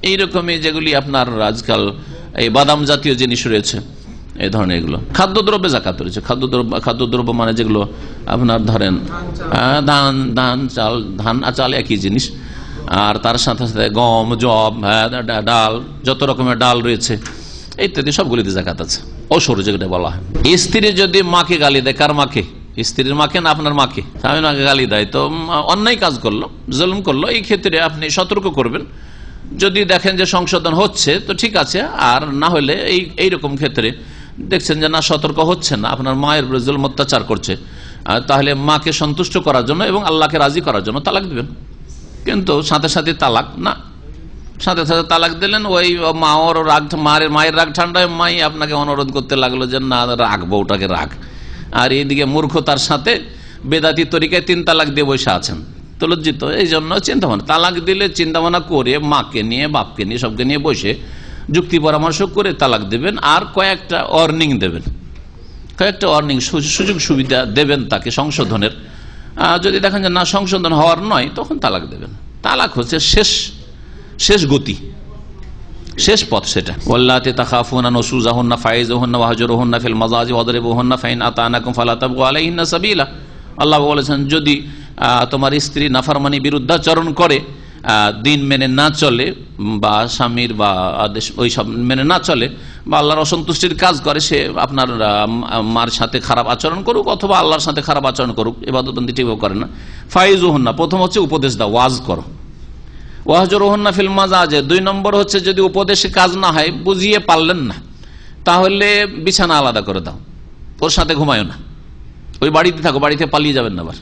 এইরকমই যেগুলি আপনার আজকাল এই বাদাম জাতীয় জিনিস রয়েছে, এই ধরনের এগুলো খাদ্যদ্রব্যে যাকাত রয়েছে। খাদ্যদ্রব্য মানে যেগুলো আপনার ধরেন ধান চাল একই জিনিস, আর তার সাথে সাথে গম, জব, ডাল, যত রকমের ডাল রয়েছে ইত্যাদি সবগুলিতে যাকাত আছে। অসর যেটা বলা হয়। স্ত্রী যদি মাকে গালি দেয়, কার মাকে? স্ত্রীর মাকে না আপনার মাকে? স্বামী মাকে গালি দেয় তো অন্যায় কাজ করলো, জুলুম করলো, এই ক্ষেত্রে আপনি সতর্ক করবেন। যদি দেখেন যে সংশোধন হচ্ছে তো ঠিক আছে, আর না হলে এইরকম ক্ষেত্রে দেখছেন যে না সতর্ক হচ্ছে না, আপনার মায়ের উপরে জুলম অত্যাচার করছে, তাহলে মাকে সন্তুষ্ট করার জন্য এবং আল্লাহকে রাজি করার জন্য তালাক দিবেন। কিন্তু সাথে সাথে তালাক না, সাথে সাথে তালাক দিলেন, ওই মায়ের রাগ ঠান্ডায় মাই আপনাকে অনুরোধ করতে লাগলো যে না রাগ, বউটাকে রাগ, আর এইদিকে মূর্খতার সাথে বেদাতি তরিকায় 3 তালাক দিয়ে বসে আছেন, তো লজ্জিত। এই জন্য চিন্তা ভাবনা, তালাক দিলে চিন্তা ভাবনা করে মাকে নিয়ে, বাপকে নিয়ে, সবকে নিয়ে বসে যুক্তি পরামর্শ করে তালাক দেবেন। আর কয়েকটা ওয়ার্নিং দেবেন, সুযোগ সুবিধা দেবেন তাকে সংশোধনের। যদি দেখেন যে না সংশোধন হওয়ার নয়, তখন তালাক দেবেন। তালাক হচ্ছে শেষ গতি, শেষ পথ সেটা। ওয়াল্লাতি তাখাফুনা নুশুজাহুন্না ফাইজুহুন্না ওয়াহজুরুহুন্না ফিল মাযাজি ওয়াদরিবুহুন্না ফাইন আতানাকুম ফালা তাবগু আলাইহিন্না সাবিলা। আল্লাহ বলেছেন যদি তোমার স্ত্রী নাফরমানি, বিরুদ্ধাচরণ করে, দিন মেনে না চলে, বা স্বামীর বা আদেশ ওই সব মেনে না চলে, বা আল্লাহর অসন্তুষ্টির কাজ করে, সে আপনার মার সাথে খারাপ আচরণ করুক অথবা আল্লাহর সাথে খারাপ আচরণ করুক, ইবাদতবন্দি ঠিকভাবে করে না, ফাইজুহুন্না, প্রথম হচ্ছে উপদেশ দাও, ওয়াজ করো। ওয়াহজুরুহুন্না ফিল মাযাজি, 2 নম্বর হচ্ছে যদি উপদেশে কাজ না হয়, বুঝিয়ে পারলেন না, তাহলে বিছানা আলাদা করে দাও, ওর সাথে ঘুমায়ও না, ওই বাড়িতে থাকো, বাড়িতে পালিয়ে যাবেন না। আবার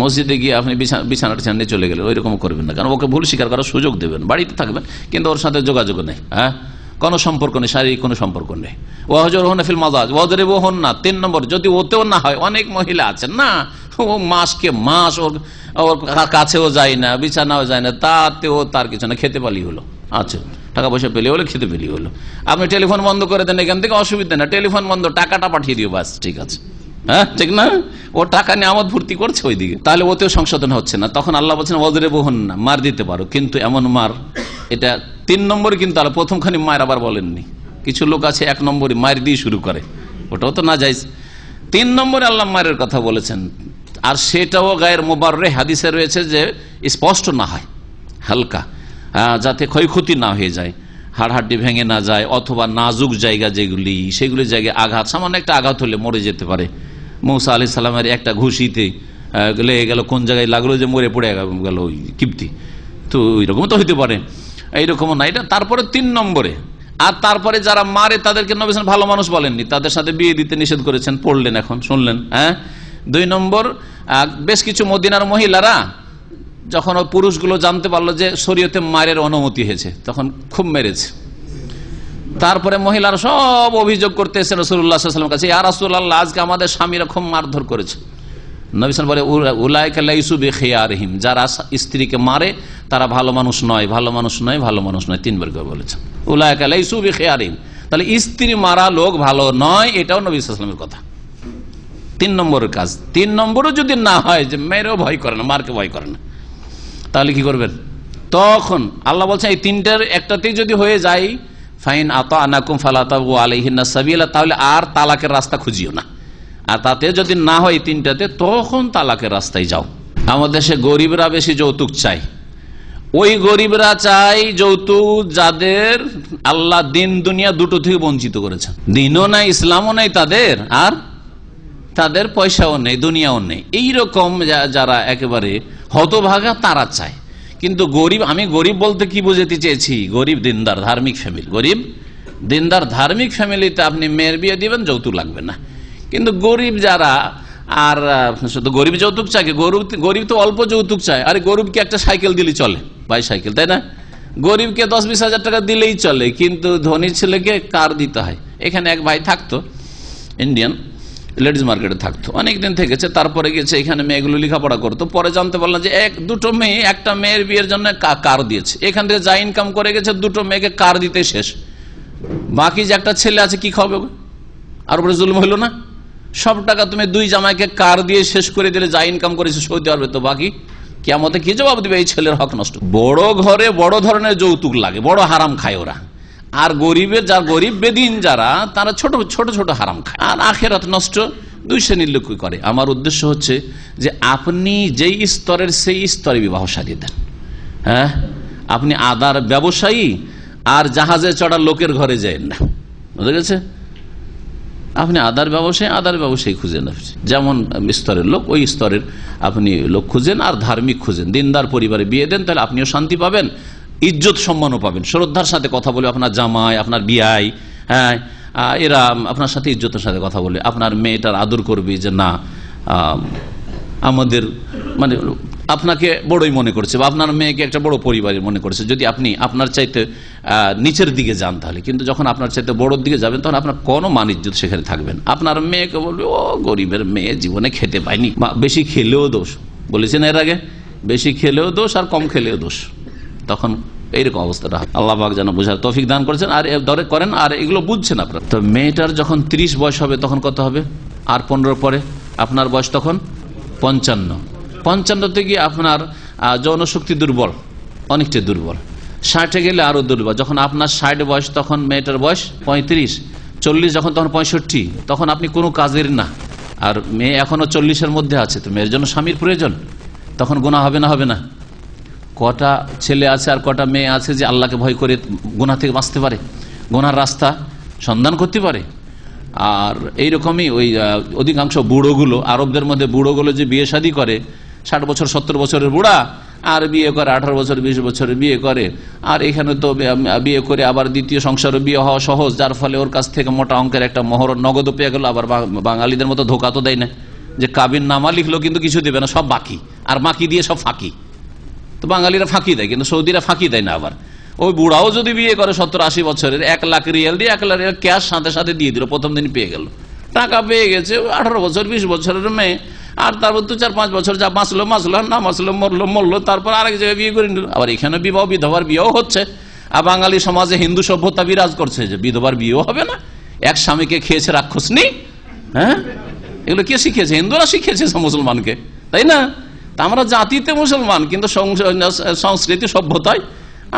মসজিদে গিয়ে আপনি বিছানা নিয়ে চলে গেলেন, ওইরকম করবেন না, কারণ ওকে ভুল স্বীকার করার সুযোগ দেবেন। বাড়িতে থাকবেন কিন্তু ওর সাথে যোগাযোগ নেই, কোনো সম্পর্ক নেই, শারীরিক কোনো সম্পর্ক নেই। ওয়াহজুরুহুন্না ফিল মাযাজি ওয়াদরিবুহুন্না, 3 নম্বর যদি ওতেও না হয়, অনেক মহিলা আছেন না, ও মাসকে মাস ওর কাছেও যায় না, বিছানাও যায় না, তাতেও তার কিছু না, খেতে পালি হলো, আচ্ছা টাকা পয়সা পেলে হলো, খেতে পেলি হলো। আপনি টেলিফোন বন্ধ করে দেন, এখান থেকে অসুবিধা না, টেলিফোন বন্ধ, টাকাটা পাঠিয়ে দিও, বাস ঠিক আছে। ঠিক না? ও টাকা নিয়ে আমোদ ভর্তি করছে ওইদিকে, তাহলে ওতেও সংশোধন হচ্ছে না। তখন আল্লাহ বলছেন ওয়াদরিবুহুন্না, মার দিতে পারো, কিন্তু এমন মার, এটা 3 নম্বরে, কিন্তু আল্লাহ প্রথমখানি মায়ের আবার বলেননি। কিছু লোক আছে 1 নম্বরে মায়ের দিয়ে শুরু করে, ওটাও তো না যাইজ। 3 নম্বরে আল্লাহ মায়ের কথা বলেছেন, আর সেটাও গায়ের মুবাররে হাদিসে রয়েছে যে স্পষ্ট না হয়, হালকা, যাতে ক্ষয়ক্ষতি না হয়ে যায়, হাড়হাড্ডি ভেঙে না যায়, অথবা নাজুক জায়গা যেগুলি, সেগুলি জায়গায় আঘাত, সামান্য একটা আঘাত হলে মরে যেতে পারে। মূসা আলাইহিস সালামের একটা ঘুষিতে লেগে গেল, কোন জায়গায় লাগলো যে মরে পড়ে গেল ওই কিপ্তি, তো ওইরকম তো হইতে পারে, এইরকম না। এটা তারপরে 3 নম্বরে। আর তারপরে যারা মারে তাদেরকে নবী সাল্লাল্লাহু আলাইহি ওয়াসাল্লাম ভালো মানুষ বলেননি, তাদের সাথে বিয়ে দিতে নিষেধ করেছেন, পড়লেন এখন শুনলেন। 2 নম্বর, বেশ কিছু মদিনার মহিলারা যখন ওই পুরুষগুলো জানতে পারলো যে শরীয়তে মারের অনুমতি হয়েছে, তখন খুব মেরেছে। তারপরে মহিলারা সব অভিযোগ করতে এসে রাসূলুল্লাহ সাল্লাল্লাহু আলাইহি ওয়াসাল্লামের কাছে, ইয়া রাসূলুল্লাহ, আজকে আমাদের স্বামীরা খুব মারধর করেছে। নবী সাল্লাল্লাহু আলাইহি ওয়াসাল্লাম বলে, উলাইকা লাইসু বিখিয়ারিহিম, যারা স্ত্রীকে মারে তারা ভালো মানুষ নয়, ভালো মানুষ নয়, ভালো মানুষ নয়, 3 বার করে বলেছেন, উলাইকা লাইসু বিখিয়ারিহিম। তাহলে স্ত্রী মারা লোক ভালো নয়, এটাও নবী সাল্লাল্লাহু আলাইহি ওয়াসাল্লামের কথা। 3 নম্বরের কাজ। 3 নম্বরও যদি না হয়, যে মেয়েরও ভয় করে না, মারকে ভয় করে না, তাহলে কি করবেন? তখন আল্লাহ বলছেন এই 3টার একটাতেই যদি হয়ে যায়, ফাইন আতানাকুম ফালা তাবগু আলাইহিন্না সাবিলা, তাহলে আর তালাকের রাস্তা খুঁজিও না। আর তাতে যদি না হয় 3টাতে, তখন তালাকের রাস্তায় যাও। আমাদের দেশে গরিবরা বেশি যৌতুক চাই। ওই গরিবরা চাই যৌতুক যাদের আল্লাহ দিন দুনিয়া দুটো থেকে বঞ্চিত করেছেন, দিনও নাই ইসলামও নাই তাদের, আর তাদের পয়সাও নেই, দুনিয়াও নেই, এইরকম যারা একেবারে হতভাগা তারা চায়। কিন্তু গরিব, আমি গরিব বলতে কি বুঝাতে চেয়েছি, গরিব দিনদার ধার্মিক ফ্যামিলি, গরিব দিনদার ধার্মিক ফ্যামিলিতে আপনি মেয়ের বিয়ে দিবেন, যৌতুক লাগবে না। কিন্তু গরিব যারা, আর শুধু গরিব যৌতুক চায়, গরিব তো অল্প যৌতুক চায়। আরে গরিবকে একটা সাইকেল দিলেই চলে, বাইসাইকেল, তাই না? গরিবকে 10-20 হাজার টাকা দিলেই চলে, কিন্তু ধনী ছেলেকে কার দিতে হয়। এখানে এক ভাই থাকতো, ইন্ডিয়ান, লেডিস মার্কেটে থাকতো, অনেকদিন থেকেছে। তারপরে গেছে এখানে মেয়েগুলো লেখাপড়া করতো। পরে জানতে পারলাম যে 2টো মেয়ে একটা মেয়ের বিয়ের জন্য কার দিয়েছে। এখান থেকে যা ইনকাম করে গেছে, 2টো মেয়েকে কার দিতে শেষ। বাকি যে একটা ছেলে আছে কি খাবে? আর উপরে জুলুম হইল না? সব টাকা তুমি 2 জামাইকে কার দিয়ে শেষ করে দিলে, যা ইনকাম করেছে সৌদি আরবে, তো বাকি কিয়ামতে কি জবাব দিবে? এই ছেলের হক নষ্ট। বড় ঘরে বড় ধরনের যৌতুক লাগে, বড় হারাম খায় ওরা। আর গরিবের, যারা গরিব বেদিন যারা, তারা ছোট ছোট ছোট হারাম খায়, আর আখেরাত নষ্ট 2 শ্রেণীর লোক করে। আমার উদ্দেশ্য হচ্ছে যে আপনি যেই স্তরের সেই স্তরে বিবাহ সাজিয়ে দেন। আপনি আদার ব্যবসায়ী আর জাহাজে চড়া লোকের ঘরে যান না, বুঝা গেছে? আপনি আদার ব্যবসায়ী খুঁজেন, যেমন স্তরের লোক ওই স্তরের আপনি লোক খুঁজেন, আর ধার্মিক খুঁজেন, দিনদার পরিবারে বিয়ে দেন, তাহলে আপনিও শান্তি পাবেন, ইজ্জত সম্মানও পাবেন। শ্রদ্ধার সাথে কথা বলে আপনার জামাই, আপনার বিয়াই, এরা আপনার সাথে ইজ্জতের সাথে কথা বলে আপনার মেয়েটার আদর করবে, যে না আমাদের মানে আপনাকে বড়ই মনে করছে, বা আপনার মেয়েকে একটা বড় পরিবারের মনে করছে। যদি আপনি আপনার চাইতে নিচের দিকে যান তাহলে, কিন্তু যখন আপনার চাইতে বড়োর দিকে যাবেন, তখন আপনার কোনো মান ইজ্জত সেখানে থাকবেন। আপনার মেয়েকে বলবে, ও গরিবের মেয়ে, জীবনে খেতে পায়নি, বা বেশি খেলেও দোষ, বলেছেন এর আগে, বেশি খেলেও দোষ আর কম খেলেও দোষ। তখন এইরকম অবস্থাটা আল্লাহ পাক যেন বোঝার তৌফিক দান করেছেন, আর দরে করেন, আর এগুলো বুঝছেন আপনারা। তো মেয়েটার যখন 30 বয়স হবে, তখন কত হবে? আর 15 পরে আপনার বয়স তখন 55 গিয়ে আপনার যৌন শক্তি দুর্বল, অনেকটা দুর্বল। 60 গেলে আরো দুর্বল। যখন আপনার 60 বয়স, তখন মেয়েটার বয়স 35, 40 যখন, তখন 65, তখন আপনি কোনো কাজের না। আর মেয়ে এখনো 40-এর মধ্যে আছে, তো মেয়ের জন্য স্বামীর প্রয়োজন, তখন গুনাহ হবে না? হবে না? কটা ছেলে আছে আর কটা মেয়ে আছে যে আল্লাহকে ভয় করে গুনাহ থেকে বাঁচতে পারে, গুনার রাস্তা সন্ধান করতে পারে। আর এইরকমই ওই অধিকাংশ বুড়োগুলো, আরবদের মধ্যে বুড়োগুলো যে বিয়ে শাদী করে, 60 বছর 70 বছরের বুড়া, আর বিয়ে করে 18 বছর 20 বছরের বিয়ে করে। আর এখানে তো বিয়ে করে আবার দ্বিতীয় সংসারে বিয়ে হওয়া সহজ, যার ফলে ওর কাছ থেকে মোটা অঙ্কের একটা মোহর নগদও পেয়ে গেল। আবার বাঙালিদের মতো ধোকা তো দেয় না, যে কাবিন নামা লিখলো কিন্তু কিছু দেবে না, সব বাকি, আর বাকি দিয়ে সব ফাঁকি। তো বাঙালিরা ফাঁকি দেয়, কিন্তু সৌদিরা ফাঁকি দেয় না। আবার ওই বুড়াও যদি বিয়ে করে 70-80 বছরের, 1 লাখ রিয়াল দিয়ে 1 লাখ রিয়াল ক্যাশ সাথে সাথে দিয়ে দিল, প্রথম দিন পেয়ে গেল, টাকা পেয়ে গেছে। 18 বছর 20 বছরের মেয়ে, আর তারপর 2-4-5 বছর যা বাঁচলো, না বাঁচলো, মরলো, তারপর আরেক জায়গায় বিয়ে করে নিল। আবার এখানে বিধবার বিয়েও হচ্ছে। আর বাঙালি সমাজে হিন্দু সভ্যতা বিরাজ করছে যে বিধবার বিয়েও হবে না, এক স্বামীকে খেয়েছে রাক্ষস নেই। এগুলো কে শিখিয়েছে? হিন্দুরা শিখিয়েছে মুসলমানকে, তাই না? আমরা জাতিতে মুসলমান, কিন্তু সংস্কৃতি সভ্যতায়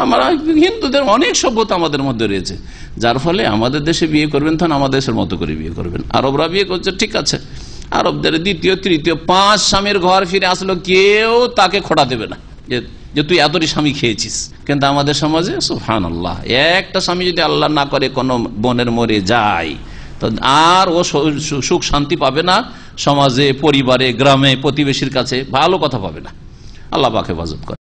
আমরা হিন্দুদের অনেক সভ্যতা আমাদের মধ্যে রয়েছে, যার ফলে আমাদের দেশে বিয়ে করবেন তখন আমাদের দেশের মতো করে বিয়ে করবেন। আরবরা বিয়ে করছে, ঠিক আছে, আরবদের 2য় 3য় 5 স্বামীর ঘর ফিরে আসলো, কেউ তাকে খোঁটা দেবে না, যে যে তুই এতটি স্বামী খেয়েছিস। কিন্তু আমাদের সমাজে সুবহানাল্লাহ, একটা স্বামী যদি আল্লাহ না করে কোনো বোনের মরে যায় তো আর ও সুখ শান্তি পাবে না, সমাজে, পরিবারে, গ্রামে, প্রতিবেশীর কাছে ভালো কথা পাবে না। আল্লাহ পাক হেফাজত করে।